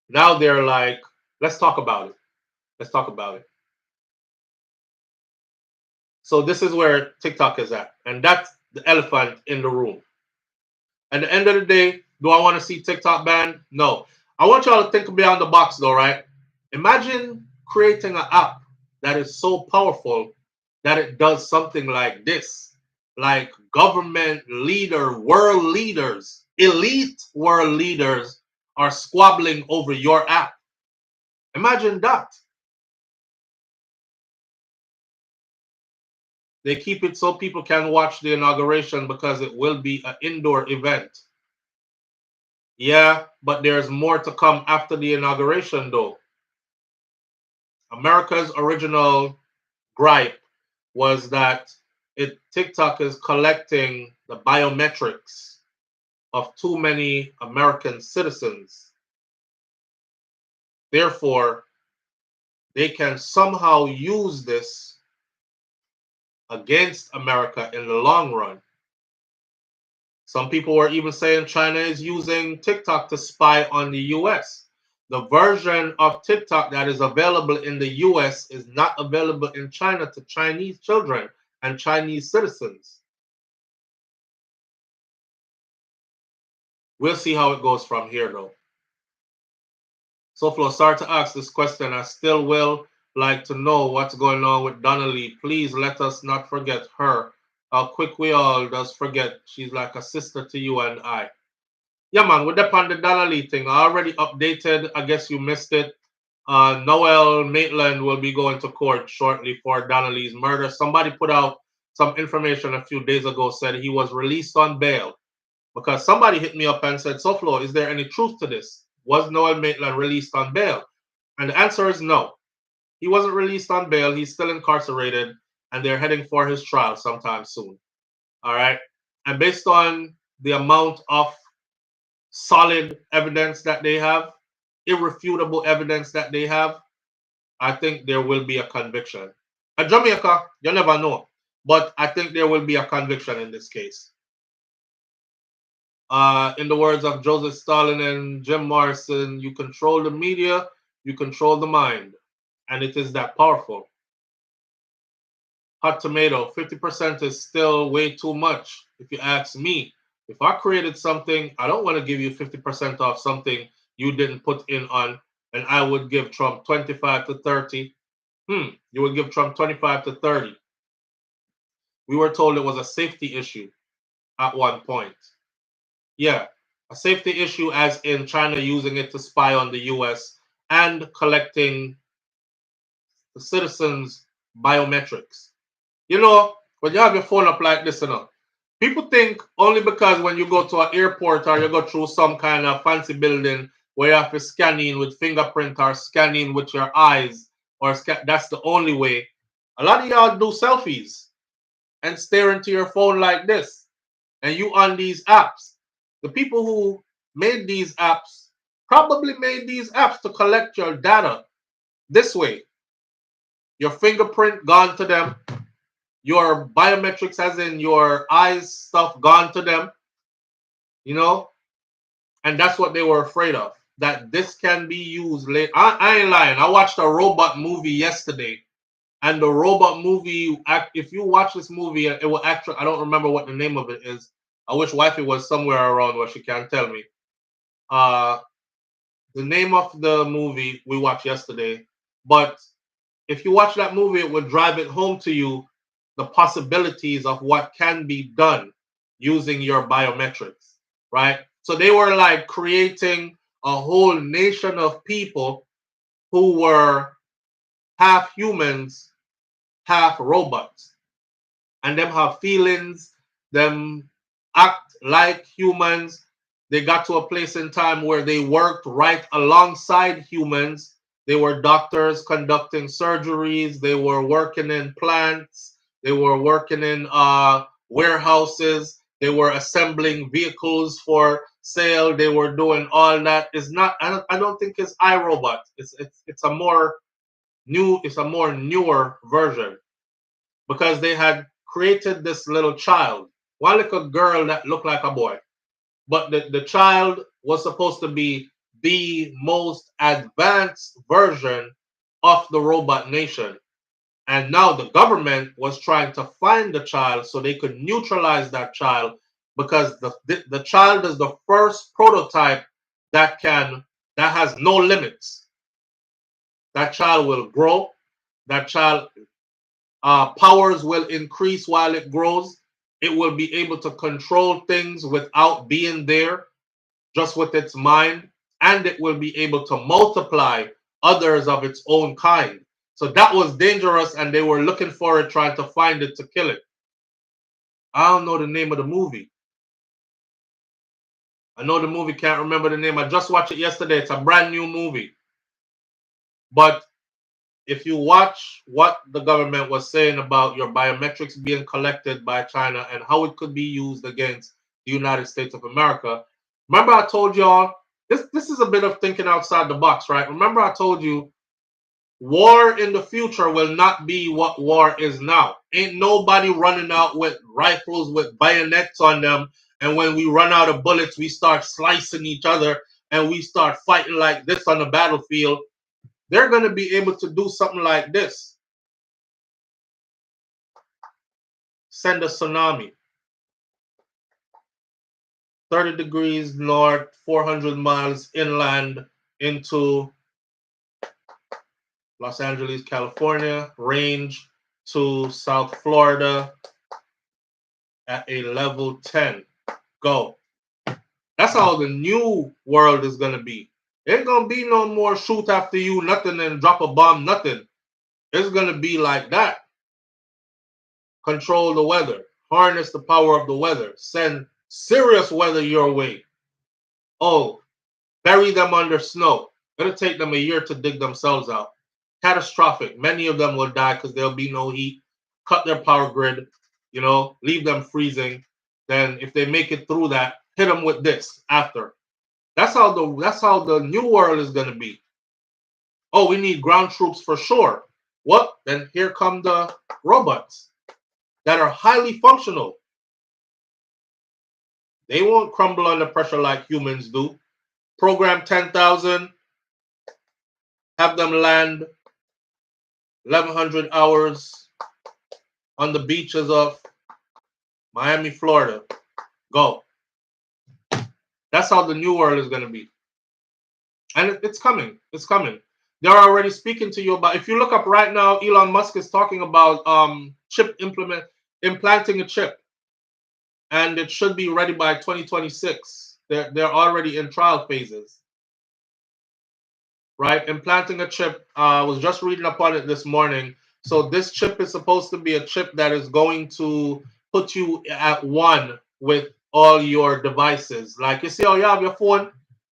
Now they're like, let's talk about it. Let's talk about it. So this is where TikTok is at. And that's the elephant in the room. At the end of the day, do I want to see TikTok banned? No. I want y'all to think beyond the box though, right? Imagine creating an app that is so powerful that it does something like this. Like government leader, world leaders, elite world leaders are squabbling over your app. Imagine that. They keep it so people can watch the inauguration because it will be an indoor event. Yeah, but there's more to come after the inauguration though. America's original gripe was that TikTok is collecting the biometrics of too many American citizens. Therefore, they can somehow use this against America in the long run. Some people were even saying China is using TikTok to spy on the US. The version of TikTok that is available in the US is not available in China to Chinese children and Chinese citizens. We'll see how it goes from here though. SouFLo, sorry to ask this question. I still will like to know what's going on with Donnelly. Please let us not forget her. How quick we all does forget. She's like a sister to you and I. Yeah, man, we're on the Donnelly thing. I already updated. I guess you missed it. Noel Maitland will be going to court shortly for Donnelly's murder. Somebody put out some information a few days ago, said he was released on bail. Because somebody hit me up and said, SouFLo, is there any truth to this? Was Noel Maitland released on bail? And the answer is no. He wasn't released on bail. He's still incarcerated, and they're heading for his trial sometime soon. All right. And based on the amount of solid evidence that they have, irrefutable evidence that they have, I think there will be a conviction. At Jamaica, you never know. But I think there will be a conviction in this case. In the words of Joseph Stalin and Jim Morrison, you control the media, you control the mind. And it is that powerful. Hot tomato, 50% is still way too much. If you ask me, if I created something, I don't want to give you 50% off something you didn't put in on, and I would give Trump 25 to 30. You would give Trump 25 to 30. We were told it was a safety issue at one point. Yeah, a safety issue as in China using it to spy on the US and collecting the citizens' biometrics. You know, when you have your phone up like this, people think only because when you go to an airport or you go through some kind of fancy building where you have to scan in with fingerprint or scan in with your eyes, or that's the only way. A lot of y'all do selfies and stare into your phone like this, and you on these apps. The people who made these apps probably made these apps to collect your data this way. Your fingerprint gone to them, your biometrics as in your eyes stuff gone to them, and that's what they were afraid of, that this can be used late. I ain't lying. I watched a robot movie yesterday, and the robot movie, if you watch this movie, it will actually, I don't remember what the name of it is. I wish wifey was somewhere around where she can tell me. The name of the movie we watched yesterday, but if you watch that movie, it will drive it home to you the possibilities of what can be done using your biometrics, right? So they were like creating a whole nation of people who were half humans, half robots, and them have feelings, them act like humans. They got to a place in time where they worked right alongside humans. They were doctors conducting surgeries. They were working in plants. They were working in warehouses. They were assembling vehicles for sale. They were doing all that. It's not. I don't think it's iRobot. It's a more new. It's a more newer version, because they had created this little child, one little girl that looked like a boy. But the child was supposed to be the most advanced version of the robot nation. And now the government was trying to find the child so they could neutralize that child, because the child is the first prototype that has no limits. That child will grow. That child powers will increase while it grows. It will be able to control things without being there, just with its mind, and it will be able to multiply others of its own kind. So that was dangerous, and they were looking for it, trying to find it to kill it. I don't know the name of the movie. I know the movie, can't remember the name. I just watched it yesterday. It's a brand new movie. But if you watch what the government was saying about your biometrics being collected by China and how it could be used against the United States of America, remember I told y'all, this is a bit of thinking outside the box, right? Remember I told you, war in the future will not be what war is now. Ain't nobody running out with rifles with bayonets on them, and when we run out of bullets, we start slicing each other and we start fighting like this on the battlefield. They're going to be able to do something like this. Send a tsunami. 30 degrees north, 400 miles inland into Los Angeles, California, range to South Florida at a level 10. Go. That's how the new world is going to be. Ain't going to be no more shoot after you, nothing, and drop a bomb, nothing. It's going to be like that. Control the weather. Harness the power of the weather. Send serious weather your way. Oh, bury them under snow. It'll take them a year to dig themselves out. catastrophic. Many of them will die because there'll be no heat, cut their power grid, you know, leave them freezing. Then if they make it through that, hit them with this after. That's how the new world is gonna be. Oh, we need ground troops for sure. What? Then here come the robots that are highly functional. They won't crumble under pressure like humans do. Program 10,000, have them land 1,100 hours on the beaches of Miami, Florida. Go. That's how the new world is going to be. And it's coming. It's coming. They're already speaking to you about, if you look up right now, Elon Musk is talking about implanting a chip. And it should be ready by 2026. They're already in trial phases. Right? Implanting a chip. I was just reading upon it this morning. So this chip is supposed to be a chip that is going to put you at one with all your devices. Like you see how you have your phone,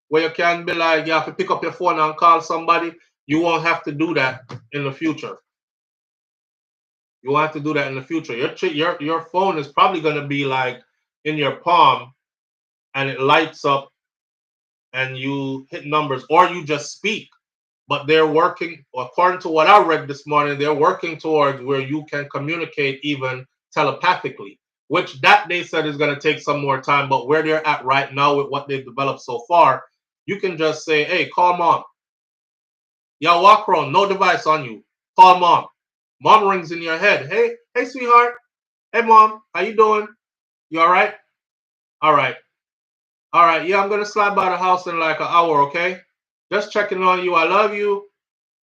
where you can be like, you have to pick up your phone and call somebody. You won't have to do that in the future. You won't have to do that in the future. Your phone is probably going to be like in your palm, and it lights up, and you hit numbers, or you just speak. But they're working, according to what I read this morning, they're working towards where you can communicate even telepathically, which that they said is going to take some more time. But where they're at right now with what they've developed so far, you can just say, hey, call mom. Y'all walk around, no device on you. Call mom. Mom rings in your head. Hey, sweetheart. Hey, mom. How you doing? You all right? All right. All right. Yeah, I'm going to slide by the house in like an hour, okay? Just checking on you. I love you.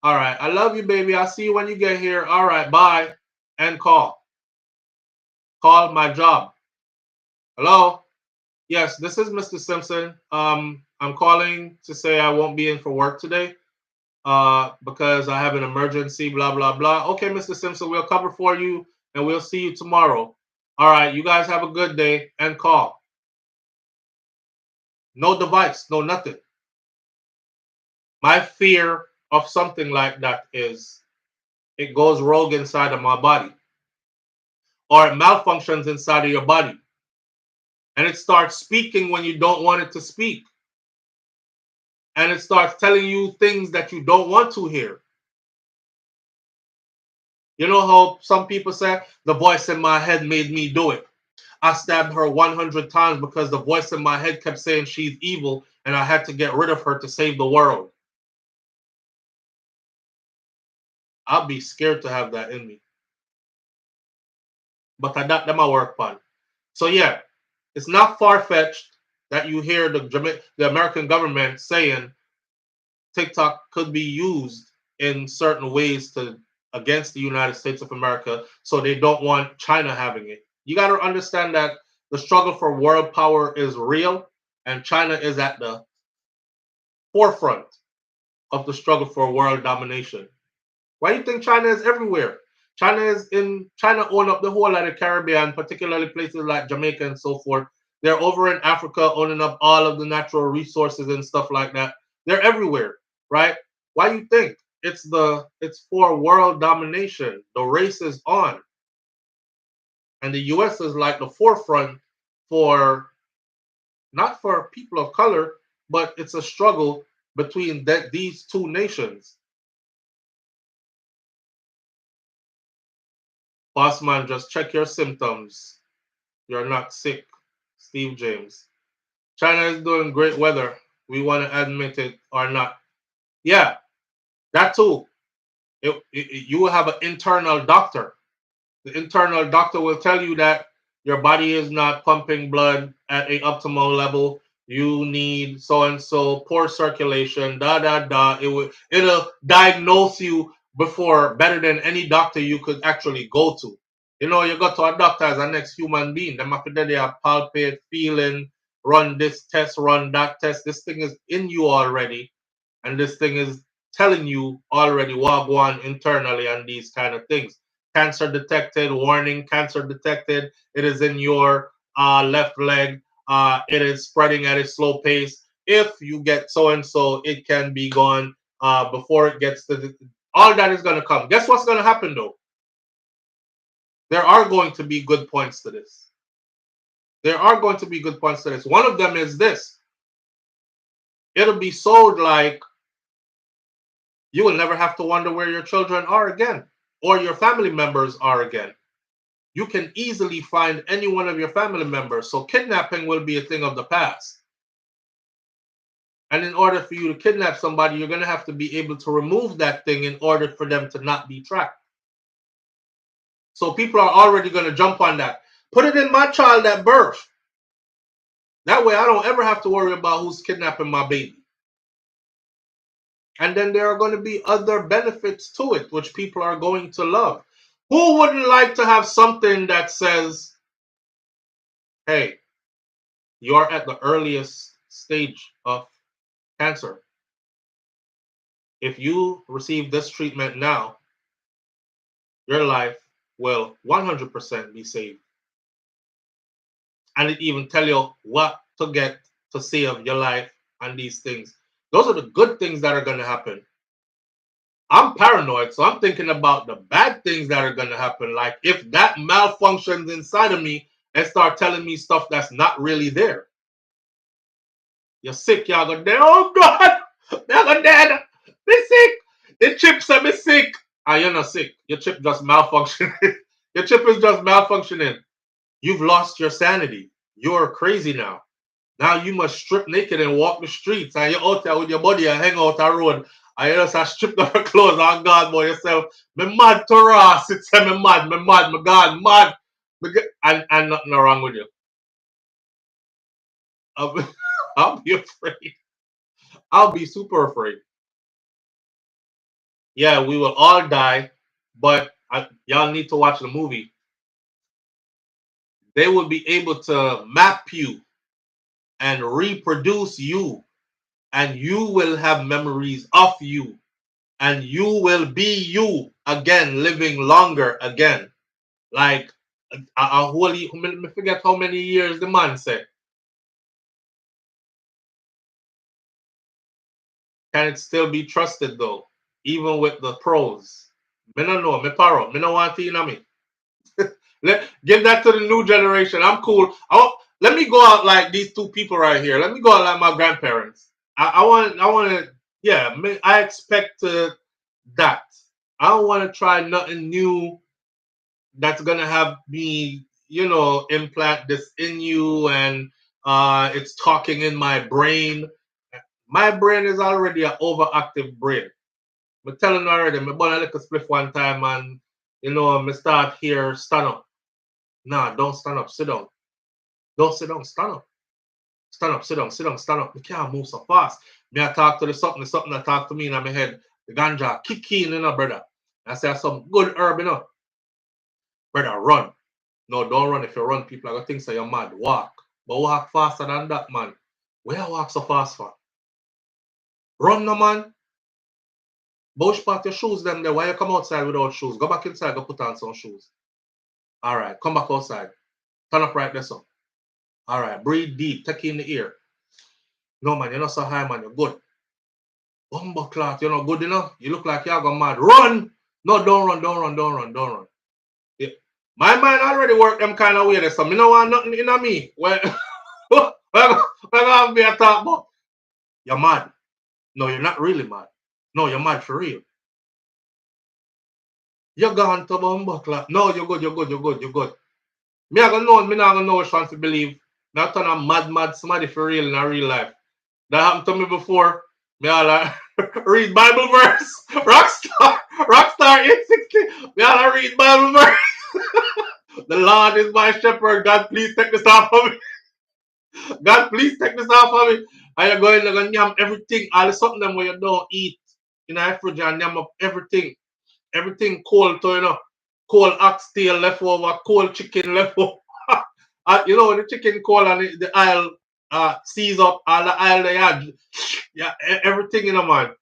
All right. I love you, baby. I'll see you when you get here. All right. Bye. And call. Call my job. Hello? Yes, this is Mr. Simpson. I'm calling to say I won't be in for work today because I have an emergency, blah, blah, blah. Okay, Mr. Simpson, we'll cover for you and we'll see you tomorrow. All right. You guys have a good day and call. No device, no nothing. My fear of something like that is it goes rogue inside of my body, or it malfunctions inside of your body, and it starts speaking when you don't want it to speak, and it starts telling you things that you don't want to hear. You know how some people say, the voice in my head made me do it. I stabbed her 100 times because the voice in my head kept saying she's evil, and I had to get rid of her to save the world. I'll be scared to have that in me. But I got them my work on. So yeah, it's not far-fetched that you hear the American government saying TikTok could be used in certain ways against the United States of America, so they don't want China having it. You got to understand that the struggle for world power is real, and China is at the forefront of the struggle for world domination. Why do you think China is everywhere? China own up the whole of the Caribbean, particularly places like Jamaica and so forth. They're over in Africa owning up all of the natural resources and stuff like that. They're everywhere, right? Why do you think? It's for world domination. The race is on. And the US is like the forefront for not for people of color, but it's a struggle between these two nations. Bossman, just check your symptoms. You're not sick. Steve James. China is doing great weather. We want to admit it or not. Yeah, that too. You will have an internal doctor. The internal doctor will tell you that your body is not pumping blood at a optimal level. You need so and so, poor circulation, da da da. It'll diagnose you before better than any doctor you could actually go to. You know, you go to a doctor as a next human being. Them after that they have palpate, feeling, run this test, run that test. This thing is in you already, and this thing is telling you already what go on internally and these kind of things. Cancer detected, warning, cancer detected. It is in your left leg. It is spreading at a slow pace. If you get so and so, it can be gone before it gets to All that is going to come. Guess what's going to happen though? There are going to be good points to this. There are going to be good points to this. One of them is this. It'll be sold like you will never have to wonder where your children are again or your family members are again. You can easily find any one of your family members. So kidnapping will be a thing of the past. And in order for you to kidnap somebody, you're going to have to be able to remove that thing in order for them to not be tracked. So people are already going to jump on that. Put it in my child at birth. That way I don't ever have to worry about who's kidnapping my baby. And then there are going to be other benefits to it, which people are going to love. Who wouldn't like to have something that says, hey, you're at the earliest stage of cancer. If you receive this treatment now, your life will 100% be saved. And it even tell you what to get to save your life and these things. Those are the good things that are going to happen. I'm paranoid, so I'm thinking about the bad things that are going to happen. Like if that malfunctions inside of me and start telling me stuff that's not really there. You're sick, y'all go dead. Oh God, y'all go dead. Be sick. The chip said be sick. Ah, you're not sick. Your chip just malfunctioning. Your chip is just malfunctioning. You've lost your sanity. You're crazy now. Now you must strip naked and walk the streets. And you're out there with your body and hang out the road. And you just strip down your clothes on God by yourself. Me mad to Ross. It's me mad, my God, mad. And nothing wrong with you. I'll be afraid. I'll be super afraid. Yeah, we will all die, but y'all need to watch the movie. They will be able to map you and reproduce you, and you will have memories of you, and you will be you again, living longer again. Like a holy, I forget how many years the man said. Can it still be trusted though, even with the pros? Me no know, me paro, me no want to, you know me. Give that to the new generation. I'm cool. Let me go out like these two people right here. Let me go out like my grandparents. I want to, yeah, I expect that. I don't want to try nothing new that's going to have me, implant this in you and it's talking in my brain. My brain is already an overactive brain. I'm telling you already, I bought a little spliff one time and, I start here, stand up. Nah, don't stand up, sit down. Don't sit down, stand up. Stand up, sit down, stand up. You can't move so fast. Me I talk to the something that talk to me in my head. The ganja, kick in, brother. I say some good herb, Brother, run. No, don't run. If you run, people are going to think so you're mad. Walk. But walk faster than that, man. Where I walk so fast for? Run, no, man. Bush part your shoes them there. Why you come outside without shoes? Go back inside, go put on some shoes. All right, come back outside. Turn up right there, so. All right, breathe deep. Take in the ear. No, man, you're not so high, man. You're good. Bumbo cloth, you're not good enough. You look like you're going mad. Run! No, don't run. Yeah. My mind already work them kind of way. So, me no want nothing in me. Where I'm be a talk about? You're mad. No, you're not really mad. No, you're mad for real. You're gone to bumbo cloth. No, you're good. Me I gonna know, me not gonna know which one to believe. Not on a mad somebody for real in a real life. That happened to me before. Me all read Bible verse. Rockstar 860. Me all read Bible verse. The Lord is my shepherd. God, please take this off of me. God, please take this off of me. And you're going to yam everything. All the something them where you don't eat in a fridge and yam up everything. Everything cold to, cold oxtail left over, cold chicken left over. The chicken cold and the aisle seize up all the aisle they had. Yeah, everything, man.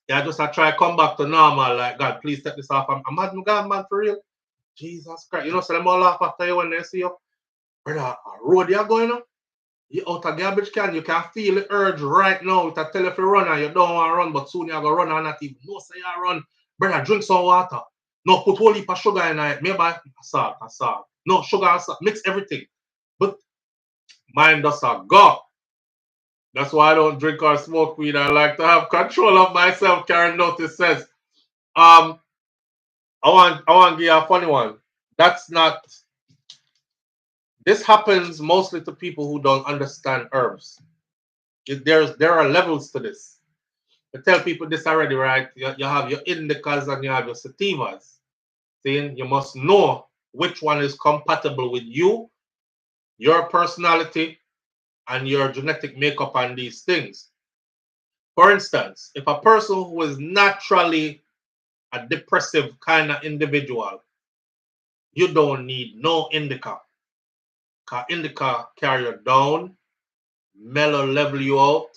Yeah, I try to come back to normal. Like, God, please take this off. I'm mad, God, man, for real. Jesus Christ. So them all laugh after you when they see you. Brother, a road you're going on? You out a garbage can, you can feel the urge right now. It tell you if you run and you don't want to run, but soon you're going to run and not even know say you run. Brother, drink some water. No, put whole heap of sugar in it. Maybe salt. No, sugar and salt. Mix everything. But mine does a go. That's why I don't drink or smoke weed. I like to have control of myself. Karen Notice says, I want to give you a funny one. That's not. This happens mostly to people who don't understand herbs. There are levels to this. I tell people this already, right? You have your indicas and you have your sativas. Saying you must know which one is compatible with you, your personality, and your genetic makeup and these things. For instance, if a person who is naturally a depressive kind of individual, you don't need no indica. Because indica carry you down, mellow level you out,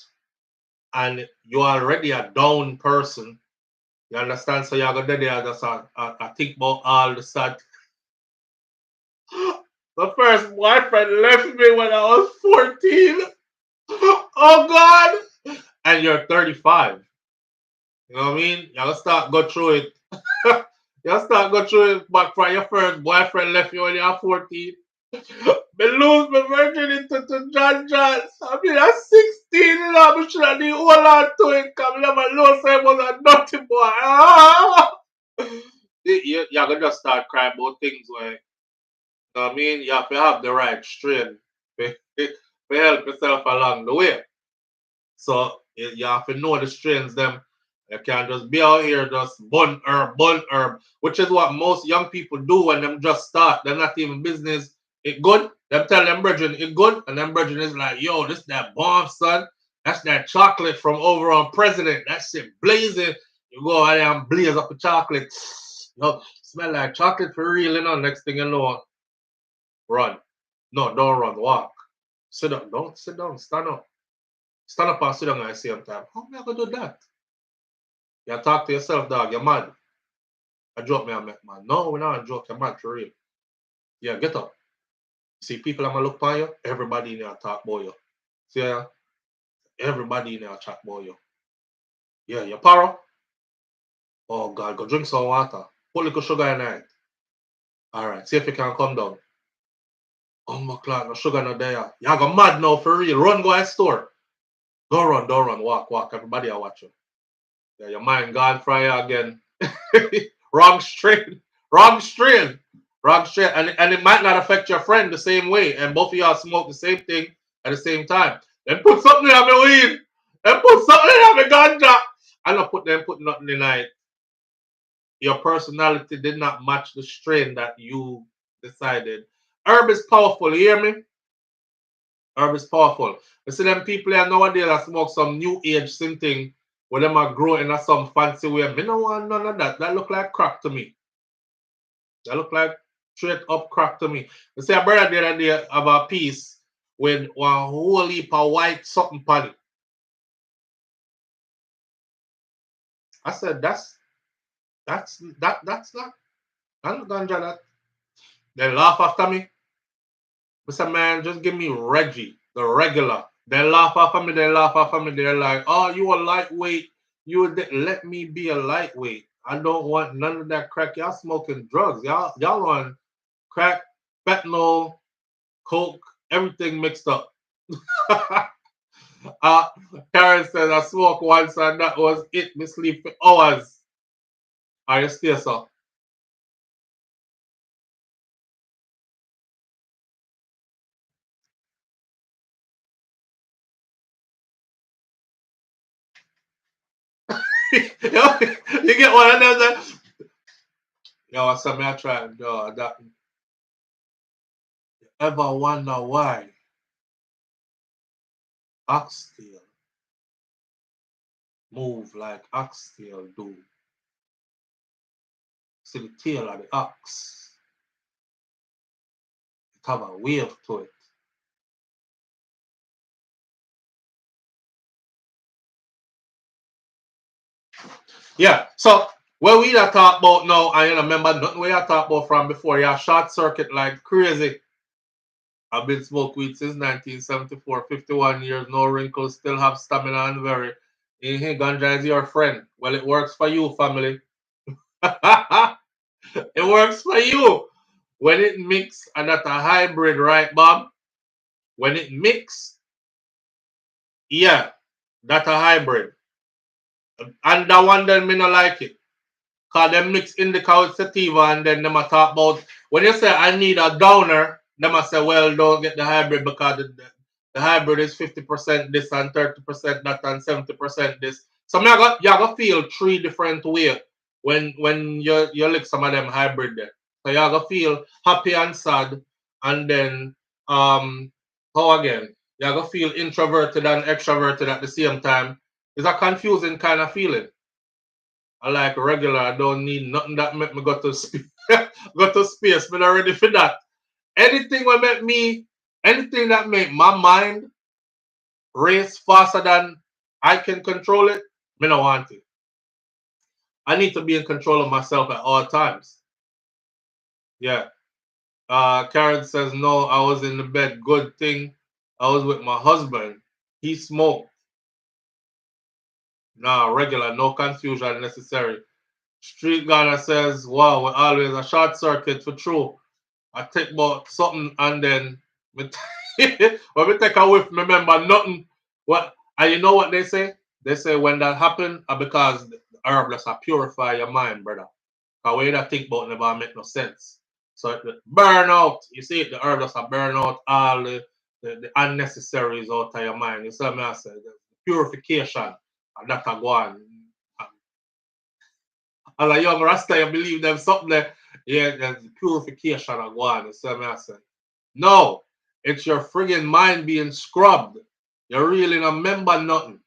and you're already a down person. You understand? So you're going to there just I think about all the sad. The first boyfriend left me when I was 14. Oh God! And you're 35. You know what I mean? You gotta start go through it. You gotta start go through it back from your first boyfriend left you when you were 14. Me lose my virginity to John John. I mean, I'm 16 and I should have hold on to it because I never know so I was a naughty boy. Ah! You're gonna just start crying about things where, you know what I mean? You have to have the right strain to help yourself along the way. So you have to know the strains them. You can't just be out here just bun herb, which is what most young people do when them just start. They're not even business. It good. Them tell them brethren it good, and them brethren is like, yo, this that bomb, son. That's that chocolate from over on President. That shit blazing. You go out there and blaze up the chocolate. Yo, smell like chocolate for real, you know. Next thing you know, run. No, don't run. Walk. Sit down. Don't sit down. Stand up. Stand up and sit down at the same time. How am I going to do that? You talk to yourself, dog. You're mad. A joke me I make, man. No, we're not a joke. You're mad for real. Yeah, get up. See, people I'm going to look for you. Everybody in there talk about you. See, everybody in there chat about you. Yeah, you paro. Oh, God, go drink some water. Put a little sugar in it. All right, see if you can come down. Oh, my God, no sugar no there. You go mad now for real. Run, go to the store. Don't run. Walk. Everybody will watch you. Yeah, your mind gone from you again. Wrong strain. And it might not affect your friend the same way. And both of y'all smoke the same thing at the same time. Then put something in my weed. Then put something in my ganja. I don't put nothing in it. Your personality did not match the strain that you decided. Herb is powerful, you hear me? Herb is powerful. You see them people here nowadays that smoke some new age thing where them are growing in some fancy way. Me no want none of that. That look like crack to me. That look like straight up crack to me. You see a brother the other day have a piece with one whole heap of white something pan it. I said that's not ganja that. They laugh after me. I said, man, just give me Reggie, the regular. They laugh after me. They're like, oh, you a lightweight. Let me be a lightweight. I don't want none of that crack. Y'all smoking drugs. Y'all on crack, fentanyl, coke, everything mixed up. Karen says I smoke once and that was it. Me sleep for hours. Are you still so? You get one of them. Yo, what's up, man? I try and do that. Ever wonder why oxtail move like oxtail do? See the tail of the ox. It have a wave to it. Yeah, so what we are talk about now, I remember nothing we are talk about from before. You short circuit like crazy. I've been smoke weed since 1974, 51 years, no wrinkles, still have stamina and very. Ganja is your friend. Well, it works for you, family. It works for you. When it mix and that's a hybrid, right, Bob? When it mix, yeah, that's a hybrid. And that one then me not like it. Cause them mix indica with sativa and then them a talk about when you say I need a downer, them a say, well, don't get the hybrid because the hybrid is 50% this and 30% that and 70% this. So you gotta feel three different ways when you lick some of them hybrid there. So you gotta feel happy and sad, and then how again? You gotta feel introverted and extroverted at the same time. It's a confusing kind of feeling. I like regular. I don't need nothing that make me go to space. Go to space. But I'm ready for that. Anything that make my mind race faster than I can control it, me no want it. I need to be in control of myself at all times. Yeah. Karen says, no, I was in the bed. Good thing I was with my husband. He smoked. Nah, regular, no confusion necessary. Street Ghana says, wow, we're always a short circuit for true. I take about something and then when we take a whiff, remember nothing. What and you know what they say? They say when that happen, because the herb just purify your mind, brother. Because when you don't think about it, never make no sense. So the burn out, you see it, the herb just burn out all the unnecessaries out of your mind. You see what I say? The purification and that go on. As a young Rasta, you believe them something there. Yeah, there's purification of one. You see what I say? No, it's your friggin' mind being scrubbed. You really don't remember nothing.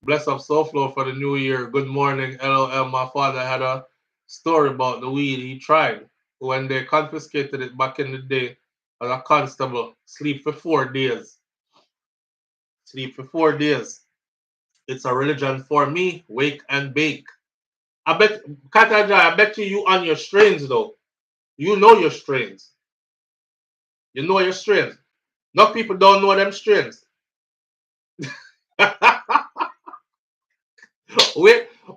Bless up SouFLo for the new year. Good morning, LOL. My father had a story about the weed he tried when they confiscated it back in the day as a constable. Sleep for 4 days. Sleep for 4 days. It's a religion for me. Wake and bake. I bet, Kataja, I bet you on your strains though. You know your strains. You know your strains. Enough people don't know them strains.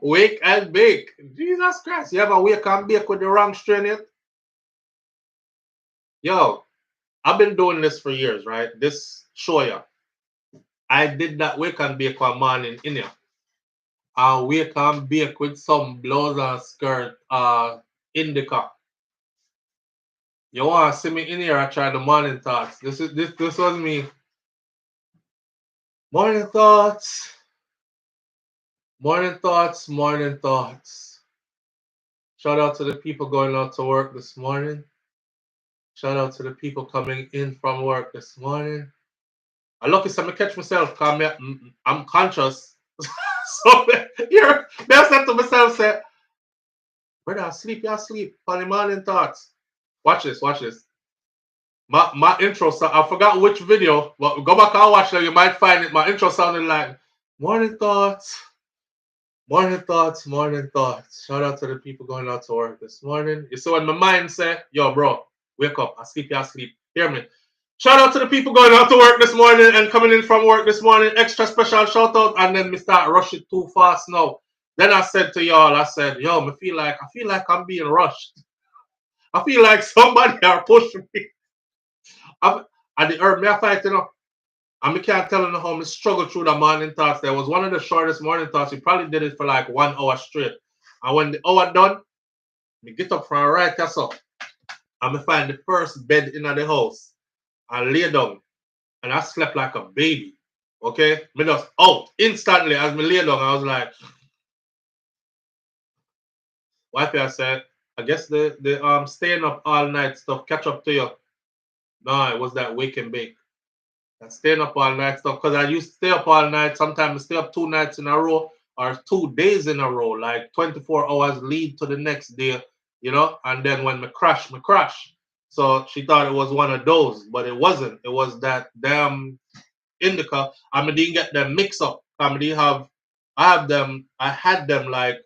wake and bake. Jesus Christ. You ever wake and bake with the wrong strain yet? Yo, I've been doing this for years, right? This show ya. I did that wake and bake one morning in here. I wake and bake with some blouse and skirt indica. You wanna see me in here? I try the morning thoughts. This was me. Morning thoughts. Morning thoughts, morning thoughts. Shout out to the people going out to work this morning. Shout out to the people coming in from work this morning. I lucky some catch myself because I'm conscious. So here, I said to myself, say, brother, sleep, you sleep. Funny morning thoughts. Watch this, watch this. My intro, so I forgot which video, but go back and watch it. You might find it. My intro sounded like morning thoughts. Morning thoughts, morning thoughts. Shout out to the people going out to work this morning. You see when my mind say, yo, bro, wake up. I sleep, you sleep. Hear me. Shout out to the people going out to work this morning and coming in from work this morning. Extra special shout out. And then me start rushing too fast now. Then I said to y'all, I said, yo, I feel like I'm being rushed. I feel like somebody are pushing me. And the herb me I fight, you know. And we can't tell you how we struggle through the morning thoughts. There was one of the shortest morning thoughts. We probably did it for like 1 hour straight. And when the hour done, we get up from right that's up. And we find the first bed in the house. And lay down. And I slept like a baby. Okay? Me just out instantly as me lay down. I was like, wifey, I said, I guess the staying up all night stuff catch up to you. No, it was that wake and bake. And staying up all night stuff because I used to stay up all night. Sometimes I stay up 2 nights in a row or 2 days in a row, like 24 hours lead to the next day, you know. And then when me crash. So she thought it was one of those, but it wasn't. It was that damn indica. I didn't get them mixed up. I had them like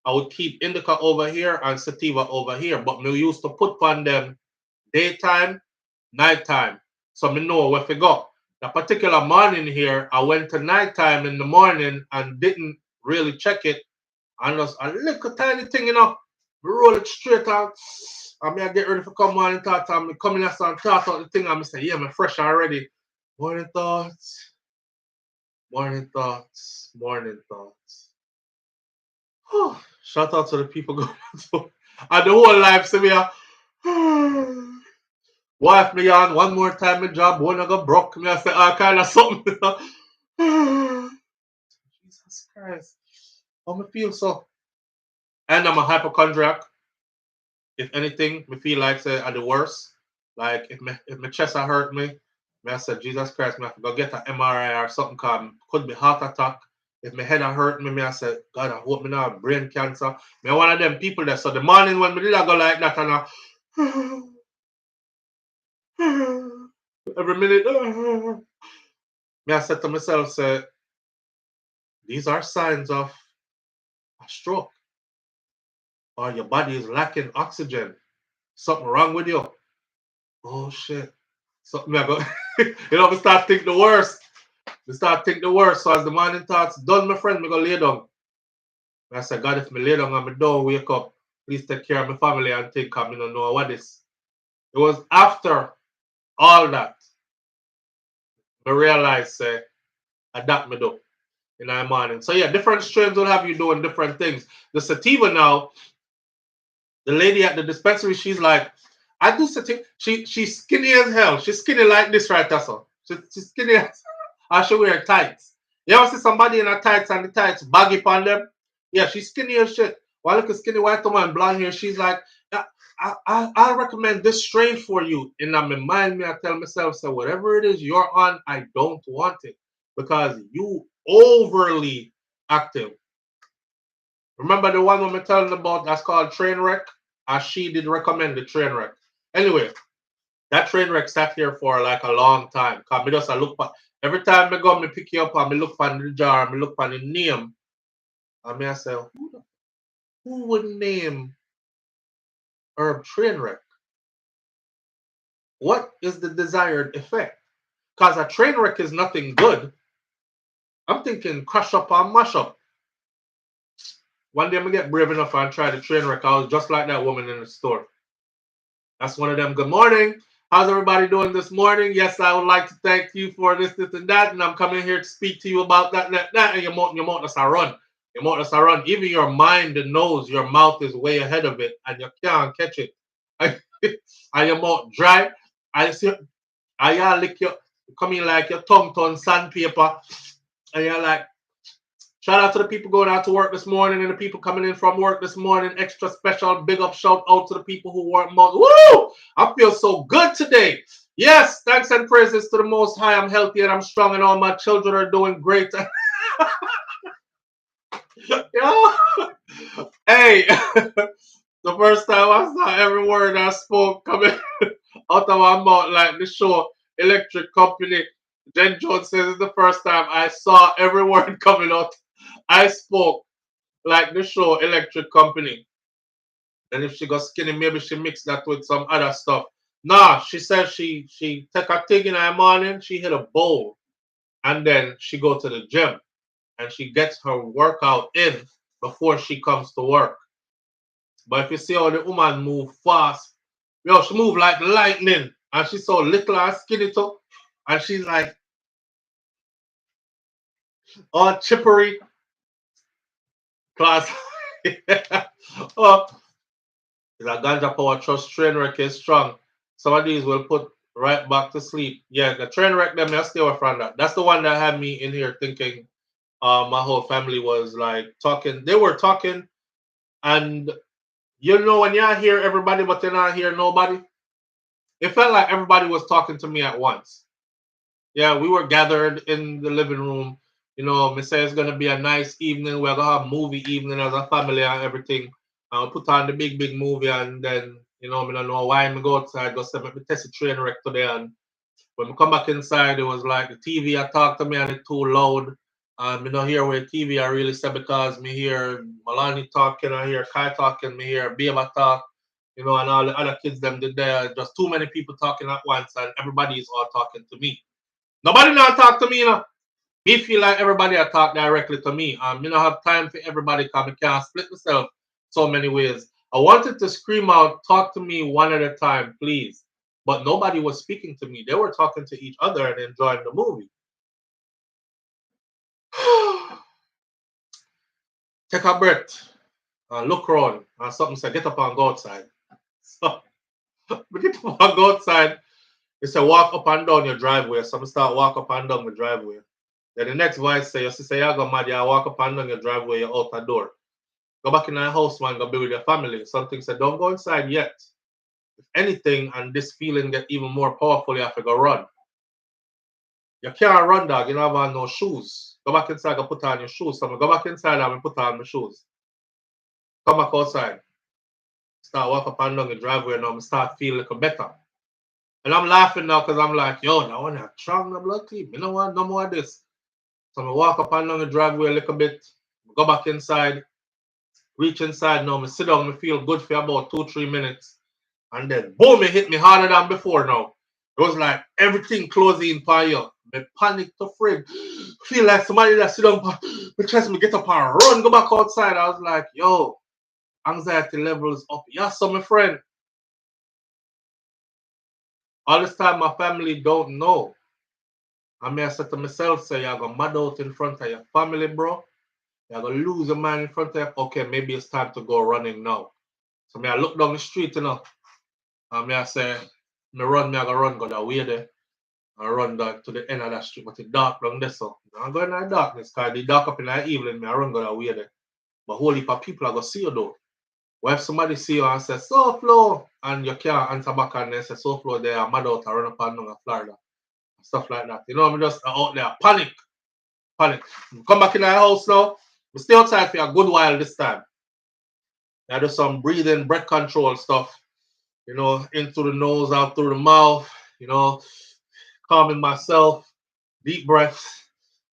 I would keep indica over here and sativa over here, but me used to put on them daytime, nighttime. So me know where to go. The particular morning here, I went to nighttime in the morning and didn't really check it. And just a little tiny thing, you know, we roll it straight out. I mean, I get ready for come morning thoughts. I'm coming here and thought out the thing. I'm say, yeah, I'm fresh already. Morning thoughts, morning thoughts, morning thoughts. Shout out to the people going to and the whole life. So we are. Wife me on one more time, my job, one I go broke. Me, I say all kind of something. Jesus Christ. How me feel so? And I'm a hypochondriac. If anything, me feel like say at the worst. Like if my chest hurt me, I said, Jesus Christ, me have to go get an MRI or something called could be heart attack. If my head hurt me, I said, God, I hope me not have brain cancer. Me one of them people that so the morning when me did I go like that and every minute me I said to myself, say, these are signs of a stroke. Or your body is lacking oxygen. Something wrong with you. Oh shit. Something I go you know, we start think the worst. We start think the worst. So as the morning thoughts done, my friend, me go lay down. I said, God, if me lay down and me don't wake up, please take care of my family and think I don't know what is. It was after all that I realized adapt me do in the morning. So yeah, different strains will have you doing different things. The sativa now, the lady at the dispensary, she's like, I do sativa. She's skinny as hell. She's skinny like this right there, so. She's skinny as I should wear tights. You ever see somebody in her tights and the tights baggy on them? Yeah, she's skinny as shit. While look a skinny white woman, blonde hair, she's like, yeah, I recommend this strain for you. And I'm in mind me, I tell myself, so whatever it is you're on, I don't want it. Because you overly active. Remember the one I'm telling about that's called Trainwreck? As she did recommend the Trainwreck. Anyway, that Trainwreck sat here for like a long time. Cause me just look for every time I go, me pick you up and me look for the jar, me look for the name. And me I say, who would name herb Trainwreck? What is the desired effect? Cause a Trainwreck is nothing good. I'm thinking crush up and mash up. One day I'm gonna get brave enough and try the Trainwreck. I was just like that woman in the store. That's one of them. Good morning. How's everybody doing this morning? Yes, I would like to thank you for this, and that. And I'm coming here to speak to you about that. And your mouth does run. Your mouth does run. Even your mind knows your mouth is way ahead of it and you can't catch it. And your mouth dry. I see. I lick your coming like your tongue on sandpaper. And you're like, shout out to the people going out to work this morning and the people coming in from work this morning. Extra special big up shout out to the people who work more. Woo! I feel so good today. Yes, thanks and praises to the Most High. I'm healthy and I'm strong and all my children are doing great. Hey, the first time I saw every word I spoke coming out of my mouth like the show Electric Company. Jen Jones says it's the first time I saw every word coming out. I spoke like the show Electric Company. And if she got skinny, maybe she mixed that with some other stuff. Nah, she said she take a thing in the morning, she hit a bowl, and then she go to the gym and she gets her workout in before she comes to work. But if you see how the woman move fast, yo, she move like lightning, and she's so little and skinny too, and she's like all chippery. Class. Oh, it's a ganja power trust train wreck is strong. Some of these will put right back to sleep. Yeah, the train wreck them, I stay away from that. That's the one that had me in here thinking my whole family was like talking. They were talking, and you know when you hear everybody but you're not hear nobody, it felt like everybody was talking to me at once. Yeah, we were gathered in the living room. You know, me say it's gonna be a nice evening. We're gonna have movie evening as a family and everything. And we put on the big movie, and then you know, me don't know why me go outside, go say me test the train wreck today. And when we come back inside, it was like the TV I talked to me and it too loud. Me not hear where TV I really said because me hear Malani talking, I hear Kai talking, me hear Beba talk. you know, and all the other kids them did there. Just too many people talking at once, and everybody is all talking to me. Nobody now talk to me, you know. Me feel like everybody I talk directly to me. You don't have time for everybody come. I can't split myself so many ways. I wanted to scream out, talk to me one at a time, please. But nobody was speaking to me. They were talking to each other and enjoying the movie. Take a breath and look around. And something said, get up and go outside. So we get up and go outside. It said, walk up and down your driveway. So I start walk up and down the driveway. Then the next voice say, your sister, you go mad, you walk up and down your driveway, you're out the door. Go back in the house, man, go be with your family. Something said, don't go inside yet. If anything, and this feeling get even more powerful, you have to go run. You can't run, dog. You don't have no shoes. Go back inside, go put on your shoes. So I go back inside and put on my shoes. Come back outside. Start walk up and down the driveway now. I start feeling a little better. And I'm laughing now because I'm like, yo, now I want to strong the blood clean. You know what? No more of this. So I walk up and down the driveway a little bit. Go back inside. Reach inside now. I sit down. I feel good for about 2-3 minutes. And then, boom, it hit me harder than before now. It was like everything closing on you. I panic to frig. Feel like somebody that sit down, my chest, me get up and run, go back outside. I was like, yo, anxiety levels up. Yeah, so my friend. All this time, my family don't know. I mean, I said to myself, say, you're going to mad out in front of your family, bro. You're going to lose a man in front of you. Okay, maybe it's time to go running now. So I look down the street, you know. And I say, I run, I go run, go that way there. I run down to the end of that street, but it's dark down there, so I'm going in the darkness, because it's dark up in the evening, I run go that way there. But whole heap of people are going to see you though. What if somebody see you and say, SouFLo, and you can't answer back and they say, SouFLo, they are mad out, I run up and down Florida. Stuff like that. You know, I'm just out there, panic. Come back in the house now, we stay outside for a good while this time. I do some breathing, breath control stuff. You know, into the nose, out through the mouth, you know, calming myself, deep breaths.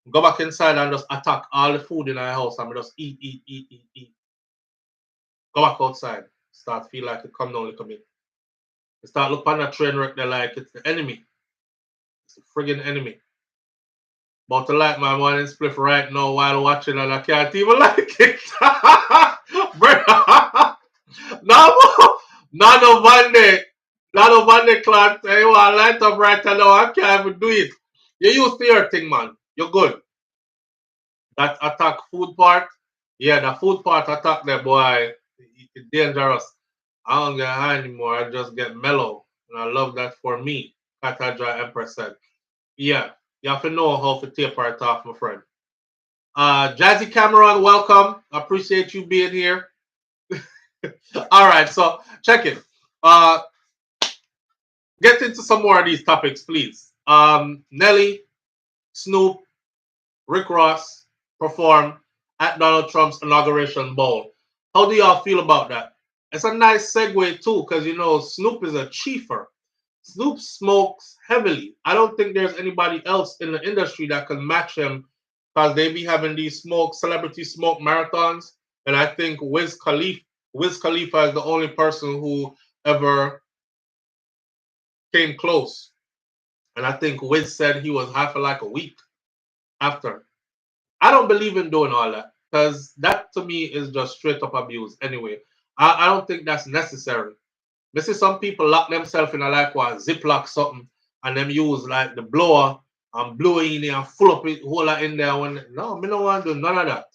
Go back inside and just attack all the food in our house. I'm just eat. Go back outside. Start feel like it come down a little bit. You start look on that train wreck there like it's the enemy. It's the friggin' enemy. About to light my morning spliff right now while watching and I can't even like it. Not on Monday. Not on Monday, class. You want to light up right now. I can't even do it. You used to your thing, man. You're good. That attack food part, yeah, the food part attack there, boy. It's dangerous. I don't get high anymore. I just get mellow. And I love that for me. Kataja Empress said. Yeah, you have to know how to taper it off, my friend. Jazzy Cameron, welcome. I appreciate you being here. All right, so check it. Get into some more of these topics, please. Nelly, Snoop, Rick Ross perform at Donald Trump's inauguration ball. How do y'all feel about that? It's a nice segue too, because you know Snoop is a chiefer. Snoop smokes heavily. I don't think there's anybody else in the industry that can match him, because they be having these celebrity smoke marathons. And I think Wiz Khalifa is the only person who ever came close. And I think Wiz said he was half like a week after. I don't believe in doing all that, because that to me is just straight up abuse anyway. I don't think that's necessary. You see some people lock themselves in a like one Ziploc something and them use like the blower and blow in there and full up it, hold it in there. No, me don't want to do none of that.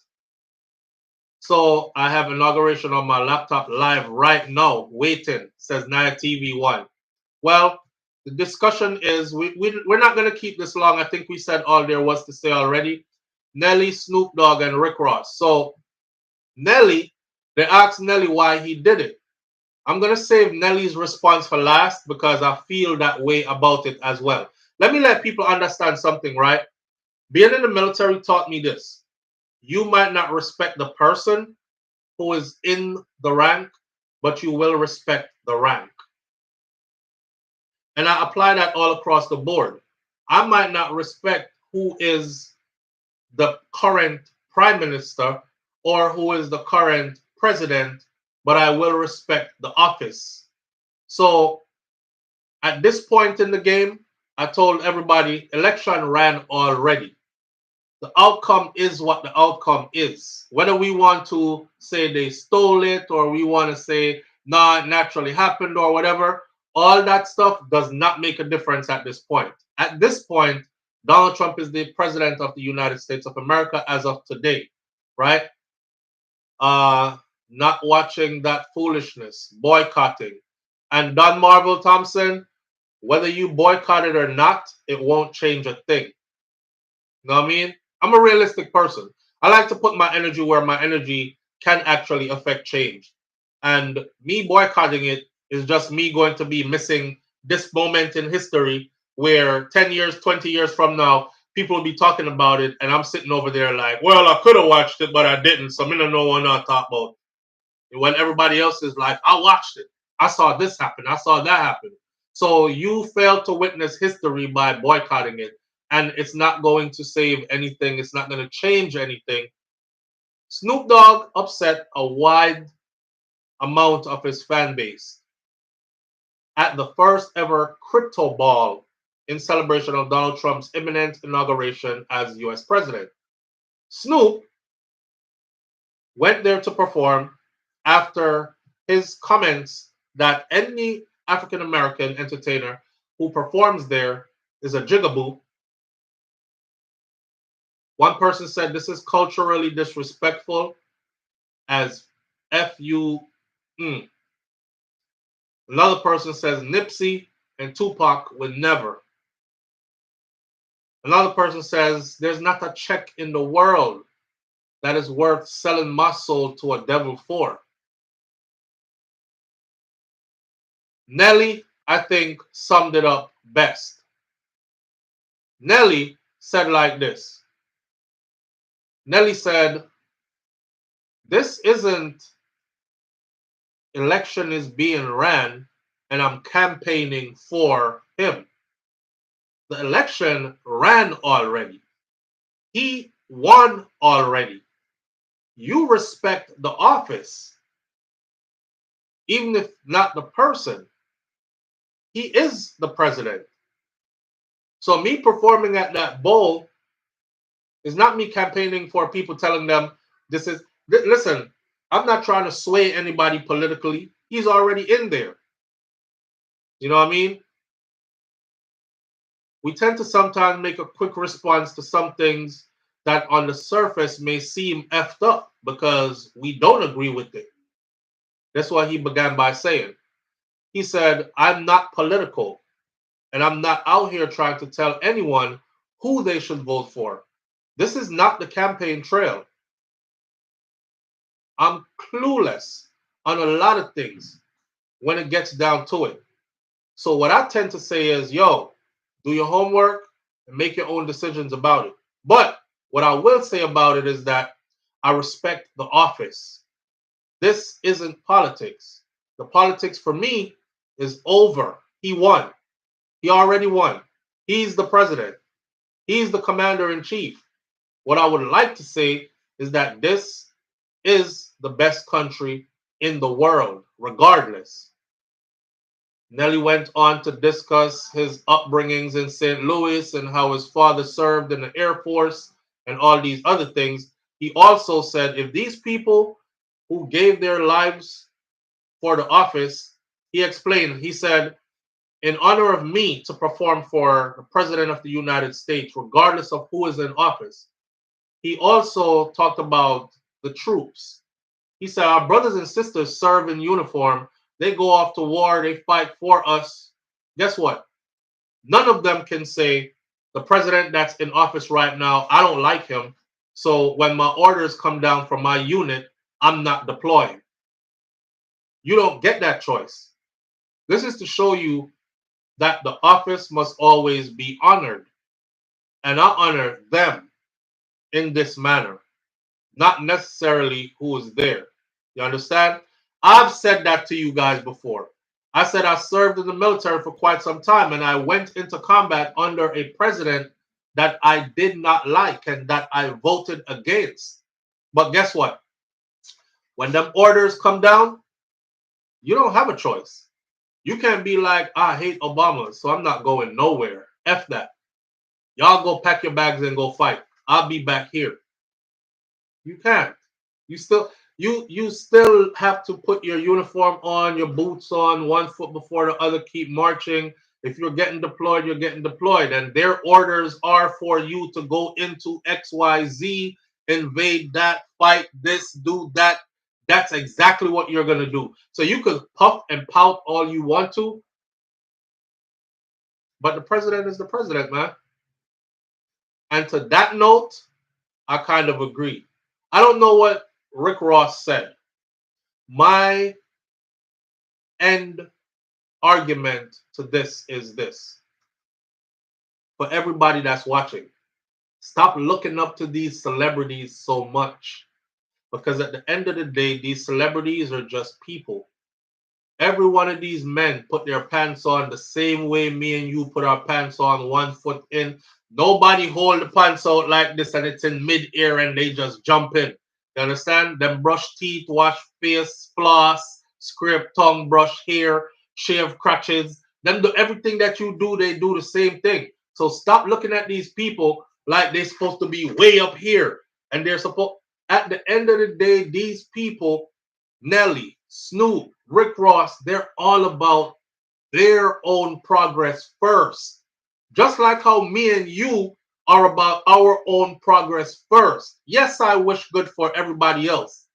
So I have inauguration on my laptop live right now, waiting, says Naya TV1. Well, the discussion is we're not going to keep this long. I think we said all there was to say already. Nelly, Snoop Dogg, and Rick Ross. So Nelly, they asked Nelly why he did it. I'm going to save Nelly's response for last because I feel that way about it as well. Let me let people understand something, right? Being in the military taught me this. You might not respect the person who is in the rank, but you will respect the rank. And I apply that all across the board. I might not respect who is the current prime minister or who is the current president but I will respect the office. So at this point in the game, I told everybody election ran already. The outcome is what the outcome is. Whether we want to say they stole it or we want to say, nah, it naturally happened or whatever, all that stuff does not make a difference at this point. At this point, Donald Trump is the president of the United States of America as of today, right? Not watching that foolishness, boycotting. And Don Marvel Thompson, whether you boycott it or not, it won't change a thing. You know what I mean? I'm a realistic person. I like to put my energy where my energy can actually affect change. And me boycotting it is just me going to be missing this moment in history where 10 years, 20 years from now, people will be talking about it. And I'm sitting over there like, well, I could have watched it, but I didn't. So I'm going to know what I talk about. And when everybody else is like, I watched it. I saw this happen. I saw that happen. So you failed to witness history by boycotting it. And it's not going to save anything. It's not going to change anything. Snoop Dogg upset a wide amount of his fan base at the first ever crypto ball in celebration of Donald Trump's imminent inauguration as US president. Snoop went there to perform after his comments that any African American entertainer who performs there is a jigaboo. One person said this is culturally disrespectful as F-U. Another person says Nipsey and Tupac would never. Another person says there's not a check in the world that is worth selling my soul to a devil for. Nelly, I think, summed it up best. Nelly said like this. Nelly said, this isn't election is being ran and I'm campaigning for him. The election ran already. He won already. You respect the office, even if not the person. He is the president. So me performing at that bowl is not me campaigning for people telling them this is, listen, I'm not trying to sway anybody politically. He's already in there. You know what I mean? We tend to sometimes make a quick response to some things that on the surface may seem effed up because we don't agree with it. That's what he began by saying. He said, I'm not political and I'm not out here trying to tell anyone who they should vote for. This is not the campaign trail. I'm clueless on a lot of things when it gets down to it. So what I tend to say is, yo, do your homework and make your own decisions about it. But what I will say about it is that I respect the office. This isn't politics. The politics for me is over. He won. He already won. He's the president. He's the commander in chief. What I would like to say is that this is the best country in the world, regardless. Nelly went on to discuss his upbringings in St. Louis and how his father served in the Air Force and all these other things. He also said if these people who gave their lives for the office, he explained, he said, in honor of me to perform for the President of the United States, regardless of who is in office. He also talked about the troops. He said, our brothers and sisters serve in uniform. They go off to war. They fight for us. Guess what? None of them can say, the president that's in office right now, I don't like him. So when my orders come down from my unit, I'm not deploying. You don't get that choice. This is to show you that the office must always be honored. And I honor them in this manner, not necessarily who is there. You understand? I've said that to you guys before. I said I served in the military for quite some time and I went into combat under a president that I did not like and that I voted against. But guess what? When them orders come down, You don't have a choice. You can't be like, I hate Obama, so I'm not going nowhere. F that. Y'all go pack your bags and go fight. I'll be back here. You can't. You still have to put your uniform on, your boots on, one foot before the other, keep marching. If you're getting deployed, you're getting deployed. And their orders are for you to go into XYZ, invade that, fight this, do that. That's exactly what you're going to do. So you could puff and pout all you want to, but the president is the president, man. And to that note, I kind of agree. I don't know what Rick Ross said. My end argument to this is this. For everybody that's watching, stop looking up to these celebrities so much. Because at the end of the day, these celebrities are just people. Every one of these men put their pants on the same way me and you put our pants on, one foot in. Nobody hold the pants out like this and it's in mid-air and they just jump in. You understand? Them brush teeth, wash face, floss, scrape tongue, brush hair, shave crotches. Them do everything that you do, they do the same thing. So stop looking at these people like they're supposed to be way up here. And they're supposed, at the end of the day, these people, Nelly, Snoop, Rick Ross, they're all about their own progress first. Just like how me and you are about our own progress first. Yes, I wish good for everybody else,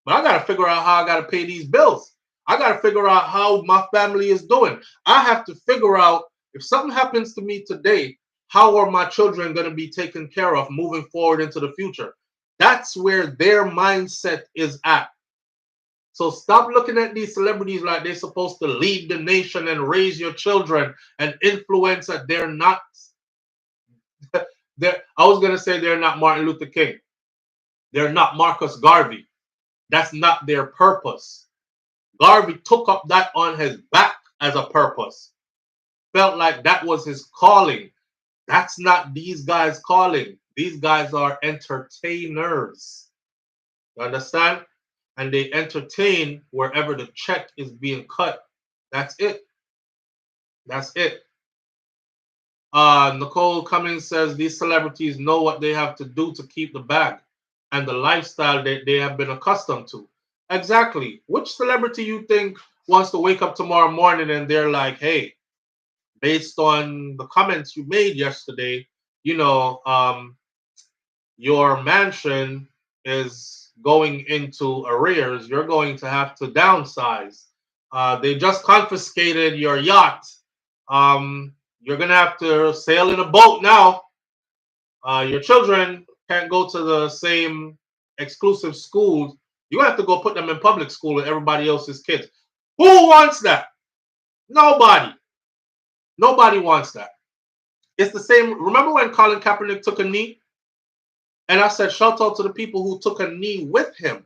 but I got to figure out how I got to pay these bills. I got to figure out how my family is doing. I have to figure out if something happens to me today, how are my children going to be taken care of moving forward into the future? That's where their mindset is at. So stop looking at these celebrities like they're supposed to lead the nation and raise your children and influence that they're not. I was going to say they're not Martin Luther King. They're not Marcus Garvey. That's not their purpose. Garvey took up that on his back as a purpose. Felt like that was his calling. That's not these guys' calling. These guys are entertainers. You understand? And they entertain wherever the check is being cut. That's it. That's it. Nicole Cummings says these celebrities know what they have to do to keep the bag and the lifestyle that they have been accustomed to. Exactly. Which celebrity you think wants to wake up tomorrow morning and they're like, hey, based on the comments you made yesterday, you know, your mansion is going into arrears. You're going to have to downsize. They just confiscated your yacht. You're going to have to sail in a boat now. Your children can't go to the same exclusive schools. You have to go put them in public school with everybody else's kids. Who wants that? Nobody. Nobody wants that. It's the same. Remember when Colin Kaepernick took a knee? And I said, shout out to the people who took a knee with him,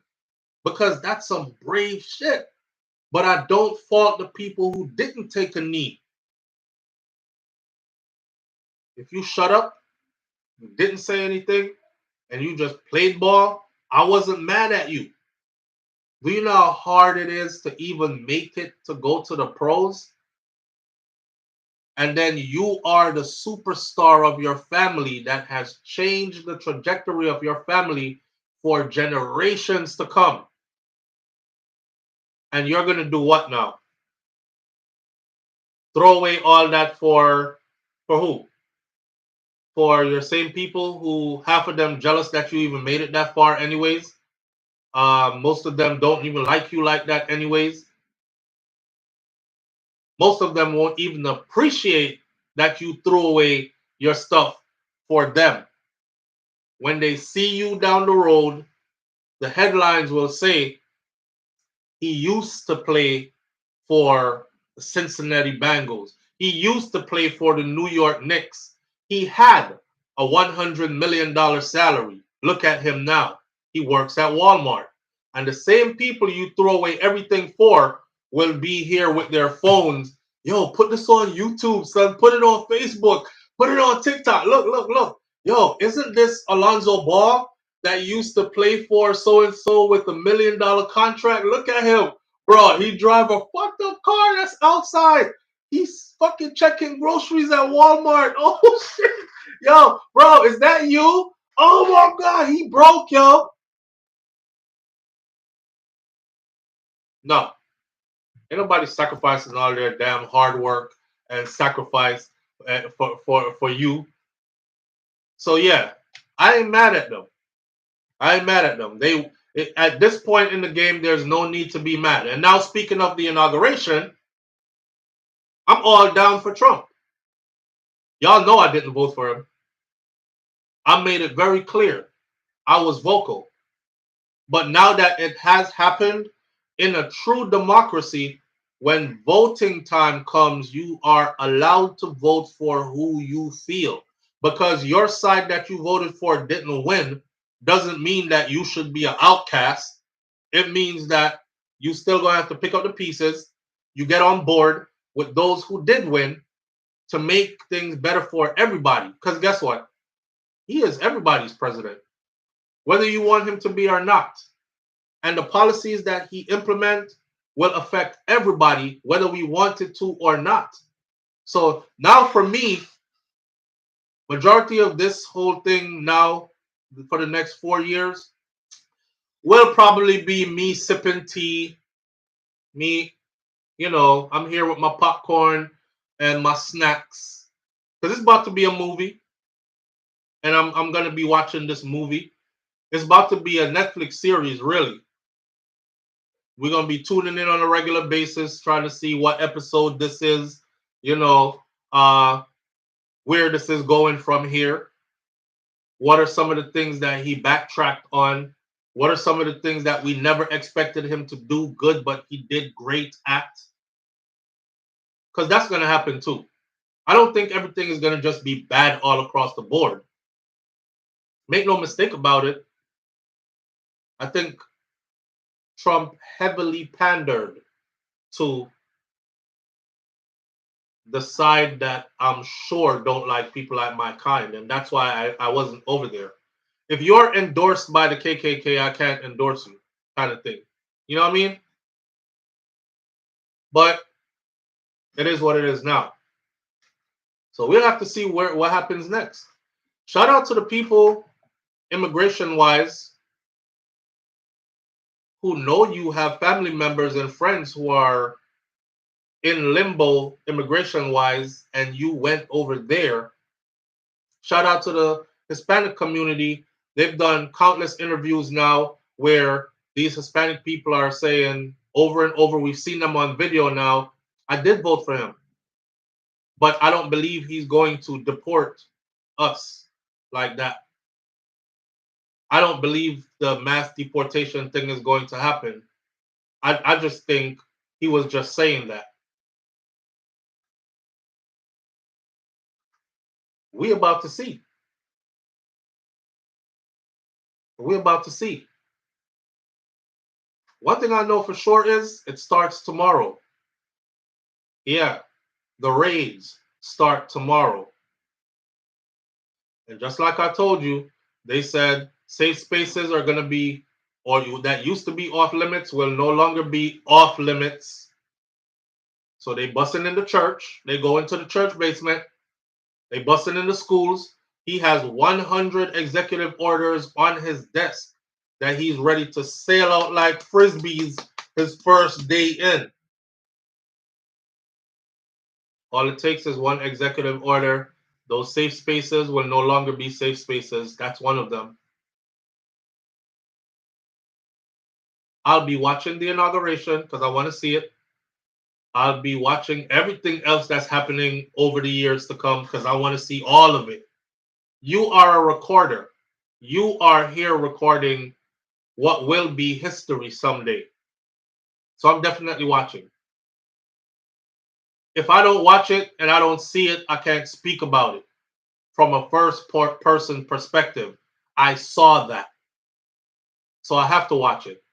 because that's some brave shit. But I don't fault the people who didn't take a knee. If you shut up, you didn't say anything, and you just played ball, I wasn't mad at you. Do you know how hard it is to even make it to go to the pros? And then you are the superstar of your family that has changed the trajectory of your family for generations to come. And you're going to do what now? Throw away all that for who? For your same people who half of them jealous that you even made it that far anyways. Most of them don't even like you like that anyways. Most of them won't even appreciate that you threw away your stuff for them. When they see you down the road, the headlines will say, he used to play for the Cincinnati Bengals. He used to play for the New York Knicks. He had a $100 million salary. Look at him now. He works at Walmart. And the same people you throw away everything for will be here with their phones. Yo, put this on YouTube, son. Put it on Facebook. Put it on TikTok. Look, look, look. Yo, isn't this Alonzo Ball that used to play for so-and-so with $1 million contract? Look at him. Bro, he drive a fucked up car that's outside. He's fucking checking groceries at Walmart. Oh shit. Yo, bro, is that you? Oh my god, he broke, yo. No. Ain't nobody sacrificing all their damn hard work and sacrifice for you. So yeah, I ain't mad at them. I ain't mad at them. At this point in the game, there's no need to be mad. And now, speaking of the inauguration, I'm all down for Trump. Y'all know I didn't vote for him. I made it very clear. I was vocal. But now that it has happened, in a true democracy, when voting time comes, you are allowed to vote for who you feel. Because your side that you voted for didn't win doesn't mean that you should be an outcast. It means that you still gonna have to pick up the pieces. You get on board with those who did win to make things better for everybody. Because guess what? He is everybody's president, whether you want him to be or not. And the policies that he implements will affect everybody, whether we wanted to or not. So now for me, majority of this whole thing now for the next 4 years will probably be me sipping tea, me, I'm here with my popcorn and my snacks. Because it's about to be a movie. And I'm going to be watching this movie. It's about to be a Netflix series, really. We're going to be tuning in on a regular basis, trying to see what episode this is, where this is going from here. What are some of the things that he backtracked on? What are some of the things that we never expected him to do good, but he did great at? Because that's going to happen too. I don't think everything is going to just be bad all across the board. Make no mistake about it. I think Trump heavily pandered to the side that I'm sure don't like people like my kind. And that's why I wasn't over there. If you're endorsed by the KKK, I can't endorse you, kind of thing. You know what I mean? But it is what it is now. So we'll have to see what happens next. Shout out to the people, immigration-wise, who know you have family members and friends who are in limbo immigration-wise, and you went over there. Shout out to the Hispanic community. They've done countless interviews now where these Hispanic people are saying over and over, we've seen them on video now, I did vote for him, but I don't believe he's going to deport us like that. I don't believe the mass deportation thing is going to happen. I just think he was just saying that. We about to see. We're about to see. One thing I know for sure is it starts tomorrow. Yeah, the raids start tomorrow. And just like I told you, they said safe spaces are going to be, or that used to be off limits, will no longer be off limits. So they busting in the church. They go into the church basement. They busting in the schools. He has 100 executive orders on his desk that he's ready to sail out like frisbees his first day in. All it takes is one executive order. Those safe spaces will no longer be safe spaces. That's one of them. I'll be watching the inauguration because I want to see it. I'll be watching everything else that's happening over the years to come because I want to see all of it. You are a recorder. You are here recording what will be history someday. So I'm definitely watching. If I don't watch it and I don't see it, I can't speak about it from a first-person perspective. I saw that. So I have to watch it.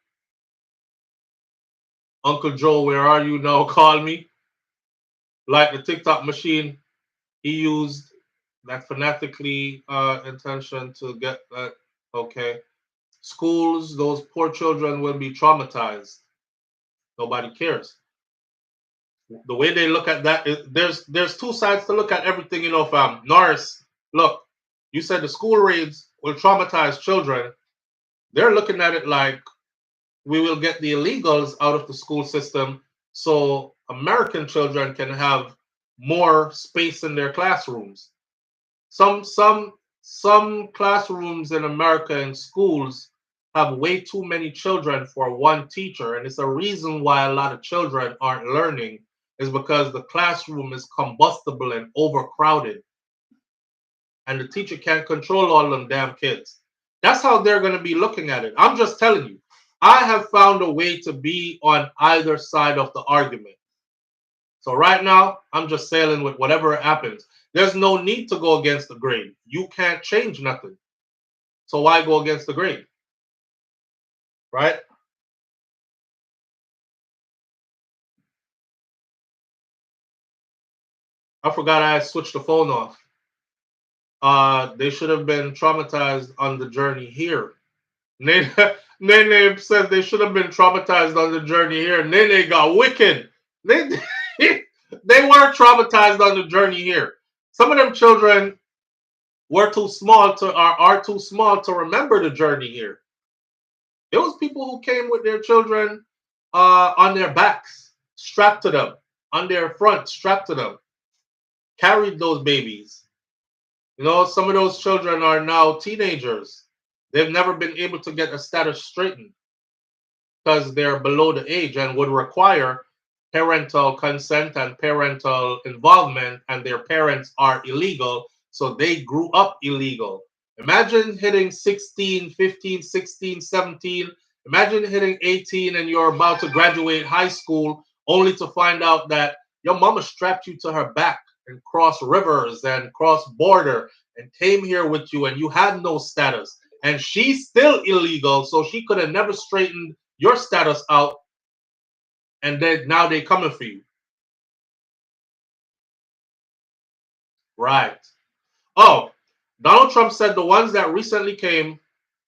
Uncle Joe, where are you now? Call me. Like the TikTok machine, he used that fanatically intention to get that. Okay. Schools, those poor children will be traumatized. Nobody cares. The way they look at that, there's two sides to look at everything, you know, fam. Norris, look, you said the school raids will traumatize children. They're looking at it like we will get the illegals out of the school system so American children can have more space in their classrooms. Some classrooms in America in schools have way too many children for one teacher, and it's a reason why a lot of children aren't learning is because the classroom is combustible and overcrowded, and the teacher can't control all them damn kids. That's how they're going to be looking at it. I'm just telling you, I have found a way to be on either side of the argument. So right now, I'm just sailing with whatever happens. There's no need to go against the grain. You can't change nothing. So why go against the grain? Right? I forgot I switched the phone off. They should have been traumatized on the journey here. Nene says they should have been traumatized on the journey here. Nene got wicked. They were traumatized on the journey here. Some of them children were too small to are too small to remember the journey here. There was people who came with their children on their backs, strapped to them, on their front, strapped to them, carried those babies. You know, some of those children are now teenagers. They've never been able to get a status straightened because they're below the age and would require parental consent and parental involvement, and their parents are illegal, so they grew up illegal. Imagine hitting 16, 15, 16, 17. Imagine hitting 18 and you're about to graduate high school only to find out that your mama strapped you to her back and crossed rivers and crossed border and came here with you, and you had no status. And she's still illegal, so she could have never straightened your status out, and then now they coming for you. Right. Oh, Donald Trump said the ones that recently came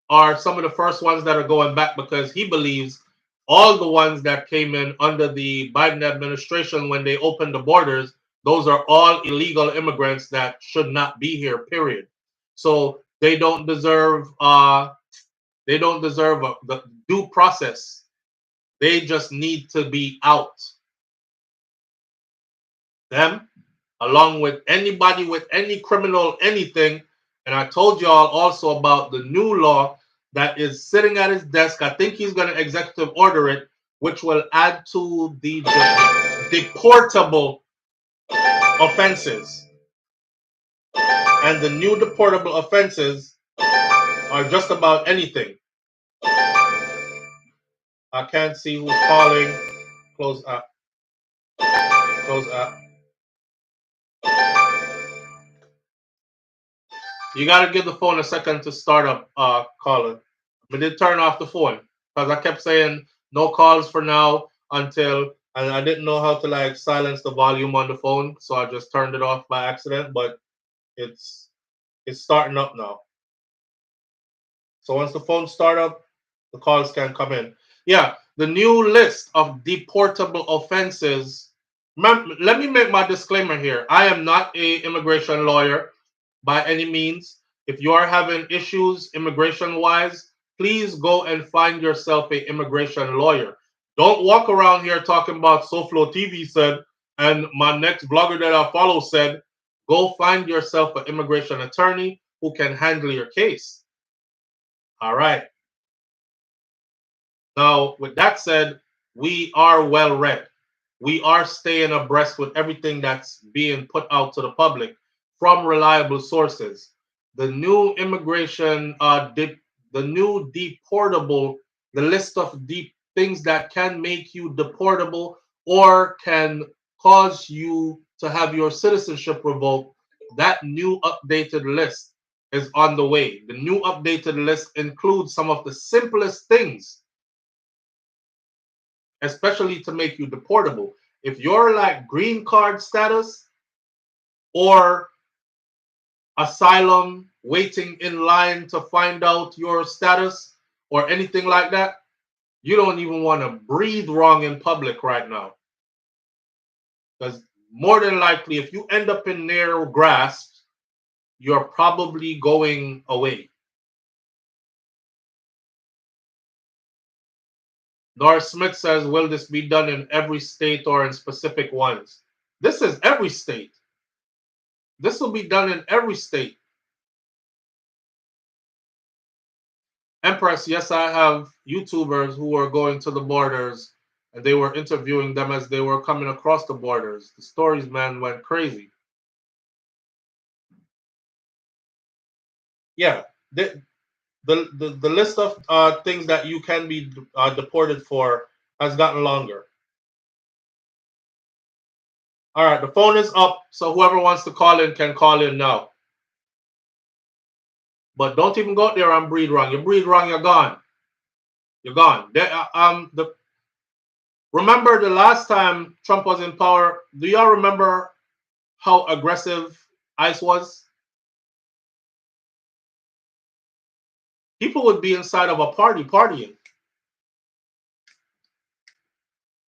are some of the first ones that are going back because he believes all the ones that came in under the Biden administration when they opened the borders, those are all illegal immigrants that should not be here, period. So they don't deserve the due process. They just need to be out. Them, along with anybody with any criminal anything. And I told y'all also about the new law that is sitting at his desk. I think he's going to executive order it, which will add to the deportable offenses. And the new deportable offenses are just about anything. I can't see who's calling. Close app. Close app. You got to give the phone a second to start up, caller. I did turn off the phone because I kept saying no calls for now until, and I didn't know how to like silence the volume on the phone, so I just turned it off by accident. But it's starting up now. So once the phone start up, the calls can come in. Yeah, the new list of deportable offenses. Let me make my disclaimer here. I am not an immigration lawyer by any means. If you are having issues immigration wise, please go and find yourself an immigration lawyer. Don't walk around here talking about SouFLoTV said and my next blogger that I follow said. Go find yourself an immigration attorney who can handle your case. All right. Now, with that said, we are well read. We are staying abreast with everything that's being put out to the public from reliable sources. The new immigration, the new deportable, the list of things that can make you deportable or can cause you to have your citizenship revoked, that new updated list is on the way. The new updated list includes some of the simplest things, especially to make you deportable. If you're like green card status or asylum, waiting in line to find out your status or anything like that, you don't even want to breathe wrong in public right now. Because more than likely, if you end up in their grasp, you're probably going away. Doris Smith says, will this be done in every state or in specific ones? This is every state. This will be done in every state. Empress, yes, I have YouTubers who are going to the borders and they were interviewing them as they were coming across the borders. The stories, man, went crazy. Yeah, the list of things that you can be deported for has gotten longer. All right, the phone is up, so whoever wants to call in can call in now. But don't even go out there and breathe wrong. You breathe wrong, you're gone. You're gone. Remember the last time Trump was in power? Do y'all remember how aggressive ICE was? People would be inside of a party partying.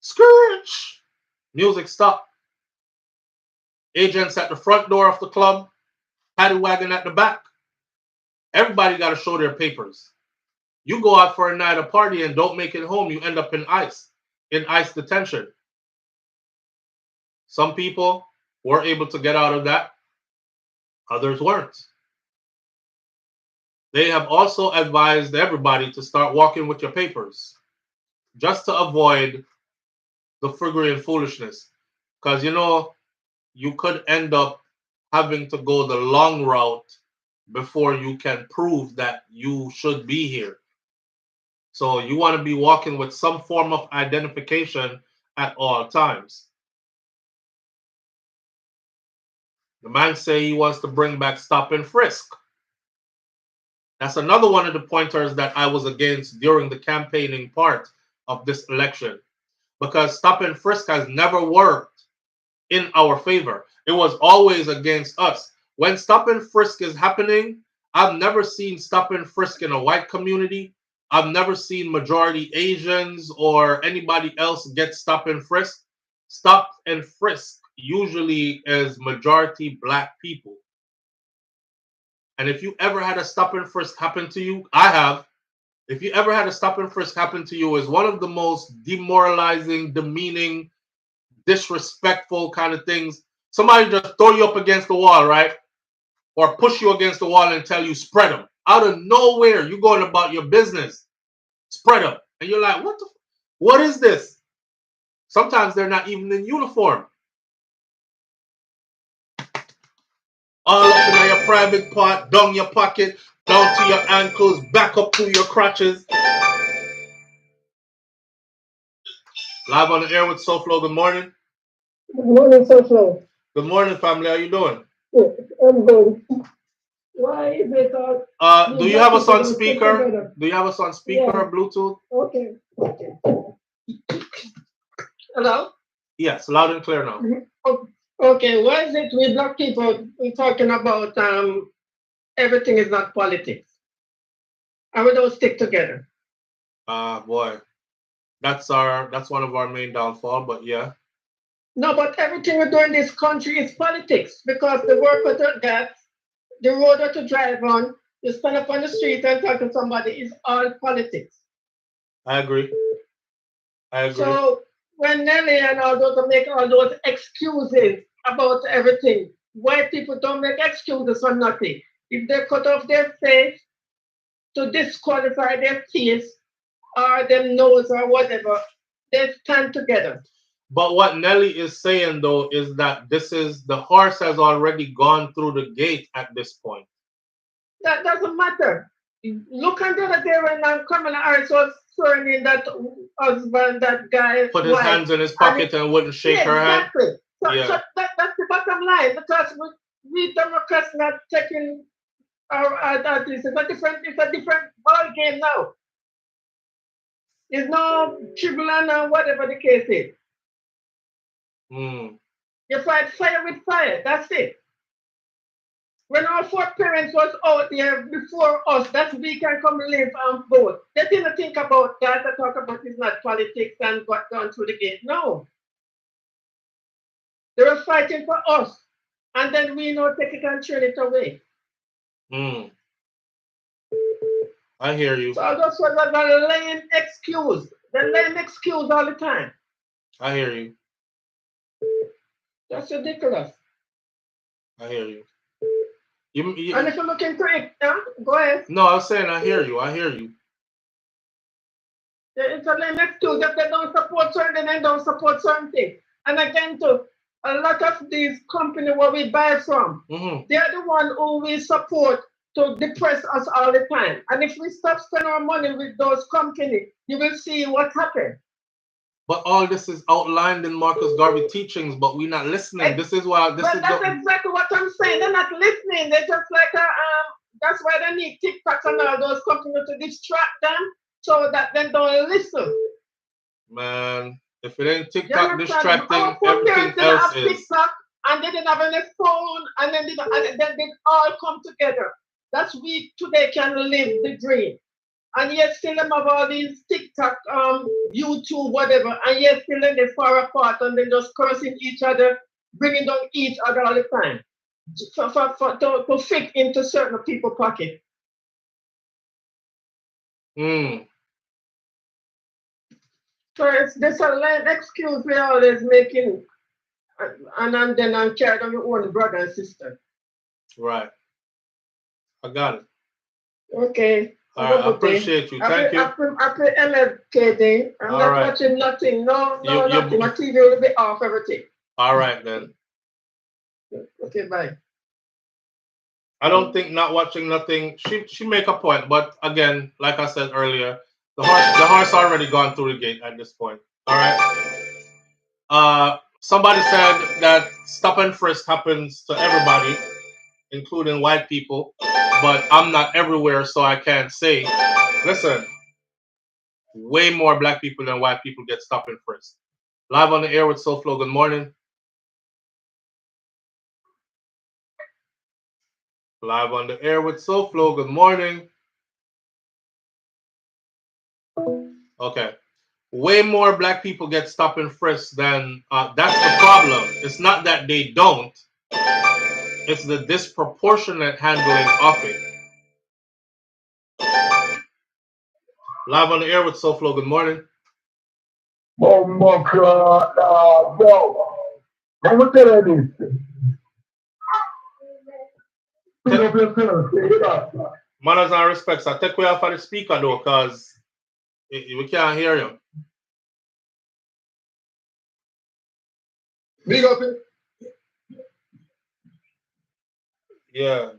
Scourge! Music stopped. Agents at the front door of the club, paddy wagon at the back. Everybody got to show their papers. You go out for a night of party and don't make it home, you end up in ICE detention. Some people were able to get out of that. Others weren't. They have also advised everybody to start walking with your papers just to avoid the friggery and foolishness. Because, you know, you could end up having to go the long route before you can prove that you should be here. So you want to be walking with some form of identification at all times. The man say he wants to bring back stop and frisk. That's another one of the pointers that I was against during the campaigning part of this election. Because stop and frisk has never worked in our favor. It was always against us. When stop and frisk is happening, I've never seen stop and frisk in a white community. I've never seen majority Asians or anybody else get stop and frisk. Stop and frisk usually is majority black people. And if you ever had a stop and frisk happen to you, I have. If you ever had a stop and frisk happen to you, is one of the most demoralizing, demeaning, disrespectful kind of things. Somebody just throw you up against the wall, right? Or push you against the wall and tell you spread them. Out of nowhere, you going about your business. Spread them. And you're like, what is this? Sometimes they're not even in uniform. All up in your private part, down your pocket, down to your ankles, back up to your crotches. Live on the air with SouFLo. Good morning. Good morning, SouFLo. Good morning, family. How you doing? Good. I'm good. Why is it do you have us on speaker? Do you have us on speaker or Bluetooth? Okay. Hello? Yes, loud and clear now. Okay, why is it we black people we're talking about everything is not politics? And we don't stick together. Boy. That's one of our main downfall, but yeah. No, but everything we do in this country is politics because the work we do get, the road that you drive on, you stand up on the street and talk to somebody is all politics. I agree. So when Nelly and all those make all those excuses about everything, white people don't make excuses for nothing. If they cut off their face to disqualify their face or their nose or whatever, they stand together. But what Nelly is saying though is that the horse has already gone through the gate at this point. That doesn't matter. Look at the other day when Kamala Harris was throwing in that husband, that guy. Put his hands in his pocket and wouldn't shake her hand. So that's the bottom line because we Democrats not taking our it's a different ball game now. It's no tribunal or whatever the case is. You fight fire with fire. That's it. When our foreparents was out there before us, that we can come live and vote. They didn't think about that. They talk about it's not politics and got gone through the gate. No. They were fighting for us. And then we know take it and turn it away. I hear you. So that's what the lame excuse. The lame excuse all the time. I hear you. That's ridiculous. I hear you. And if you look into it, go ahead. No, I was saying I hear you. I hear you. It's a lame excuse that they don't support certain and don't support certain things. And again, too, a lot of these companies where we buy from, they're the one who we support to depress us all the time. And if we stop spending our money with those companies, you will see what happens. But all this is outlined in Marcus Garvey teachings, but we're not listening. This is why that's exactly what I'm saying. They're not listening. They're just like that's why they need TikToks and all those companies to distract them so that they don't listen. Man, if it ain't TikTok distracting, everything else is. TikTok, and they didn't have any phone, and then they all come together. That's we today can live the dream. And yet still them have all these TikTok, YouTube, whatever, and yet still then they far apart and they just cursing each other, bringing down each other all the time to fit into certain people's pocket. So it's this a lame excuse we always making, and then I'm carried on your own brother and sister. Right. I got it. Okay. All right, I appreciate you. Thank you. After MLK Day, I'm not watching nothing. Nothing. My TV will be off, everything. All right, then. Okay, bye. I don't think not watching nothing. She make a point, but again, like I said earlier, the horse already gone through the gate at this point. All right. Somebody said that stop and frisk happens to everybody, including white people. But I'm not everywhere, so I can't say. Listen, way more black people than white people get stopped and frisked. Live on the air with SouFLo. Good morning. Live on the air with SouFLo. Good morning. Okay. Way more black people get stopped and frisked than that's the problem. It's not that they don't. It's the disproportionate handling of it. Live on the air with SouFLo. Good morning. Bro, let me tell you this. Manners and respects. I take away off of the speaker though, because we can't hear you. Big up it. Yeah.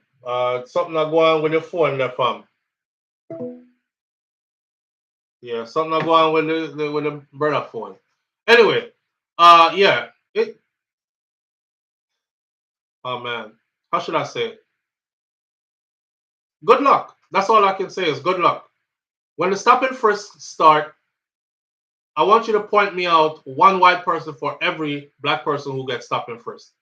Something that go on with your phone there, fam. Yeah, something that go on with the brother phone. Anyway, yeah. Oh man, how should I say it? Good luck. That's all I can say is good luck. When the stop and frisk start, I want you to point me out one white person for every black person who gets stopped and frisked.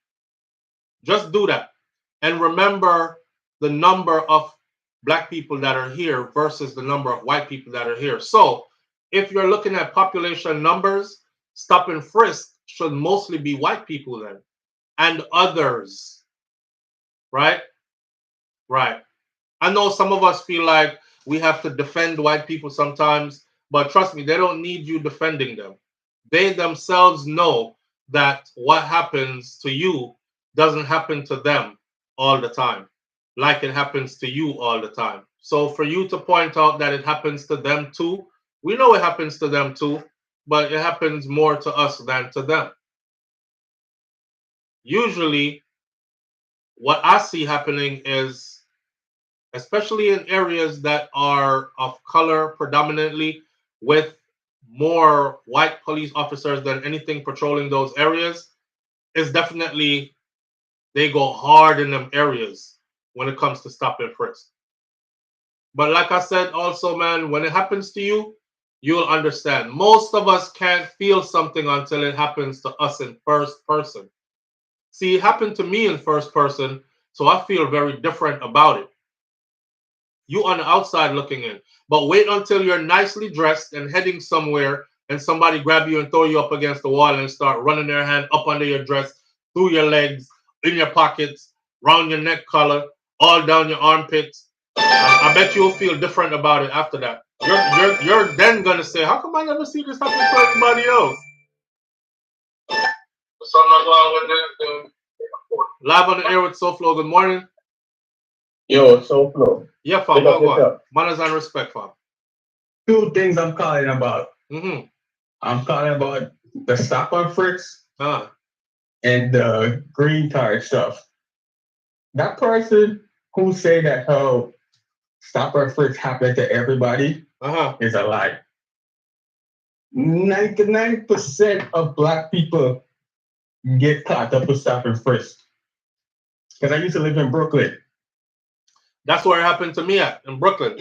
Just do that. And remember the number of black people that are here versus the number of white people that are here. So if you're looking at population numbers, stop and frisk should mostly be white people then. And others. Right? Right. I know some of us feel like we have to defend white people sometimes, but trust me, they don't need you defending them. They themselves know that what happens to you doesn't happen to them all the time, like it happens to you all the time. So for you to point out that it happens to them too, we know it happens to them too, but it happens more to us than to them. Usually, what I see happening is, especially in areas that are of color predominantly, with more white police officers than anything patrolling those areas, is definitely they go hard in them areas when it comes to stop and frisk. But like I said also, man, when it happens to you, you'll understand. Most of us can't feel something until it happens to us in first person. See, it happened to me in first person So I feel very different about it. You on the outside looking in. But wait until you're nicely dressed and heading somewhere and somebody grab you and throw you up against the wall and start running their hand up under your dress, through your legs, in your pockets, round your neck collar, all down your armpits. I bet you'll feel different about it after that. You're then gonna say, how come I never see this happen to everybody else? Live on the air with SouFLo. Good morning. Yo, SouFLo. Yeah, fam. Manners and respect, fam. Two things I'm calling about. Mm-hmm. I'm calling about the stop and fritz and the green card stuff. That person who say that stop and fritz happened to everybody is a lie. 99% of black people get caught up with stop and frisk. Because I used to live in Brooklyn. That's where it happened to me in Brooklyn.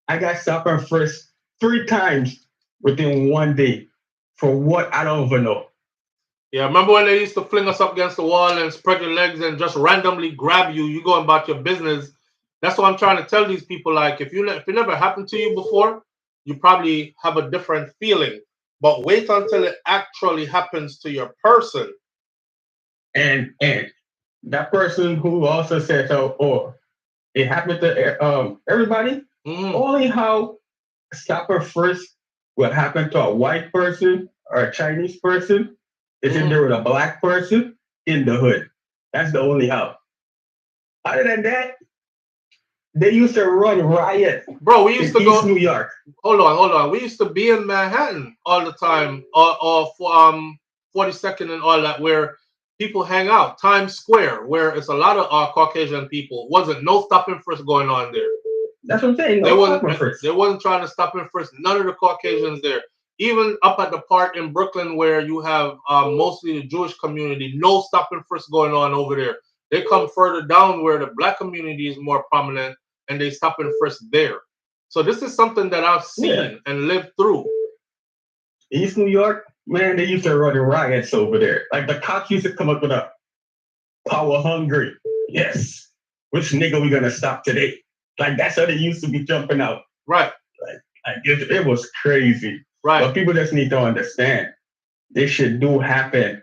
I got stop and frisk 3 times within one day. For what? I don't even know. Yeah, remember when they used to fling us up against the wall and spread your legs and just randomly grab you? You go about your business. That's what I'm trying to tell these people. Like, if it never happened to you before, you probably have a different feeling. But wait until it actually happens to your person. And that person who also said, it happened to everybody. Only how stop and frisk will happen to a white person or a Chinese person is if there was a black person in the hood. That's the only how. Other than that, they used to run riot. Bro, we used to go East New York. Hold on. We used to be in Manhattan all the time, or 42nd and all that, where people hang out. Times Square, where it's a lot of Caucasian people. Wasn't no stop and frisk going on there. That's what I'm saying. They wasn't trying to stop and frisk none of the Caucasians there. Even up at the part in Brooklyn where you have mostly the Jewish community, no stop and frisk going on over there. They come further down where the black community is more prominent, and they stop and frisk there. So this is something that I've seen and lived through. East New York, man, they used to run riots over there. Like the cops used to come up with a power hungry. Yes. Which nigga we gonna stop today? Like that's how they used to be jumping out. Right. Like it was crazy. Right. But people just need to understand this shit do happen.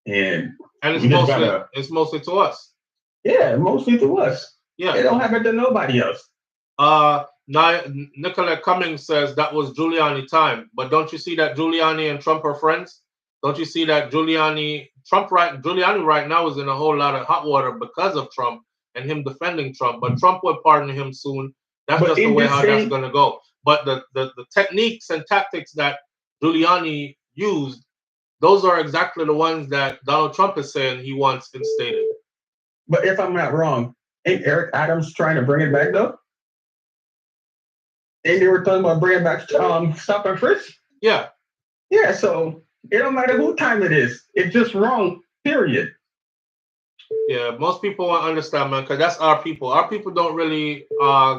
And it's mostly to us. Yeah, mostly to us. Yeah. It don't happen to nobody else. Now, Nicolette Cummings says that was Giuliani time, but don't you see that Giuliani and Trump are friends? Don't you see that Giuliani right now is in a whole lot of hot water because of Trump and him defending Trump, but Trump will pardon him soon. That's just the way how that's going to go. But the techniques and tactics that Giuliani used, those are exactly the ones that Donald Trump is saying he wants instated. But if I'm not wrong, ain't Eric Adams trying to bring it back though? And they were talking about bringing back stop and frisk? Yeah. Yeah, so it don't matter who time it is. It's just wrong, period. Yeah, most people won't understand, man, because that's our people. Our people don't really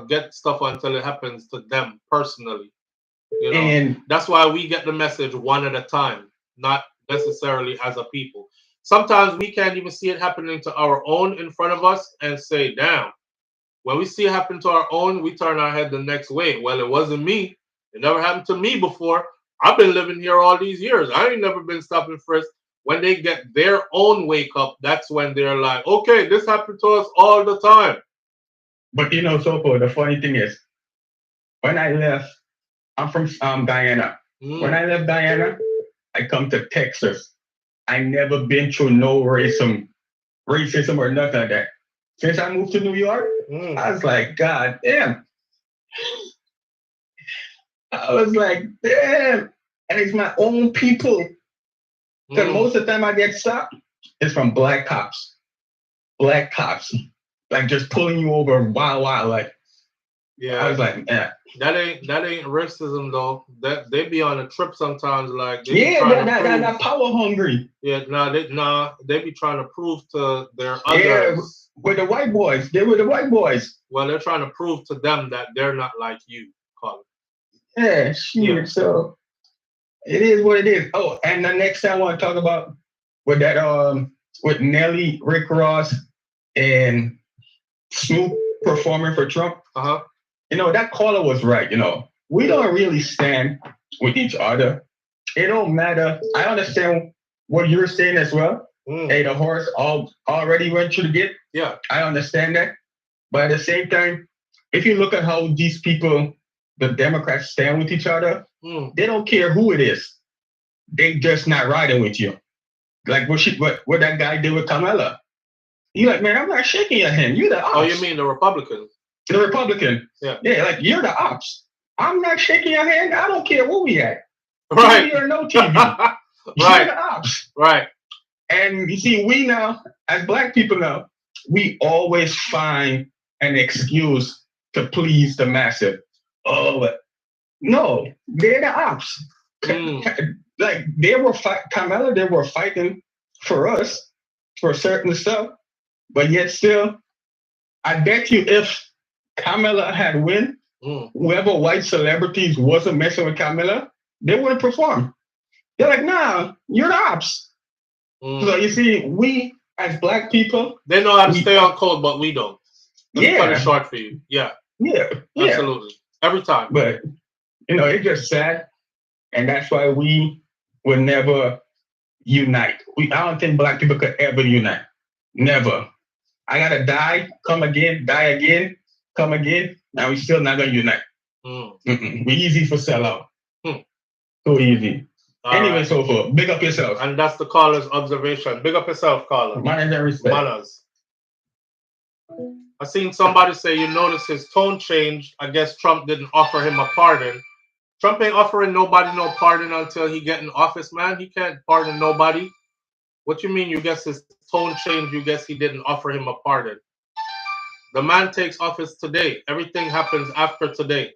get stuff until it happens to them personally. You know, and that's why we get the message one at a time, not necessarily as a people. Sometimes we can't even see it happening to our own in front of us and say, damn. When we see it happen to our own, we turn our head the next way. Well, it wasn't me. It never happened to me before. I've been living here all these years. I ain't never been stopping frisk. When they get their own wake up, that's when they're like, okay, this happened to us all the time. But you know, SouFLo, the funny thing is, when I left, I'm from Guyana. When I left Guyana, I come to Texas. I never been through no racism or nothing like that. Since I moved to New York, I was like, God damn. I was like, damn. And it's my own people. Because most of the time I get stopped, it's from black cops. Black cops. Like just pulling you over wild. Like, yeah. I was like, yeah. That ain't racism though. That they be on a trip sometimes. Like that power hungry. Yeah, they be trying to prove to their others. With the white boys. They were the white boys. Well, they're trying to prove to them that they're not like you, Colin. Yeah, shit. Yeah. So it is what it is. Oh, and the next thing I want to talk about with that with Nelly, Rick Ross, and Snoop performing for Trump. You know, that caller was right. You know, we don't really stand with each other. It don't matter. I understand what you're saying as well. Hey, the horse already went through the gate. Yeah, I understand that. But at the same time, if you look at how these people, the Democrats, stand with each other, they don't care who it is. They just not riding with you. Like what that guy did with Kamala. You like, man, I'm not shaking your hand. You're the ops. Oh, you mean the Republican? The Republican. Yeah. Yeah, like you're the ops. I'm not shaking your hand. I don't care where we at. Right. TV or no TV. Right. You're the ops. Right. And you see, we now, as Black people now, we always find an excuse to please the massive. Oh, no, they're the ops. Like they were Kamala, they were fighting for us for certain stuff, but yet still, I bet you if Kamala had win, whoever white celebrities wasn't messing with Kamala, they wouldn't perform. They're like, nah, you're the ops. So you see, we as Black people, they know how to stay on code, but we don't. Let me cut it short for you. Yeah. Yeah. Absolutely. Every time. But you know, it's just sad. And that's why we will never unite. I don't think Black people could ever unite. Never. I gotta die, come again, die again, come again. Now we still not gonna unite. We easy for sellout. So easy. Anyway, right. So forth. Big up yourself. And that's the caller's observation. Big up yourself, caller. Manners and respect. Manners. I seen somebody say, you notice his tone changed. I guess Trump didn't offer him a pardon. Trump ain't offering nobody no pardon until he get in office, man. He can't pardon nobody. What you mean you guess his tone changed? You guess he didn't offer him a pardon. The man takes office today. Everything happens after today.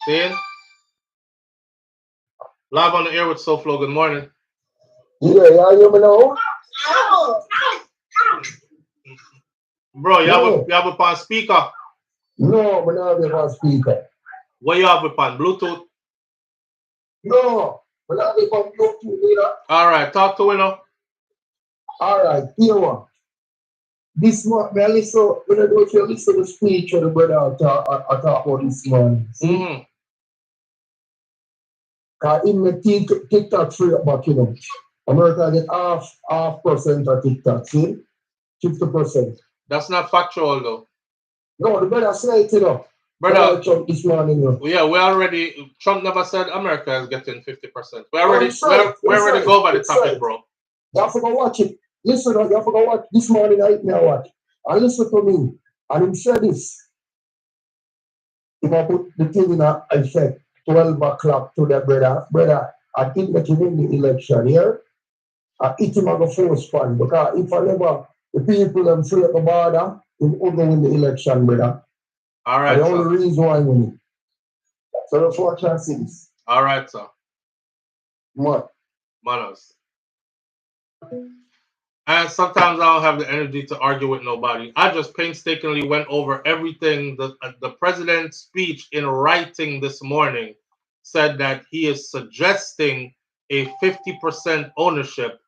See? Live on the air with SouFLo. Good morning. Yeah, you know. Bro, you have it on speaker. No, I don't have it on speaker. What you have it on? Bluetooth? No, I don't have it on Bluetooth either. All right, talk to Winner. All right, here one. This morning, when you listen to the speech of the brother I talk about this morning. Because in the TikTok free back, you know, America get half percent of TikTok, see? 50%. That's not factual though. No, the brother said it, you know. Brother, Trump this morning, you know. Yeah, we already, Trump never said America is getting 50%. We already go by the topic, bro. You have to go watch it. Listen, you have to go watch this morning I watch. And listen to me. And he said this. If I put the thing in effect, 12 o'clock to the brother, I think that you win the election here. I hit him on the force fund because if I never, the people them free at the border, they won't win the election, brother. All right, the only reason why I win it. So that's what I see this. All right, sir. What? Manos. And sometimes I don't have the energy to argue with nobody. I just painstakingly went over everything. The president's speech in writing this morning said that he is suggesting a 50% ownership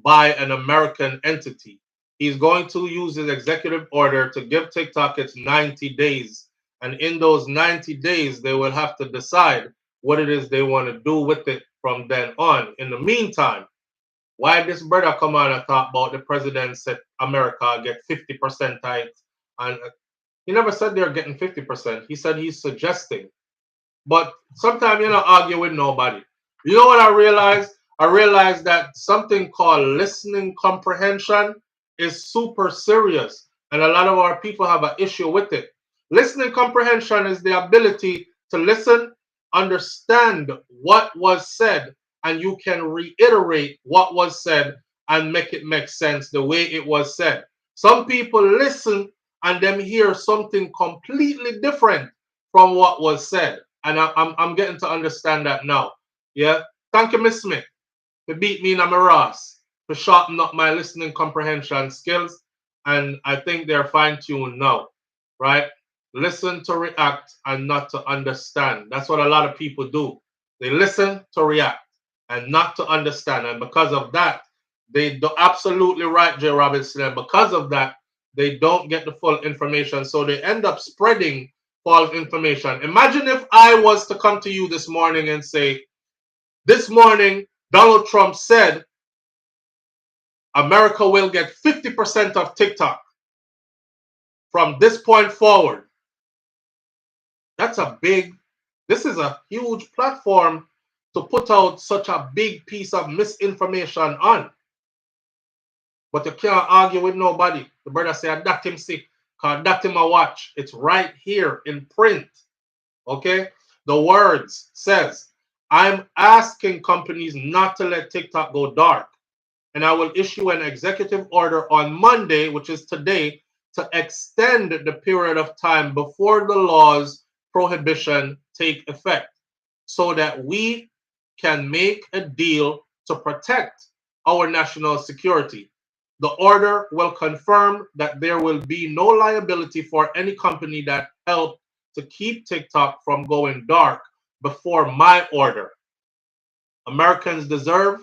by an American entity. He's going to use his executive order to give TikTok its 90 days. And in those 90 days, they will have to decide what it is they want to do with it from then on. In the meantime, why this brother come on and talk about the president said America get 50% tithes? And he never said they're getting 50%. He said he's suggesting. But sometimes you don't argue with nobody. You know what I realized? I realized that something called listening comprehension is super serious. And a lot of our people have an issue with it. Listening comprehension is the ability to listen, understand what was said, and you can reiterate what was said and make it make sense the way it was said. Some people listen and then hear something completely different from what was said. And I'm getting to understand that now. Yeah. Thank you, Miss Smith, for beat me in my Ross, for sharpen up my listening comprehension skills. And I think they're fine-tuned now, right? Listen to react and not to understand. That's what a lot of people do. They listen to react and not to understand. And because of that, they do absolutely right, Jay Robinson. And because of that, they don't get the full information. So they end up spreading false information. Imagine if I was to come to you this morning and say, this morning, Donald Trump said America will get 50% of TikTok from this point forward. That's this is a huge platform to put out such a big piece of misinformation on. But you can't argue with nobody. The brother say, that him sick, because that him a watch. It's right here in print. Okay? The words says, I'm asking companies not to let TikTok go dark. And I will issue an executive order on Monday, which is today, to extend the period of time before the law's prohibition take effect so that we can make a deal to protect our national security. The order will confirm that there will be no liability for any company that helped to keep TikTok from going dark before my order. Americans deserve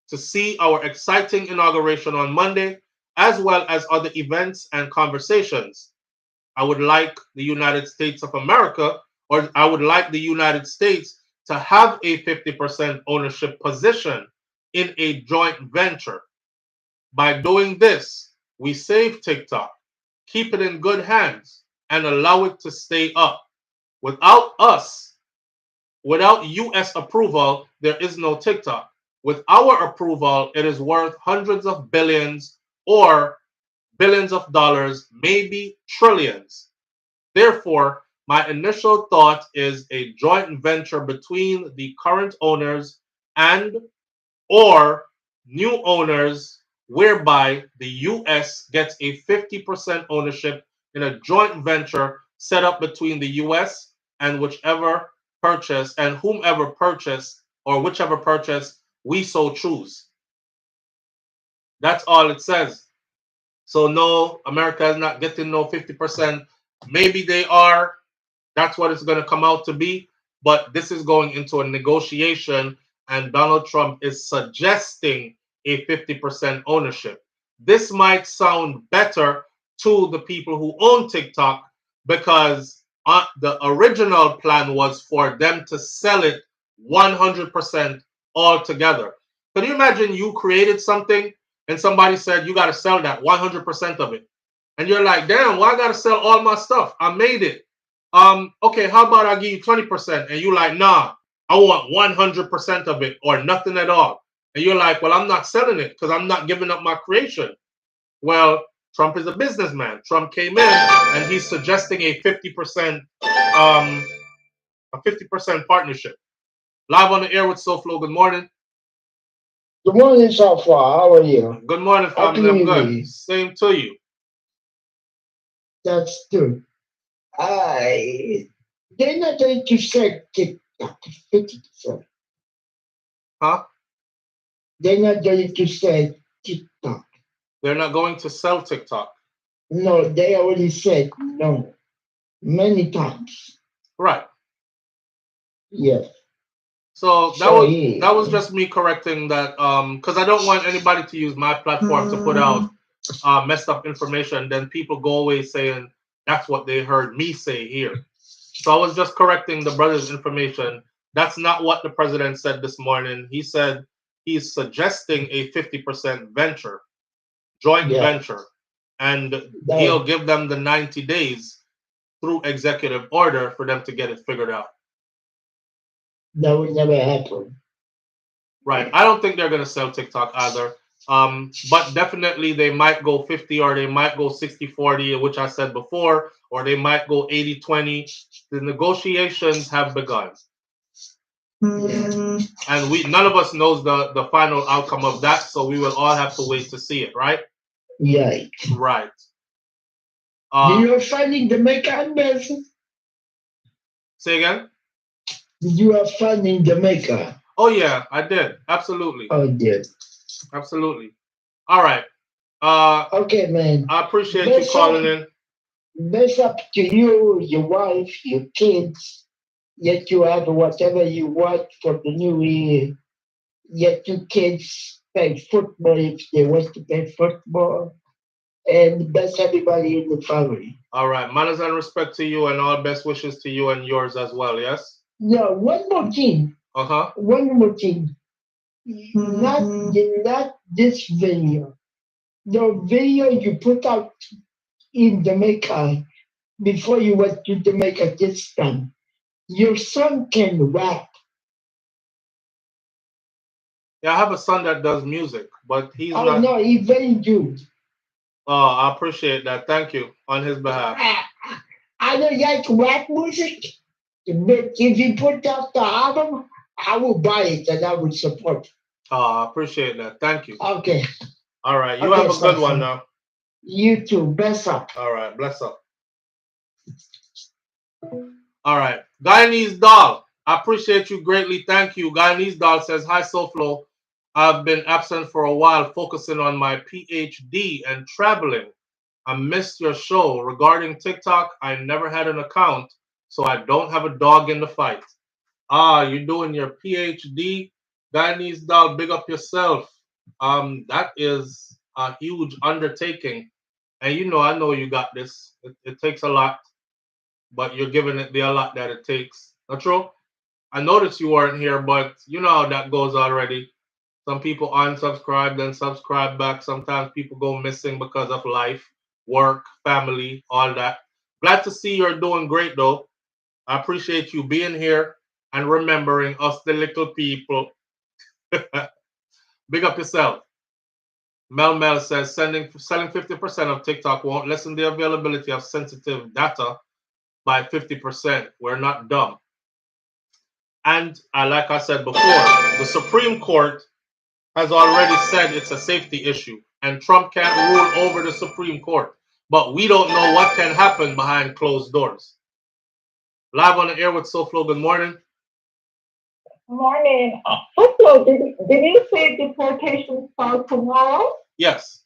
to see our exciting inauguration on Monday, as well as other events and conversations. I would like the United States of America, or I would like the United States to have a 50% ownership position in a joint venture. By doing this, we save TikTok, keep it in good hands, and allow it to stay up. Without US approval, there is no TikTok. With our approval, it is worth hundreds of billions or billions of dollars, maybe trillions. Therefore, my initial thought is a joint venture between the current owners and or new owners, whereby the US gets a 50% ownership in a joint venture set up between the US and whichever purchase and whomever purchase or whichever purchase we so choose. That's all it says. So no, America is not getting no 50%. Maybe they are. That's what it's going to come out to be. But this is going into a negotiation, and Donald Trump is suggesting a 50% ownership. This might sound better to the people who own TikTok because the original plan was for them to sell it 100% altogether. Can you imagine you created something and somebody said you got to sell that 100% of it? And you're like, damn, why I got to sell all my stuff? I made it. Okay, how about I give you 20%? And you're like, nah, I want 100% of it or nothing at all. And you're like, well, I'm not selling it because I'm not giving up my creation. Well, Trump is a businessman. Trump came in and he's suggesting a 50% partnership. Live on the air with SouFLo. Good morning. Good morning, SouFLo. How are you? Good morning, family. I'm good. Same to you. That's good. They're not going to sell TikTok 50%. Huh? They're not going to sell TikTok. They're not going to sell TikTok. No, they already said no many times. Right. Yes. So that was just me correcting that because I don't want anybody to use my platform to put out messed up information. Then people go away saying that's what they heard me say here. So I was just correcting the brother's information. That's not what the president said this morning. He said he's suggesting a 50% venture, joint venture, and he'll give them the 90 days through executive order for them to get it figured out. That would never happen. Right. I don't think they're going to sell TikTok either. But definitely they might go 50 or they might go 60-40, which I said before, or they might go 80-20. The negotiations have begun. Yeah. And none of us knows the final outcome of that, so we will all have to wait to see it, right? Right. Right. You are finding the maker, Benson? Say again? You are finding the maker. Oh yeah, I did. Absolutely. Oh, did. Absolutely. All right. Okay, man. I appreciate you calling in. That's up to you, your wife, your kids. Yet you have whatever you want for the new year. Yet your kids play football if they want to play football. and bless everybody in the family. All right. Manners and respect to you and all best wishes to you and yours as well, yes? Yeah, one more thing. Uh-huh. One more thing. Not this video. The video you put out in Jamaica before you went to Jamaica this time. Your son can rap. Yeah, I have a son that does music, but he's Oh not. no, he's very good. Oh, I appreciate that. Thank you on his behalf. I don't like rap music, but if you put out the album, I will buy it and I will support. Oh, I appreciate that. Thank you. Okay. All right. You have a good one now. You too. Bless up. All right. Bless up. All right. Guyanese Doll, I appreciate you greatly. Thank you. Guyanese Doll says, hi, SouFlo. I've been absent for a while, focusing on my PhD and traveling. I missed your show. Regarding TikTok, I never had an account, so I don't have a dog in the fight. Ah, you're doing your PhD? Guyanese Doll, big up yourself. That is a huge undertaking. And you know, I know you got this. It takes a lot, but you're giving it the a lot that it takes. Not true? I noticed you weren't here, but you know how that goes already. Some people unsubscribe, then subscribe back. Sometimes people go missing because of life, work, family, all that. Glad to see you're doing great, though. I appreciate you being here and remembering us, the little people. Big up yourself. Mel says selling 50% of TikTok won't lessen the availability of sensitive data by 50%. We're not dumb. And like I said before, the Supreme Court has already said it's a safety issue, and Trump can't rule over the Supreme Court. But we don't know what can happen behind closed doors. Live on the air with SouFlo. Good morning. Morning. SouFlo, did you say deportation starts tomorrow? Yes.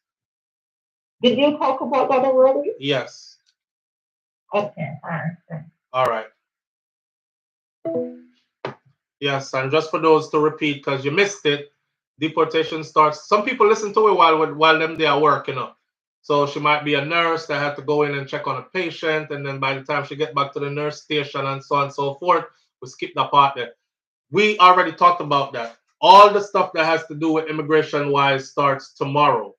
Did you talk about that already? Yes. Okay. All right. All right. Yes, and just for those to repeat, because you missed it, deportation starts. Some people listen to it while them they are working, you know. So she might be a nurse that had to go in and check on a patient, and then by the time she get back to the nurse station and so on and so forth, we skip that part there. We already talked about that. All the stuff that has to do with immigration-wise starts tomorrow,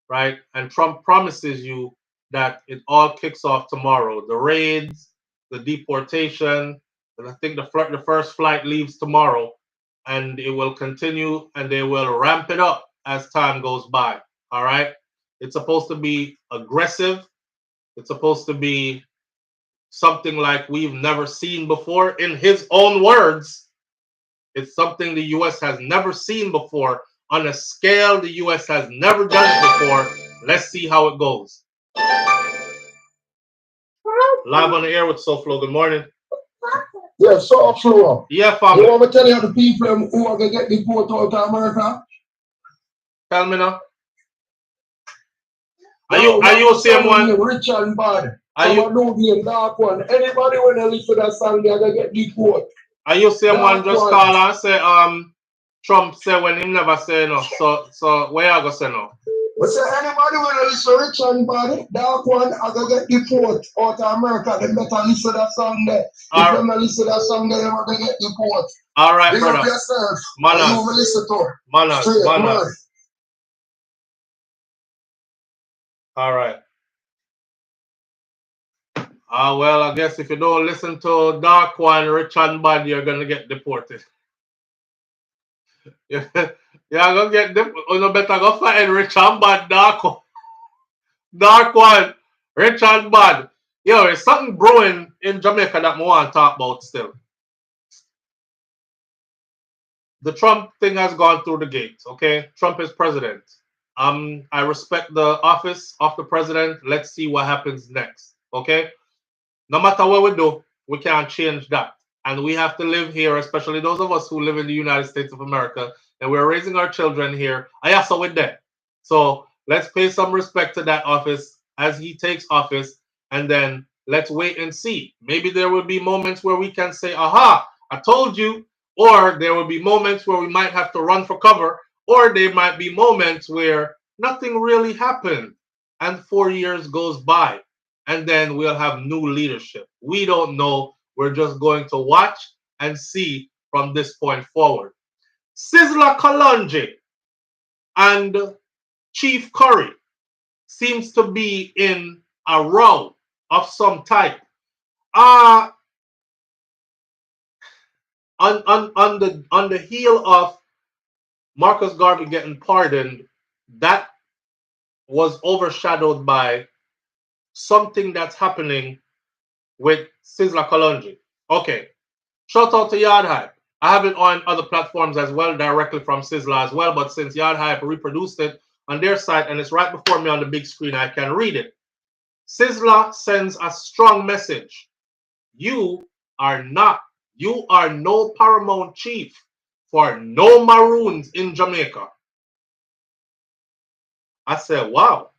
right? And Trump promises you that it all kicks off tomorrow. The raids, the deportation, and I think the first flight leaves tomorrow, and it will continue, and they will ramp it up as time goes by. All right. It's supposed to be aggressive. It's supposed to be something like we've never seen before. In his own words, it's something the U.S. has never seen before on a scale the U.S. has never done it before. Let's see how it goes. Live on the air with SouFlo. Good morning. Yeah, SouFlo. Yeah, family. You want me to tell you the people who are going to get deported out of America? Tell me now. Are you same one? Rich and bad. Are you doing dark one? Anybody when they listen to that song, they're gonna get deported. Are you same one just call and say Trump said when him never say no. So where you gonna say no? We say anybody when they listen rich and bad, dark one are gonna get deported out of America. They better listen to that song there. If them not listen to that song there, they're gonna get deported. All right, brother. Up yourself. Manners. You will listen to it. Manners. All right. Well, I guess if you don't listen to Dark One, Rich and Bad, you're gonna get deported. You're gonna get deported. You better go find Rich and Bad, Dark One. Dark One, Rich and Bad. Yo, there's something brewing in Jamaica that I want to talk about still. The Trump thing has gone through the gates, okay? Trump is president. I respect the office of the president. Let's see what happens next, okay? No matter what we do, we can't change that. And we have to live here, especially those of us who live in the United States of America, and we're raising our children here. I also with that. So let's pay some respect to that office as he takes office, and then let's wait and see. Maybe there will be moments where we can say, aha, I told you, or there will be moments where we might have to run for cover, or there might be moments where nothing really happened. and 4 years goes by, and then we'll have new leadership. We don't know. We're just going to watch and see from this point forward. Sizzla Kalonji and Chief Currie seems to be in a row of some type. On the heel of Marcus Garvey getting pardoned, that was overshadowed by something that's happening with Sizzla Kalonji. Okay, shout out to Yard Hype. I have it on other platforms as well, directly from Sizzla as well, but since Yard Hype reproduced it on their site and it's right before me on the big screen, I can read it. Sizzla sends a strong message. You are no paramount chief for no Maroons in Jamaica. I said, wow.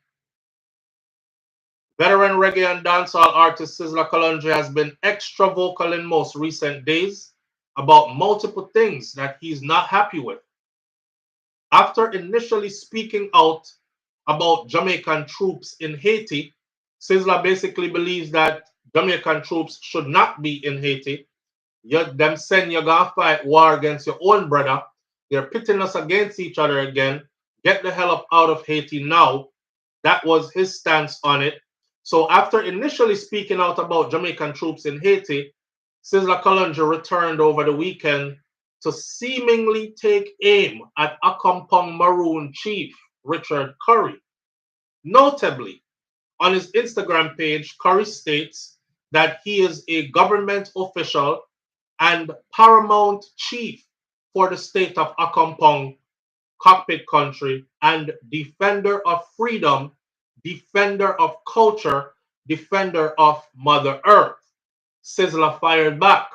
Veteran reggae and dancehall artist Sizzla Kalonji has been extra vocal in most recent days about multiple things that he's not happy with. After initially speaking out about Jamaican troops in Haiti, Sizzla basically believes that Jamaican troops should not be in Haiti. Them saying you're going to fight war against your own brother. They're pitting us against each other again. Get the hell up out of Haiti now. That was his stance on it. So after initially speaking out about Jamaican troops in Haiti, Sizzla Kalonji returned over the weekend to seemingly take aim at Accompong Maroon chief Richard Currie. Notably, on his Instagram page, Currie states that he is a government official and paramount chief for the state of Accompong, cockpit country, and defender of freedom, defender of culture, defender of Mother Earth. Sizzla fired back.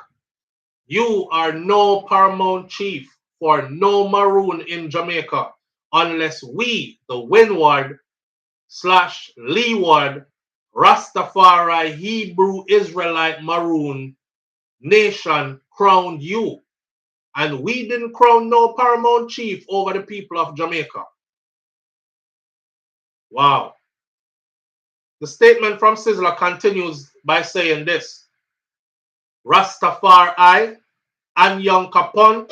You are no paramount chief for no Maroon in Jamaica unless we, the Windward / Leeward, Rastafari, Hebrew, Israelite, Maroon nation crowned you. And we didn't crown no paramount chief over the people of Jamaica. Wow. The statement from Sizzla continues by saying this. Rastafari, Anyang Kapon,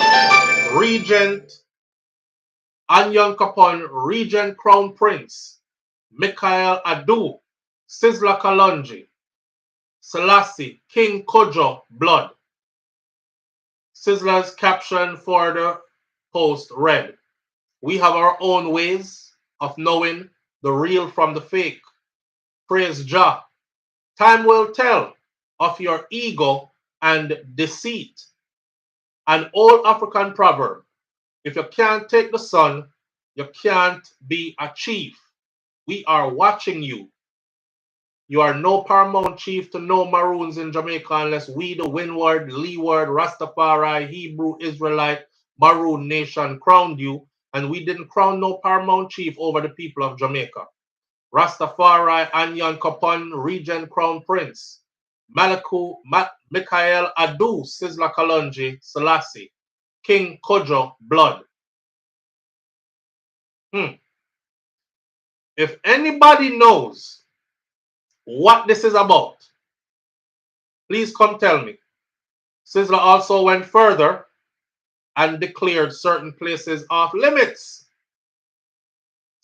Regent Crown Prince, Michael Adu, Sizzla Kalonji, Selassie, King Kojo, Blood. Sizzla's caption for the post read, we have our own ways of knowing the real from the fake. Praise Jah. Time will tell of your ego and deceit. An old African proverb, if you can't take the sun, you can't be a chief. We are watching you. You are no paramount chief to no Maroons in Jamaica unless we, the Windward, Leeward, Rastafari, Hebrew, Israelite, Maroon nation crowned you, and we didn't crown no paramount chief over the people of Jamaica. Rastafari, Anyan Kapon, Regent Crown Prince, Michael Adu, Sizzla Kalonji, Selassie, King Kojo, Blood. If anybody knows what this is about, please come tell me. Sizzla also went further and declared certain places off limits.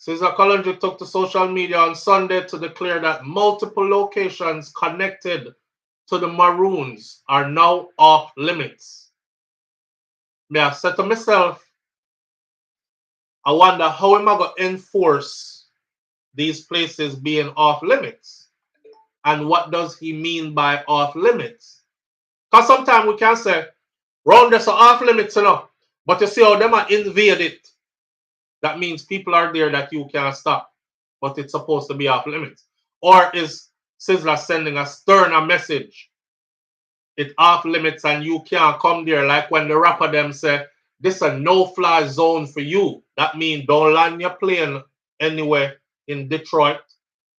Sizzla Kalonji took to social media on Sunday to declare that multiple locations connected to the Maroons are now off limits. Me I said to myself, I wonder how am I going to enforce these places being off limits? And what does he mean by off limits? Because sometimes we can say, round this are off limits, but you see how them are invade it. That means people are there that you can't stop, but it's supposed to be off limits. Or is Sizzla sending a sterner message? It off limits and you can't come there, like when the rapper them say, this a no-fly zone for you. That means don't land your plane anywhere in Detroit.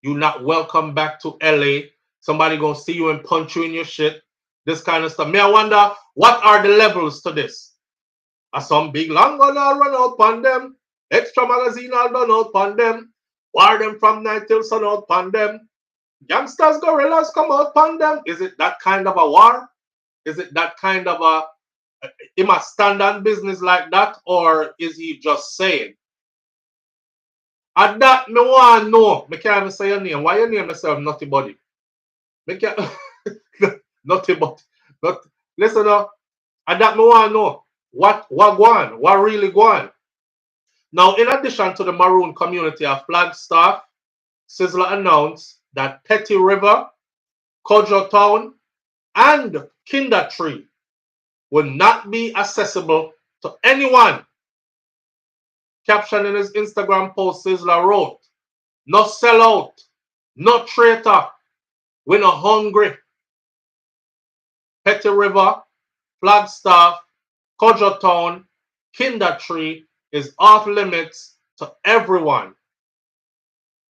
You're not welcome back to LA. Somebody gonna see you and punch you in your shit. This kind of stuff. Me, I wonder, what are the levels to this? Are some big long gun all run out on them? Extra magazine all done out on them? War them from night till sun out pan them. Youngsters, gorillas come out pan them. Is it that kind of a war? Is it that kind of a, he must stand on business like that, or is he just saying? And that me want to know. Me can't even say your name. Why you name yourself Nutty Buddy? Me can't Nutty Buddy. Not, listen up. And that me want to know. What going? What really going? Now, in addition to the Maroon community of Flagstaff, Sizzla announced that Petty River, Kojo Town, and Kinder Tree will not be accessible to anyone. Caption in his Instagram post, Sizzla wrote, "No sellout, no traitor, we no hungry. Petty River, Flagstaff, Kojo Town, Kinder Tree is off limits to everyone."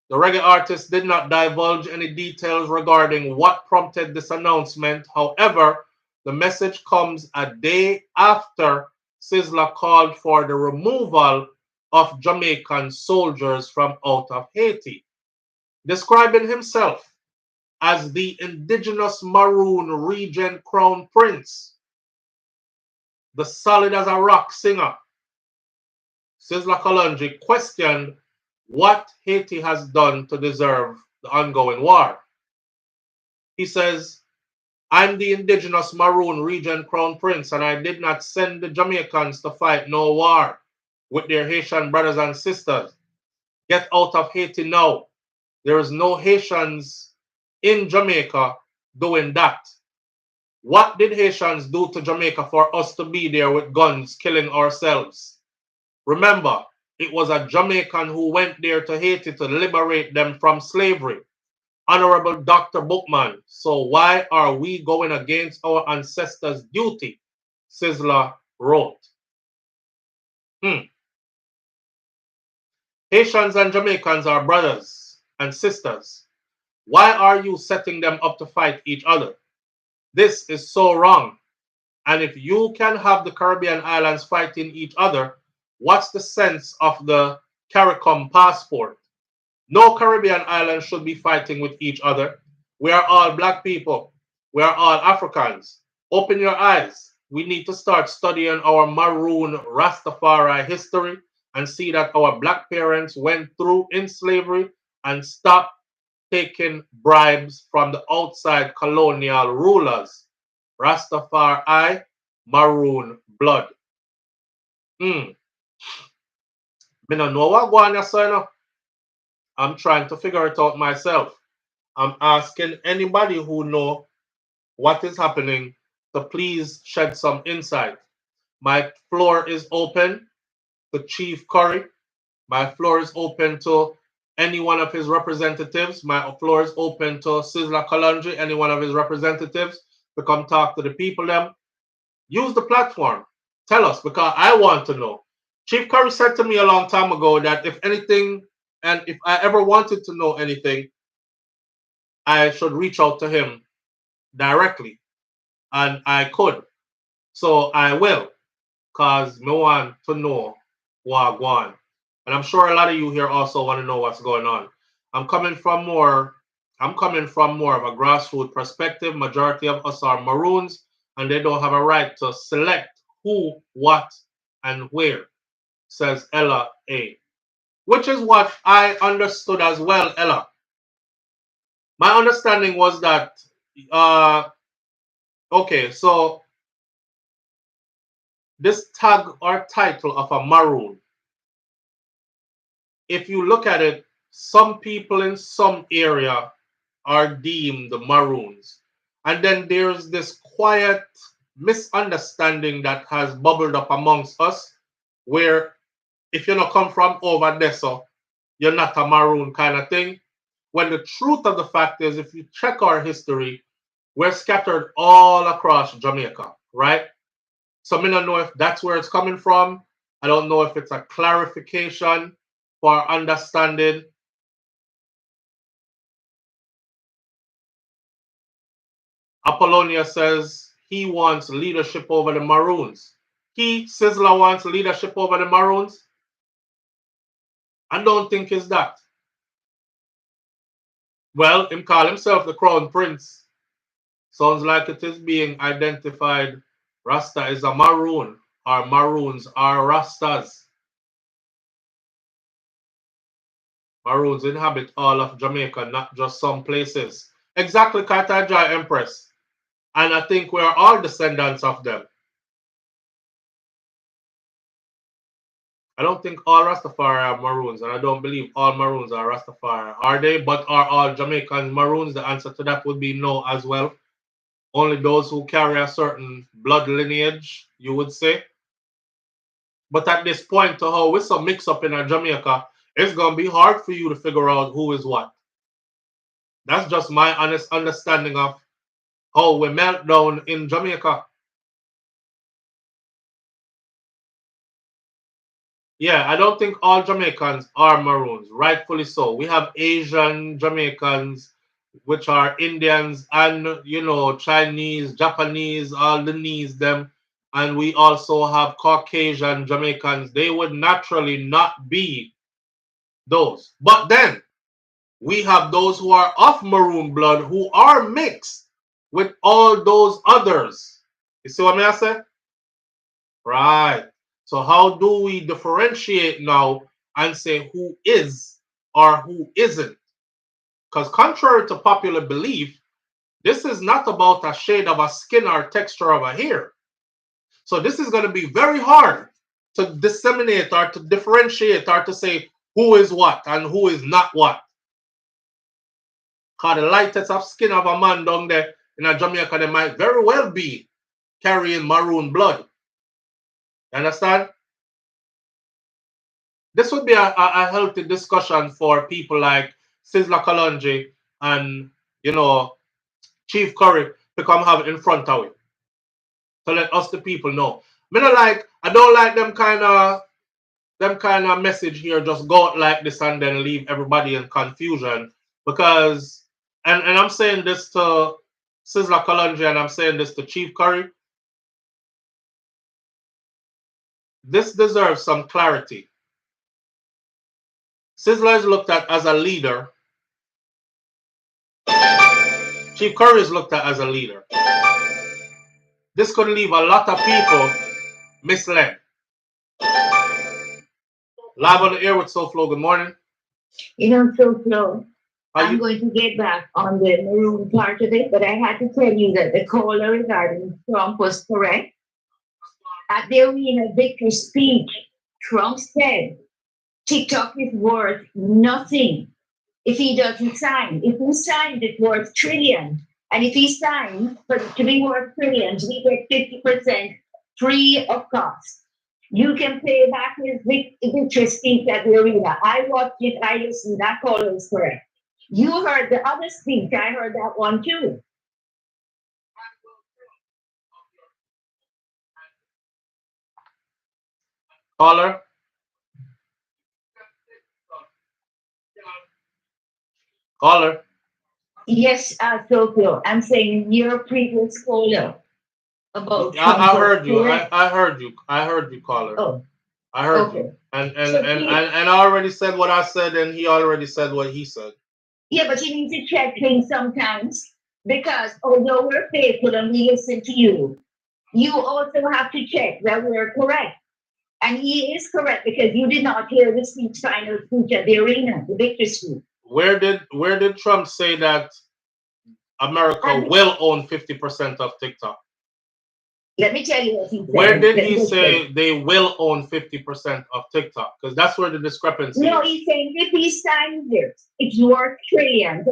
The reggae artist did not divulge any details regarding what prompted this announcement. However, the message comes a day after Sizzla called for the removal of Jamaican soldiers from out of Haiti, describing himself as the indigenous Maroon region crown prince, the solid as a rock singer. Sizzla Kalonji questioned what Haiti has done to deserve the ongoing war. He says, "I'm the indigenous Maroon region crown prince, and I did not send the Jamaicans to fight no war with their Haitian brothers and sisters. Get out of Haiti now. There is no Haitians in Jamaica doing that. What did Haitians do to Jamaica for us to be there with guns killing ourselves? Remember, it was a Jamaican who went there to Haiti to liberate them from slavery. Honorable Dr. Bookman, so why are we going against our ancestors' duty?" Sizzla wrote. Haitians and Jamaicans are brothers and sisters. Why are you setting them up to fight each other? This is so wrong. And if you can have the Caribbean islands fighting each other, what's the sense of the CARICOM passport? No Caribbean island should be fighting with each other. We are all black people. We are all Africans. Open your eyes. We need to start studying our Maroon Rastafari history and see that our black parents went through in slavery and stop taking bribes from the outside colonial rulers. Rastafari, Maroon blood. Me no know what going on. I'm trying to figure it out myself. I'm asking anybody who know what is happening to please shed some insight. My floor is open to Chief Currie. My floor is open to any one of his representatives. My floor is open to Sizzla Kalonji, any one of his representatives, to come talk to the people them. Use the platform. Tell us, because I want to know. Chief Currie said to me a long time ago that if anything, and if I ever wanted to know anything, I should reach out to him directly. And I could. So I will, because I want to know what's going on. And I'm sure a lot of you here also want to know what's going on. I'm coming from more of a grassroots perspective. Majority of us are Maroons, and they don't have a right to select who, what, and where, says Ella A. Which is what I understood as well, Ella. My understanding was that, okay, so this tag or title of a Maroon, if you look at it, some people in some area are deemed Maroons. And then there's this quiet misunderstanding that has bubbled up amongst us, where if you don't come from over there, so you're not a Maroon kind of thing. When the truth of the fact is, if you check our history, we're scattered all across Jamaica, right? So I don't know if that's where it's coming from. I don't know if it's a clarification for understanding. Apollonia says he wants leadership over the Maroons. He, Sizzla, wants leadership over the Maroons. I don't think it's that. Well, him call himself the Crown Prince. Sounds like it is being identified. Rasta is a maroon, or maroons are Rastas. Maroons inhabit all of Jamaica, not just some places. Exactly, Carthage Empress. And I think we're all descendants of them. I don't think all Rastafari are Maroons, and I don't believe all Maroons are Rastafari. Are they? But are all Jamaicans Maroons? The answer to that would be no as well. Only those who carry a certain blood lineage, you would say. But at this point, to how with some mix up in Jamaica, it's going to be hard for you to figure out who is what. That's just my honest understanding of how we melt down in Jamaica. Yeah, I don't think all Jamaicans are Maroons, rightfully so. We have Asian Jamaicans, which are Indians and, you know, Chinese, Japanese, all the knees, them. And we also have Caucasian Jamaicans. They would naturally not be those. But then we have those who are of Maroon blood who are mixed with all those others. You see what I say? Right. So how do we differentiate now and say who is or who isn't? Because contrary to popular belief, this is not about a shade of a skin or texture of a hair. So this is going to be very hard to disseminate or to differentiate or to say who is what and who is not what. Because the lightest of skin of a man down there in a Jamaica, they might very well be carrying maroon blood. You understand? This would be a healthy discussion for people like Sizzla Kalonji and, you know, Chief Currie to come have it in front of it. To let us the people know. I don't like them kind of message here, just go out like this and then leave everybody in confusion. Because and I'm saying this to Sizzla Kalonji and I'm saying this to Chief Currie. This deserves some clarity. Sizzla is looked at as a leader. Chief Currie is looked at as a leader. This could leave a lot of people misled. Live on the air with SouFLo. Good morning. You know, SouFLo, I'm going to get back on the maroon part of it, but I had to tell you that the caller regarding Trump was correct. At the arena victory speech, Trump said TikTok is worth nothing if he doesn't sign. If he signed, it's worth trillions. And if he signs for it to be worth trillions, we get 50% free of cost. You can play back his victory speech at the arena. I watched it, I listened, that caller is correct. You heard the other speech, I heard that one too. Caller. Caller. Yes, SouFLo. I'm saying your previous caller about I heard you. I heard you. I heard you, caller. Oh. I heard you. And I already said what I said, and he already said what he said. Yeah, but you need to check things sometimes because although we're faithful and we listen to you, you also have to check that we're correct. And he is correct because you did not hear the speech, final speech at the arena, the victory speech. Where did Trump say that America will own 50% of TikTok? Let me tell you what he said. Where did he say they will own 50% of TikTok? Because that's where the discrepancy is. No, he's saying if he signs it, it's worth trillions.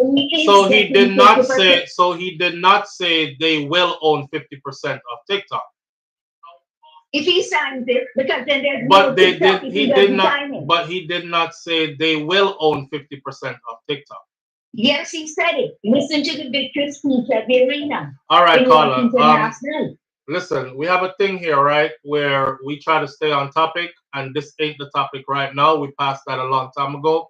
So he did not say. So he did not say they will own 50% of TikTok. If he signs it, because then there's but they did. He did not. But he did not say they will own 50% of TikTok. Yes, he said it. Listen to the victory speech at the arena. All right, caller. Listen, we have a thing here, right, where we try to stay on topic, and this ain't the topic right now. We passed that a long time ago,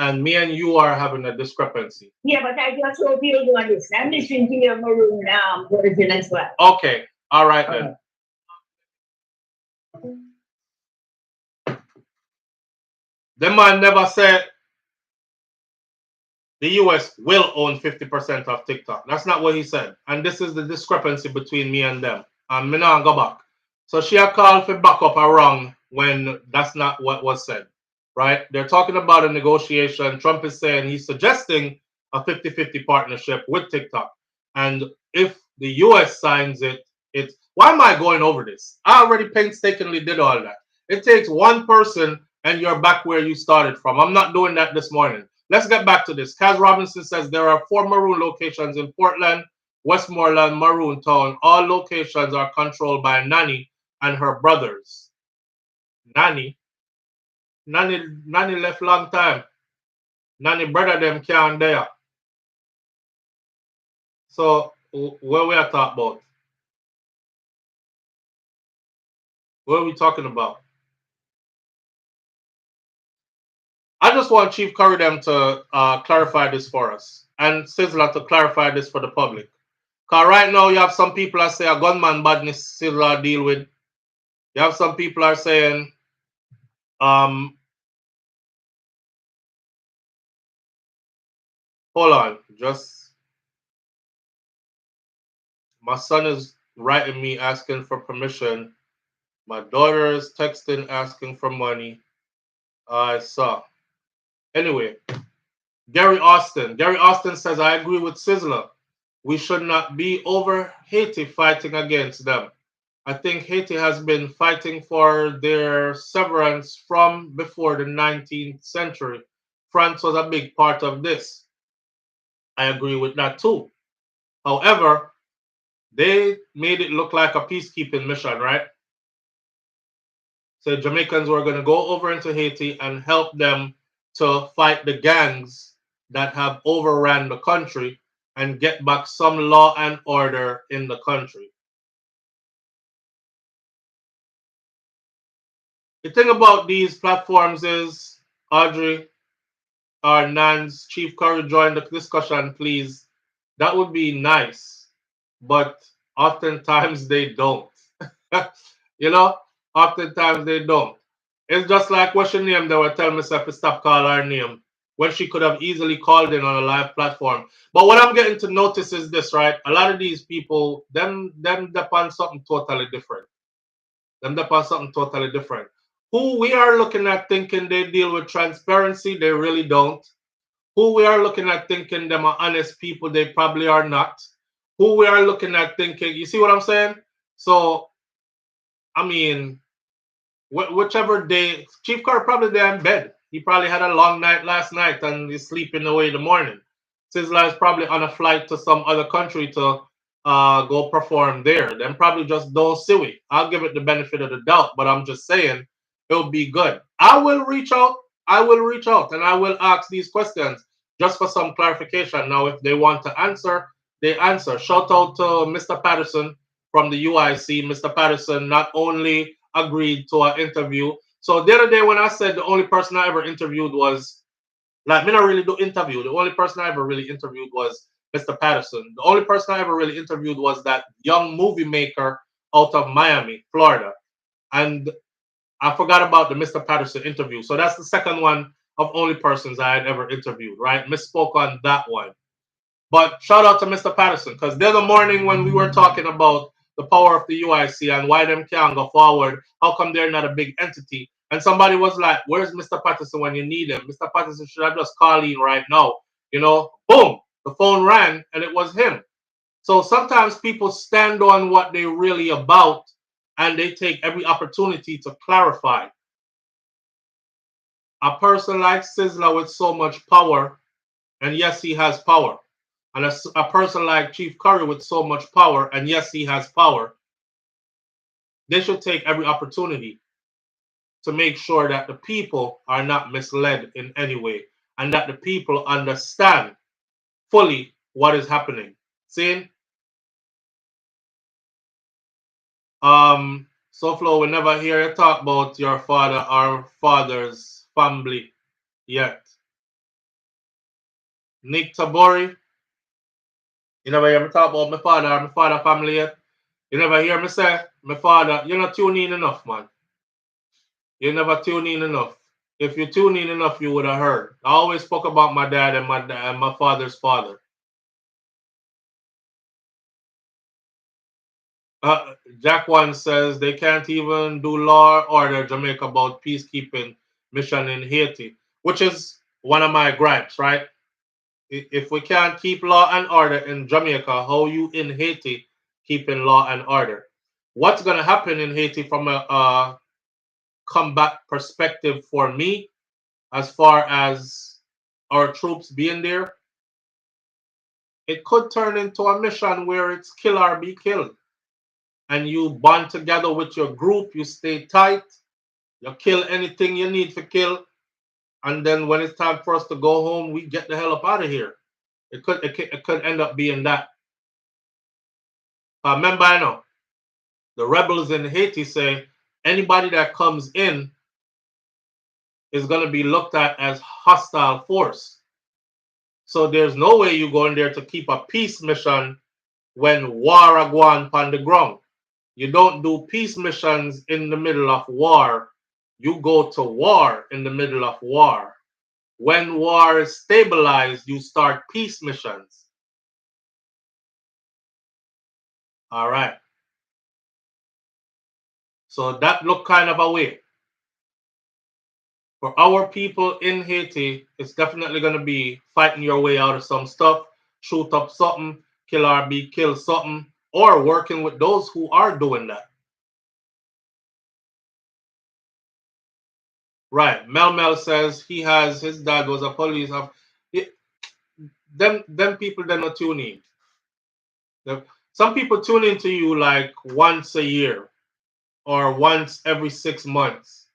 and me and you are having a discrepancy. Yeah, but I just hope you understand. I'm listening to your maroon version as well. Okay, all right then. The man never said the US will own 50% of TikTok. That's not what he said. And this is the discrepancy between me and them. And me now go back. So she had called for back up or wrong when that's not what was said. Right? They're talking about a negotiation. Trump is saying he's suggesting a 50-50 partnership with TikTok. And if the US signs it, it's why am I going over this? I already painstakingly did all that. It takes one person and you're back where you started from. I'm not doing that this morning. Let's get back to this. Kaz Robinson says there are 4 Maroon locations in Portland, Westmoreland, Maroon Town. All locations are controlled by Nanny and her brothers. Nanny left long time. Nanny brother them can't there. So what we are talking about? What are we talking about? I just want Chief Currie them to clarify this for us, and Sizzla to clarify this for the public. Because right now you have some people that say a gunman badness Sizzla deal with. You have some people are saying hold on, just my son is writing me asking for permission. My daughter is texting asking for money. I saw. Anyway, Gary Austin. Gary Austin says, I agree with Sizzla. We should not be over Haiti fighting against them. I think Haiti has been fighting for their severance from before the 19th century. France was a big part of this. I agree with that too. However, they made it look like a peacekeeping mission, right? So Jamaicans were going to go over into Haiti and help them to fight the gangs that have overran the country and get back some law and order in the country. The thing about these platforms is, Audrey or Nans, Chief Currie, join the discussion, please. That would be nice, but oftentimes they don't. You know, oftentimes they don't. It's just like what's your name? They were telling myself to stop calling her name when she could have easily called in on a live platform. But what I'm getting to notice is this, right? A lot of these people, them depend something totally different. Them depend something totally different. Who we are looking at thinking they deal with transparency, they really don't. Who we are looking at thinking them are honest people, they probably are not. Who we are looking at thinking, you see what I'm saying? So, I mean, whichever day, Chief Currie probably there in bed. He probably had a long night last night and he's sleeping away in the morning. Sizzla is probably on a flight to some other country to go perform there. Then probably just don't see it. I'll give it the benefit of the doubt, but I'm just saying it'll be good. I will reach out. I will reach out and I will ask these questions just for some clarification. Now, if they want to answer, they answer. Shout out to Mr. Patterson from the UIC. Mr. Patterson not only agreed to an interview. So the other day when I said the only person I ever interviewed was, like, me not really do interview. The only person I ever really interviewed was Mr. Patterson. The only person I ever really interviewed was that young movie maker out of Miami, Florida. And I forgot about the Mr. Patterson interview. So that's the second one of only persons I had ever interviewed, right? Misspoke on that one. But shout out to Mr. Patterson, because the other morning when we were talking about the power of the UIC and why them can't go forward, how come they're not a big entity? And somebody was like, where's Mr. Patterson when you need him? Mr. Patterson should have just called in right now. You know, boom, the phone rang and it was him. So sometimes people stand on what they're really about and they take every opportunity to clarify. A person like Sizzla with so much power, and yes, he has power. And a person like Chief Currie with so much power, and yes, he has power, they should take every opportunity to make sure that the people are not misled in any way and that the people understand fully what is happening. See? SouFlo, we never hear you talk about your father or father's family yet. Nick Tabori, you never hear me talk about my father or my father family yet. You never hear me say, my father, you're not tuning in enough, man. You never tune in enough. If you tune in enough, you would have heard. I always spoke about my dad and my father's father. Jack One says they can't even do law order Jamaica about peacekeeping mission in Haiti, which is one of my gripes, right? If we can't keep law and order in Jamaica, how you in Haiti keeping law and order? What's going to happen in Haiti from a combat perspective for me, as far as our troops being there? It could turn into a mission where it's kill or be killed. And you bond together with your group, you stay tight, you kill anything you need to kill, and then when it's time for us to go home, we get the hell up out of here. It could end up being that. Remember, I know the rebels in Haiti say anybody that comes in is going to be looked at as hostile force. So there's no way you go in there to keep a peace mission when war are going on the ground. You don't do peace missions in the middle of war. You go to war in the middle of war. When war is stabilized, you start peace missions. All right. So that look kind of a way. For our people in Haiti, it's definitely going to be fighting your way out of some stuff, shoot up something, kill or be killed something, or working with those who are doing that. Right. Mel says his dad was a police officer. Them people they're not tuning. Some people tune into you like once a year or once every 6 months,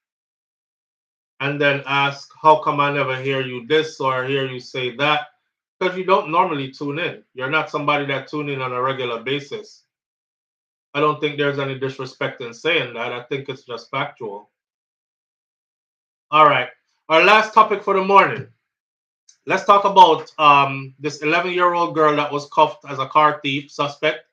and then ask, how come I never hear you this or hear you say that? Because you don't normally tune in. You're not somebody that tune in on a regular basis. I don't think there's any disrespect in saying that. I think it's just factual. All right. Our last topic for the morning. Let's talk about this 11-year-old girl that was cuffed as a car thief suspect.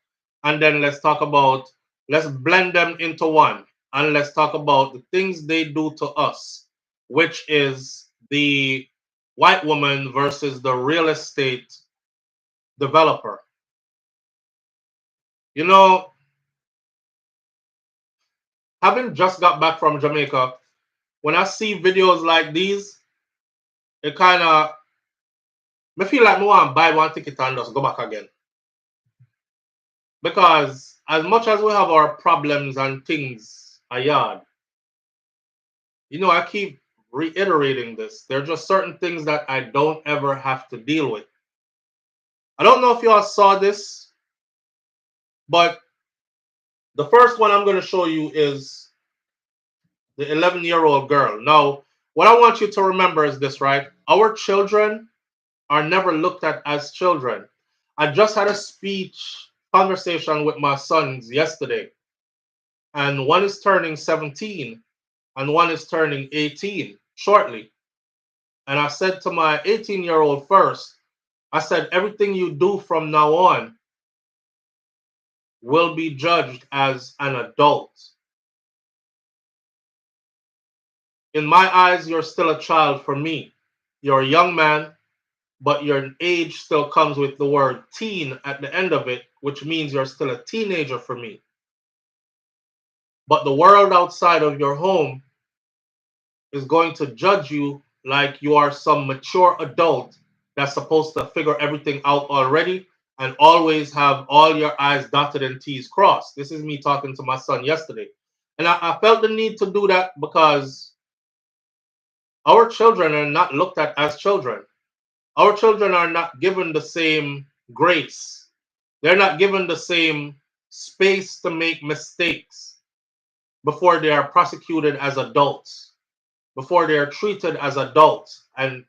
And then let's blend them into one. And let's talk about the things they do to us, which is the white woman versus the real estate developer. You know, having just got back from Jamaica, when I see videos like these, it kind of, I feel like I want to buy one ticket and just go back again. Because as much as we have our problems and things a yard, you know, I keep reiterating this. There are just certain things that I don't ever have to deal with. I don't know if you all saw this, but the first one I'm going to show you is the 11-year-old girl. Now, what I want you to remember is this, right? Our children are never looked at as children. I just had a conversation with my sons yesterday, and one is turning 17 and one is turning 18 shortly. And I said to my 18-year-old first, I said, everything you do from now on will be judged as an adult. In my eyes, you're still a child for me. You're a young man, but your age still comes with the word teen at the end of it, which means you're still a teenager for me. But the world outside of your home is going to judge you like you are some mature adult that's supposed to figure everything out already and always have all your I's dotted and T's crossed. This is me talking to my son yesterday. And I felt the need to do that because our children are not looked at as children. Our children are not given the same grace. They're not given the same space to make mistakes before they are prosecuted as adults, before they are treated as adults. And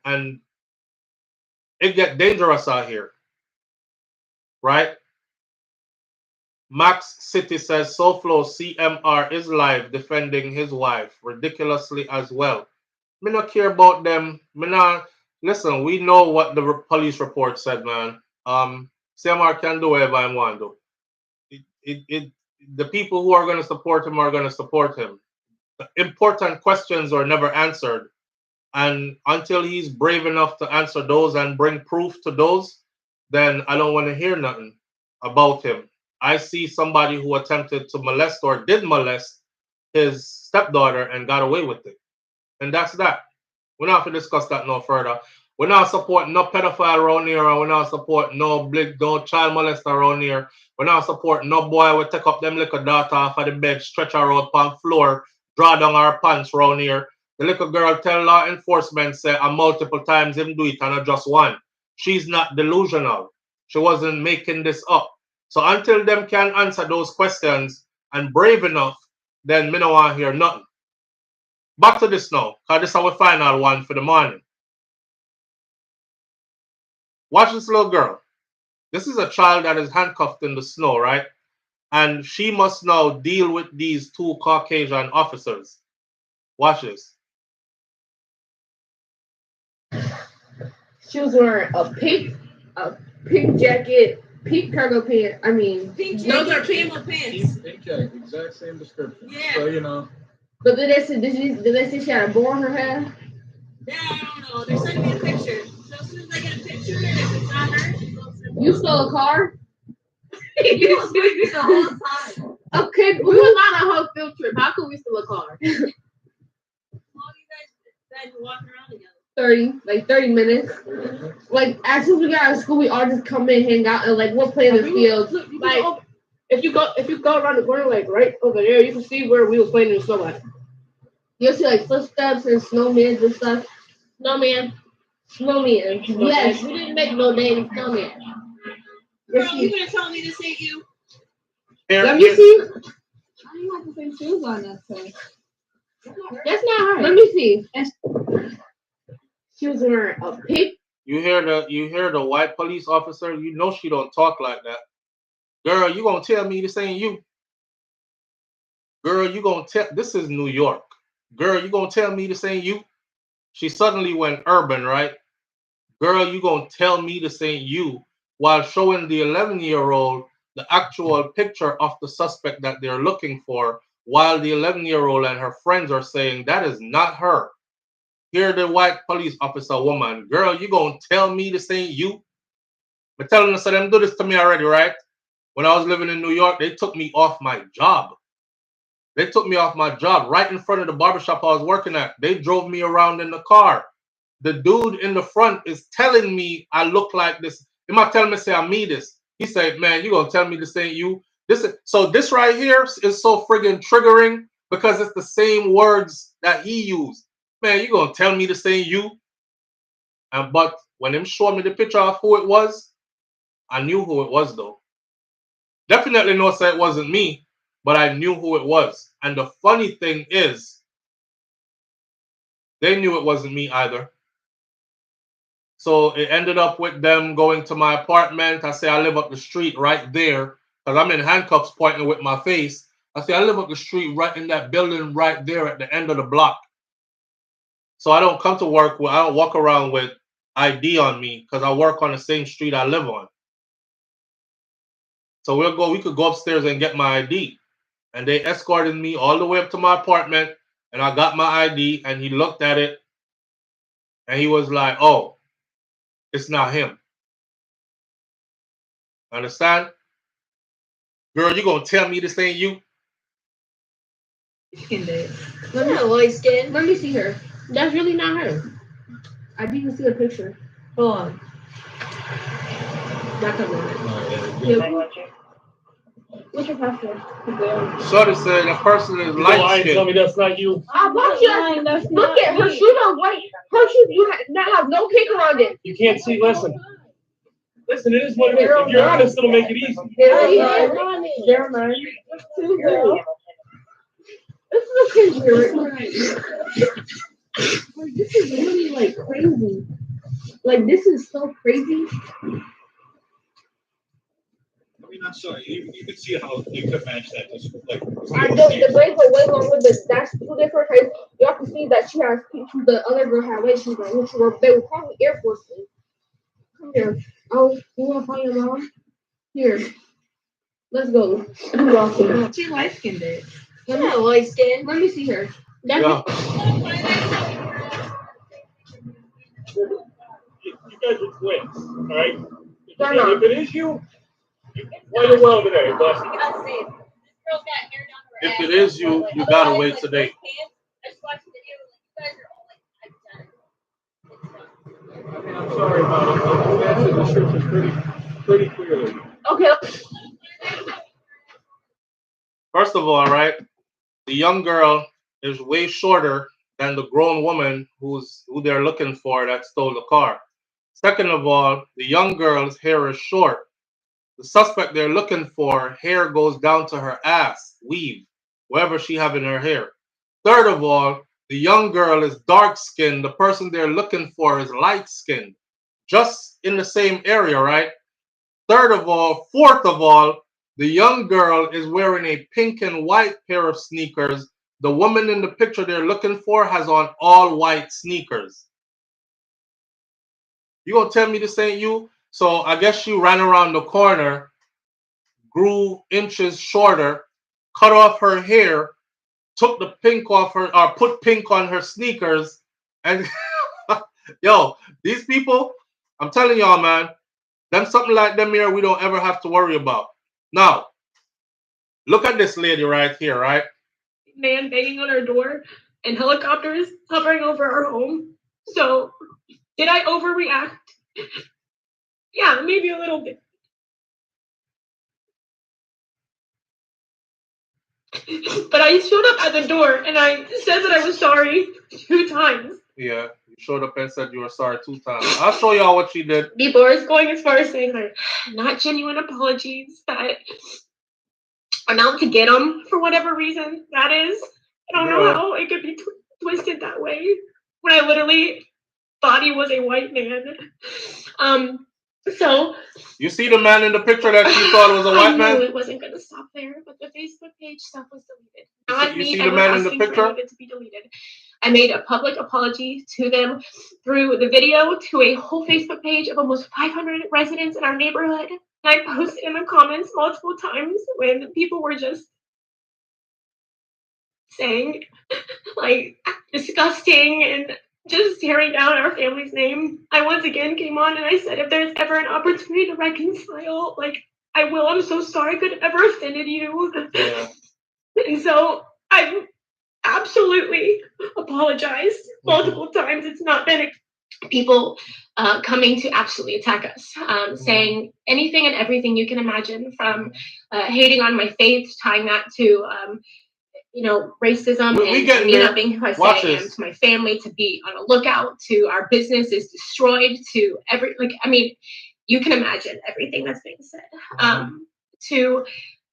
it get dangerous out here, right? Max City says SouFlo CMR is live defending his wife ridiculously as well. Me not care about them. Me not listen. We know what the police report said, man. CMR can do whatever I want to do. The people who are going to support him are going to support him. The important questions are never answered And until he's brave enough to answer those and bring proof to those, then I don't want to hear nothing about him. I see somebody who attempted to molest or did molest his stepdaughter and got away with it. And that's that. We're not going to discuss that no further. We're not supporting no pedophile around here, and we're not supporting no child molester around here. We're not supporting no boy will take up them little daughter off of the bed, stretch her out on the floor, draw down her pants around here. The little girl tell law enforcement say multiple times him do it and not just one. She's not delusional. She wasn't making this up. So until them can answer those questions and brave enough, then me don't want to hear nothing. Back to this now, because this is our final one for the morning. Watch this little girl. This is a child that is handcuffed in the snow, right? And she must now deal with these two Caucasian officers. Watch this. She was wearing a pink jacket, pink cargo pants. I mean, those are pink pants. Pink jacket, exact same description. Yeah. So, you know. But did they say she had a bow on her head? Yeah, I don't know. They're sending me a picture. So as soon as I get a picture, and if it's not her, you stole a car? You was with me the whole time. Okay, we were not on a whole field trip. How could we steal a car? How long you guys been walking around together? 30 minutes. Like, as soon as we got out of school, we all just come in, hang out, and like we'll play in the field. Like, if you go around the corner, like right over there, you can see where we were playing in the snow. Like, you'll see like footsteps and snowmen and stuff. Snowman. Yes, we didn't make no damn snowman. Girl, you gonna tell me this ain't you? Let me see. I don't have the same shoes on that thing. That's not her. Let me see. She was wearing a pink. You hear the white police officer? You know she don't talk like that. Girl, you gonna tell me this ain't you? Girl, you gonna tell this is New York. Girl, you gonna tell me this ain't you? She suddenly went urban, right? Girl, you gonna tell me this ain't you? While showing the 11-year-old the actual picture of the suspect that they're looking for, while the 11-year-old and her friends are saying that is not her. Here the white police officer woman, girl, you gonna tell me this ain't you? But telling us them do this to me already, right? When I was living in New York, they took me off my job. They took me off my job right in front of the barbershop I was working at. They drove me around in the car. The dude in the front is telling me I look like this. He might tell me, say, I'm me this. He said, man, you gonna tell me this ain't you? So this right here is so friggin' triggering because it's the same words that he used. Man, you gonna tell me this ain't you? But when him showed me the picture of who it was, I knew who it was though. Definitely no say it wasn't me, but I knew who it was. And the funny thing is, they knew it wasn't me either. So it ended up with them going to my apartment. I say I live up the street right there because I'm in handcuffs pointing with my face. I say I live up the street right in that building right there at the end of the block. So I don't come to work I don't walk around with ID on me because I work on the same street I live on. So we could go upstairs and get my ID. And they escorted me all the way up to my apartment and I got my ID and he looked at it and he was like, oh, it's not him. Understand? Girl, you gonna tell me this ain't you? Let me see her. That's really not her. I didn't see a picture. Hold on. Back up a minute. What's your password? Shorty said the person is light skinned. Tell me that's not you. Look at her shoes are white. Her shoes you have no kick around it. You can't see. Listen, it is what it is. If you're honest, it'll make it easy. This is really like crazy. Like this is so crazy. I mean, I'm sorry. You can see how you could match that. Just like the braids are way longer. That's two different braids. You have to see that she has. The other girl had white shoes on, they were probably Air Force. Come here. Oh, you want to find your mom? Here. Let's go. She light skinned it. Light skin. Let me see her. You guys are twins, all right? If it is you, play it well today. But if it is you, you gotta wait today. I'm sorry about it. You answered the description pretty clearly. Okay. First of all, right, the young girl is way shorter than the grown woman who they're looking for that stole the car. Second of all, the young girl's hair is short. The suspect they're looking for, hair goes down to her ass, weave, wherever she have in her hair. Third of all, the young girl is dark skinned. The person they're looking for is light skinned. Just in the same area, right? Third of all, fourth of all, the young girl is wearing a pink and white pair of sneakers. The woman in the picture they're looking for has on all white sneakers. You gonna tell me this ain't you? So I guess she ran around the corner, grew inches shorter, cut off her hair, took the pink off her, or put pink on her sneakers, and yo, these people, I'm telling y'all, man, them something like them here we don't ever have to worry about. Now, look at this lady right here, right? Man banging on our door and helicopters hovering over our home. So, did I overreact? Yeah, maybe a little bit. But I showed up at the door and I said that I was sorry 2 times. Yeah, you showed up and said you were sorry 2 times. I'll show y'all what she did. Before it's going as far as saying like not genuine apologies that I'm out to get them for whatever reason that is. I don't know how it could be twisted that way when I literally thought he was a white man. So you see the man in the picture that you thought was a white man? I knew it wasn't going to stop there, but the Facebook page stuff was deleted. Not you me see ever the man in the asking picture? for it to be deleted. I made a public apology to them through the video to a whole Facebook page of almost 500 residents in our neighborhood. And I posted in the comments multiple times when people were just saying like disgusting and just tearing down our family's name. I once again came on and I said, if there's ever an opportunity to reconcile, like I will. I'm so sorry I could have ever offended you. Yeah. And so I've absolutely apologized multiple times. It's not been people coming to absolutely attack us, saying anything and everything you can imagine, from hating on my faith, tying that to racism, and me not being who I say I am, to my family, to be on a lookout, to our business is destroyed, to you can imagine everything that's being said, to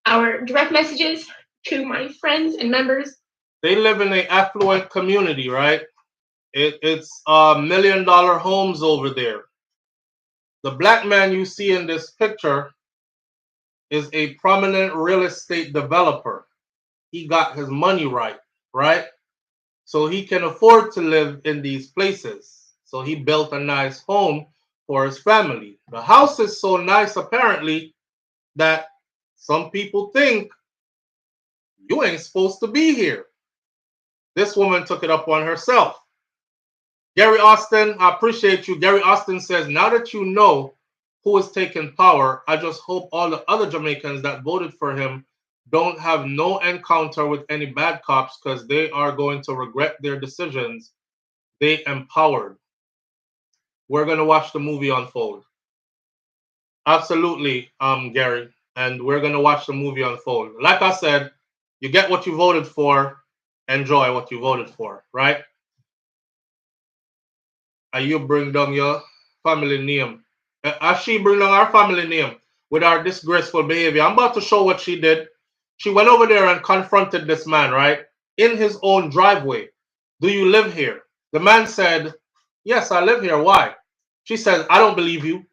our direct messages to my friends and members. They live in an affluent community, right? It's $1 million homes over there. The black man you see in this picture is a prominent real estate developer. He got his money right? So he can afford to live in these places. So he built a nice home for his family. The house is so nice, apparently, that some people think you ain't supposed to be here. This woman took it upon herself. Gary Austin, I appreciate you. Gary Austin says, now that you know who is taking power, I just hope all the other Jamaicans that voted for him don't have no encounter with any bad cops, because they are going to regret their decisions they empowered. We're going to watch the movie unfold. Absolutely, Gary. And we're going to watch the movie unfold. Like I said, you get what you voted for, enjoy what you voted for, right? And you bring down your family name. As she bring down our family name with our disgraceful behavior. I'm about to show what she did. She went over there and confronted this man, right? In his own driveway. Do you live here? The man said, yes, I live here. Why? She says, I don't believe you.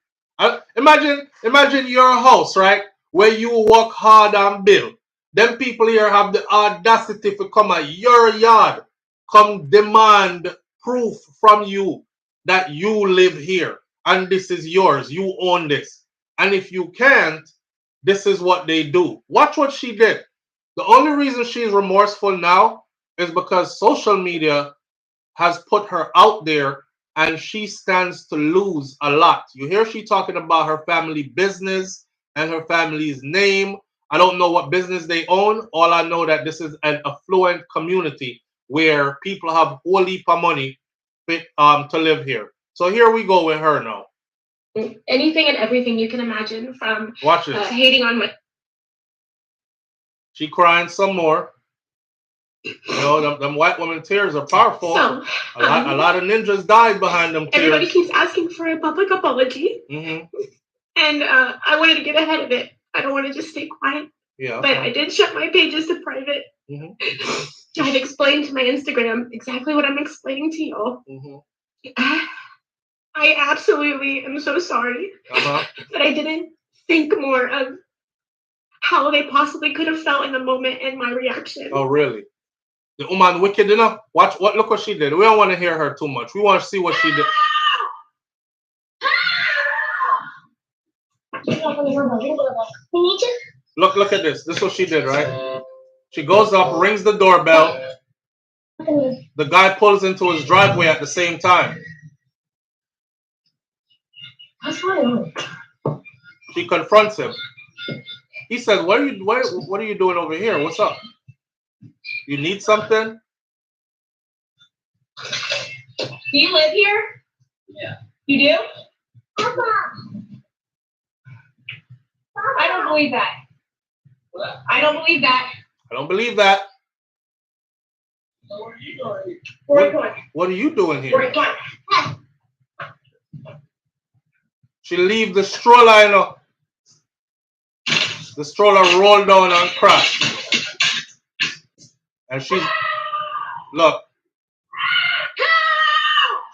Imagine your house, right? Where you work hard and build. Them people here have the audacity to come at your yard, come demand proof from you that you live here and this is yours. You own this. And if you can't, this is what they do. Watch what she did. The only reason she's remorseful now is because social media has put her out there and she stands to lose a lot. You hear she talking about her family business and her family's name. I don't know what business they own. All I know that this is an affluent community where people have whole heap of money to live here. So here we go with her now. Anything and everything you can imagine, from watch this. Hating on my. She crying some more. You know, them white woman tears are powerful. So, a lot of ninjas died behind them tears. Everybody keeps asking for a public apology. Mm-hmm. And I wanted to get ahead of it. I don't want to just stay quiet. Yeah. But I did shut my pages to private. Mm-hmm. I've explained to my Instagram exactly what I'm explaining to y'all. Mm-hmm. I absolutely am so sorry that I didn't think more of how they possibly could have felt in the moment and my reaction. Oh, really? The woman wicked enough. Look what she did. We don't want to hear her too much. We want to see what she did. Look at this. This is what she did, right? She goes up, rings the doorbell. The guy pulls into his driveway at the same time. She confronts him. He says, what are you doing over here? What's up? You need something? Do you live here? Yeah. You do? I don't believe that. What? I don't believe that. I don't believe that. So what are you doing? What are you doing here? She leave the stroller, you know. The stroller rolled down and crashed. And look.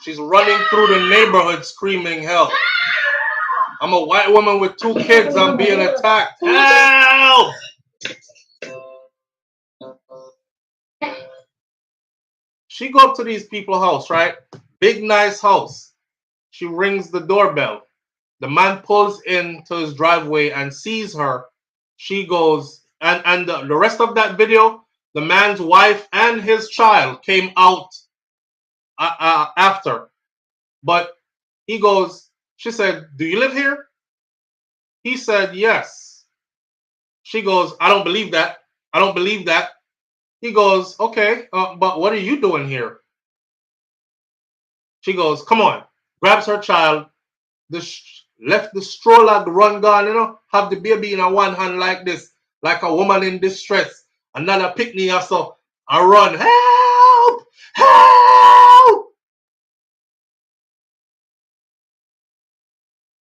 She's running through the neighborhood screaming help. I'm a white woman with 2 kids. I'm being attacked. Help! She go up to these people's house, right? Big, nice house. She rings the doorbell. The man pulls into his driveway and sees her. She goes, and the rest of that video, the man's wife and his child came out after. But he goes, she said, do you live here? He said, yes. She goes, I don't believe that. I don't believe that. He goes, okay, but what are you doing here? She goes, come on. Grabs her child, left the stroller, run gone, you know, have the baby in a one hand like this, like a woman in distress. Another pick me up, so I run, help, help.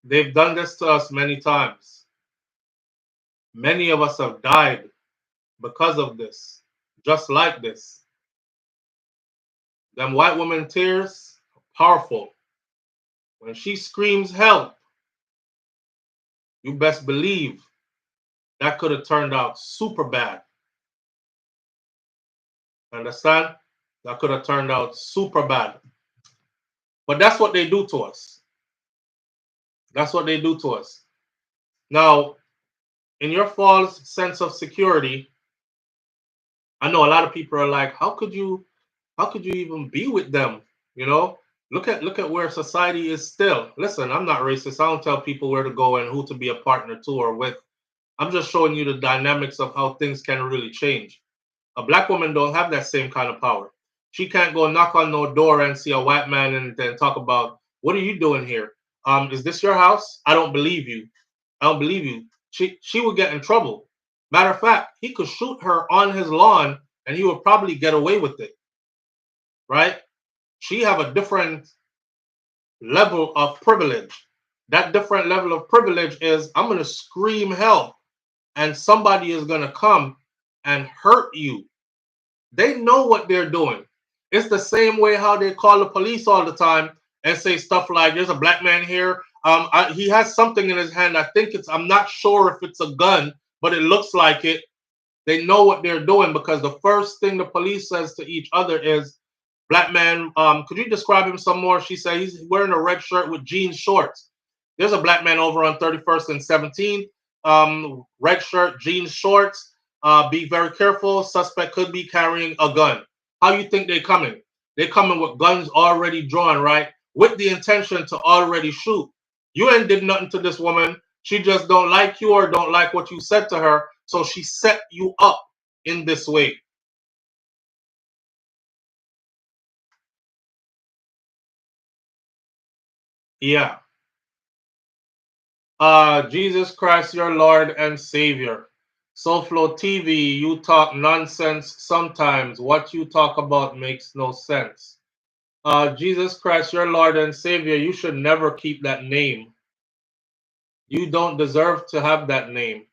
They've done this to us many times. Many of us have died because of this, just like this. Them white woman tears, powerful. When she screams help, you best believe that could have turned out super bad. Understand? That could have turned out super bad. But that's what they do to us. That's what they do to us. Now, in your false sense of security, I know a lot of people are like, how could you even be with them? You know, look at where society is still. Listen, I'm not racist. I don't tell people where to go and who to be a partner to or with. I'm just showing you the dynamics of how things can really change. A black woman don't have that same kind of power. She can't go knock on no door and see a white man and then talk about, what are you doing here? Is this your house? I don't believe you. I don't believe you. She would get in trouble. Matter of fact, he could shoot her on his lawn and he would probably get away with it. Right? She have a different level of privilege. That different level of privilege is, I'm going to scream help and somebody is going to come and hurt you. They know what they're doing. It's the same way how they call the police all the time and say stuff like, there's a black man here. He has something in his hand. I'm not sure if it's a gun, but it looks like it. They know what they're doing because the first thing the police says to each other is, black man, could you describe him some more? She said he's wearing a red shirt with jeans shorts. There's a black man over on 31st and 17th, red shirt, jeans shorts. Be very careful. Suspect could be carrying a gun. How you think they coming? They coming with guns already drawn, right? with the intention to already shoot. You ain't did nothing to this woman. She just don't like you or don't like what you said to her. So she set you up in this way. Yeah. Jesus Christ, your Lord and Savior. SouFLoTV, you talk nonsense sometimes. What you talk about makes no sense. Jesus Christ, your Lord and Savior, you should never keep that name. You don't deserve to have that name.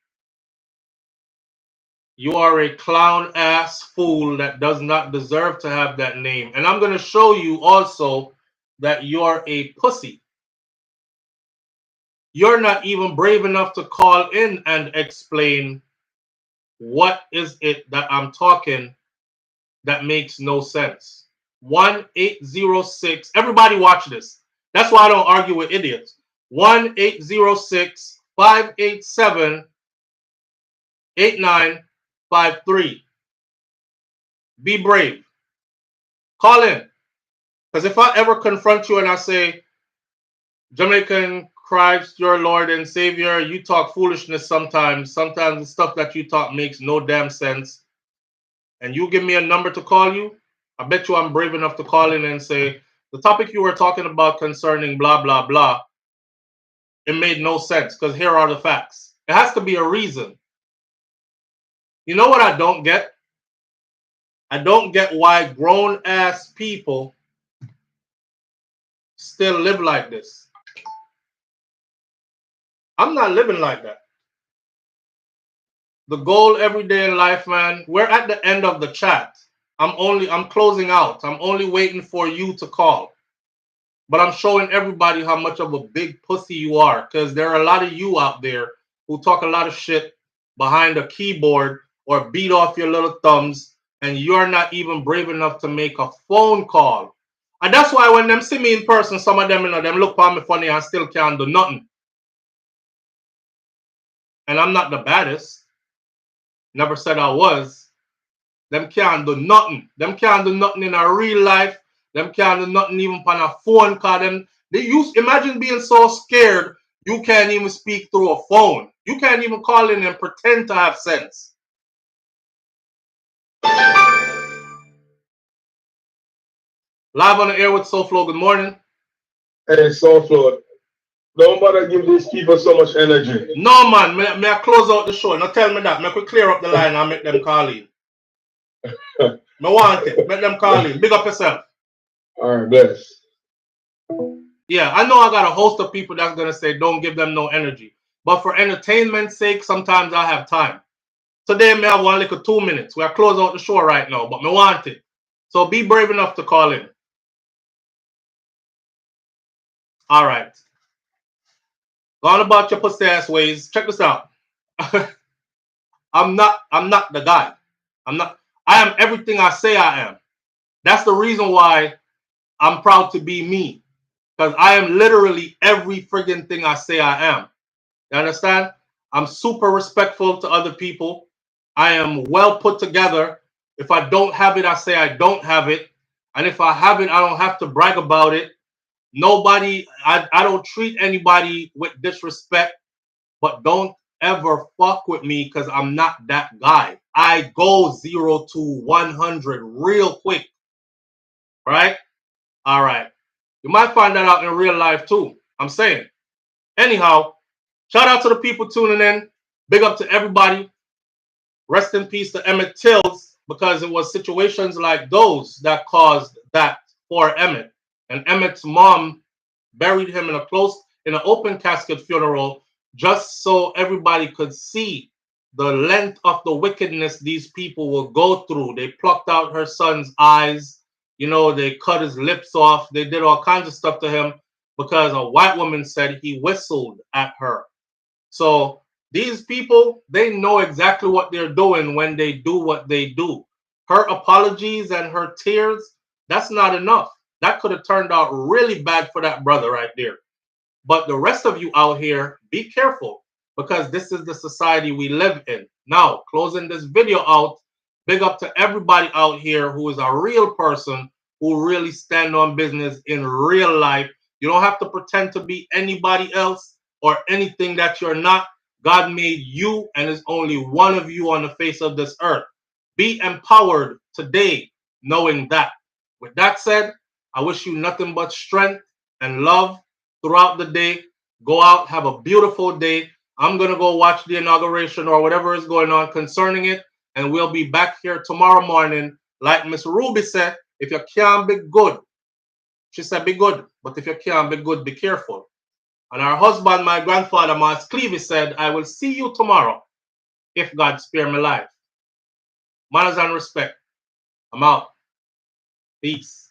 You are a clown ass fool that does not deserve to have that name. And I'm going to show you also that you're a pussy. You're not even brave enough to call in and explain what is it that I'm talking that makes no sense. 1-806. Everybody watch this. That's why I don't argue with idiots. 1-806-587-8953. Be brave. Call in. Because if I ever confront you and I say, Jamaican Christ, your Lord and Savior, you talk foolishness sometimes. Sometimes the stuff that you talk makes no damn sense. And you give me a number to call you, I bet you I'm brave enough to call in and say, the topic you were talking about concerning blah, blah, blah, it made no sense because here are the facts. It has to be a reason. You know what I don't get? I don't get why grown-ass people still live like this. I'm not living like that. The goal every day in life, man, we're at the end of the chat. I'm closing out. I'm only waiting for you to call. But I'm showing everybody how much of a big pussy you are, because there are a lot of you out there who talk a lot of shit behind a keyboard or beat off your little thumbs, and you're not even brave enough to make a phone call. And that's why when them see me in person, some of them, you know, them look at me funny and still can't do nothing. And I'm not the baddest. Never said I was. Them can't do nothing. Them can't do nothing in a real life. Them can't do nothing even on a phone call. Imagine being so scared you can't even speak through a phone. You can't even call in and pretend to have sense. Live on the air with SouFLo. Good morning. Hey, SouFLo. Don't bother give these people so much energy. No, man. May I close out the show? Now tell me that. May I clear up the line and make them call in. I want it. Make them call in. Big up yourself. All right, bless. Yeah, I know I got a host of people that's going to say don't give them no energy. But for entertainment's sake, sometimes I have time. Today, me have one little 2 minutes. We are close out the show right now, but me want it. So be brave enough to call in. All right. Go on about your pussy ass ways. Check this out. I'm not the guy. I am everything I say I am. That's the reason why I'm proud to be me. Because I am literally every friggin' thing I say I am. You understand? I'm super respectful to other people. I am well put together. If I don't have it, I say I don't have it. And if I have it, I don't have to brag about it. I don't treat anybody with disrespect, but don't ever fuck with me because I'm not that guy. I go 0 to 100 real quick. Right? All right. You might find that out in real life too. I'm saying. Anyhow, shout out to the people tuning in. Big up to everybody. Rest in peace to Emmett Tills, because it was situations like those that caused that for Emmett. And Emmett's mom buried him in an open casket funeral just so everybody could see the length of the wickedness these people will go through. They plucked out her son's eyes. You know, they cut his lips off. They did all kinds of stuff to him because a white woman said he whistled at her. So these people, they know exactly what they're doing when they do what they do. Her apologies and her tears, that's not enough. That could have turned out really bad for that brother right there. But the rest of you out here, be careful, because this is the society we live in. Now, closing this video out, big up to everybody out here who is a real person who really stand on business in real life. You don't have to pretend to be anybody else or anything that you're not. God made you, and there's only one of you on the face of this earth. Be empowered today, knowing that. With that said, I wish you nothing but strength and love throughout the day. Go out, have a beautiful day. I'm going to go watch the inauguration or whatever is going on concerning it, and we'll be back here tomorrow morning. Like Miss Ruby said, if you can't be good, she said be good, but if you can't be good, be careful. And her husband, my grandfather, Mas Cleavy, said, I will see you tomorrow if God spare me life. Manners and respect. I'm out. Peace.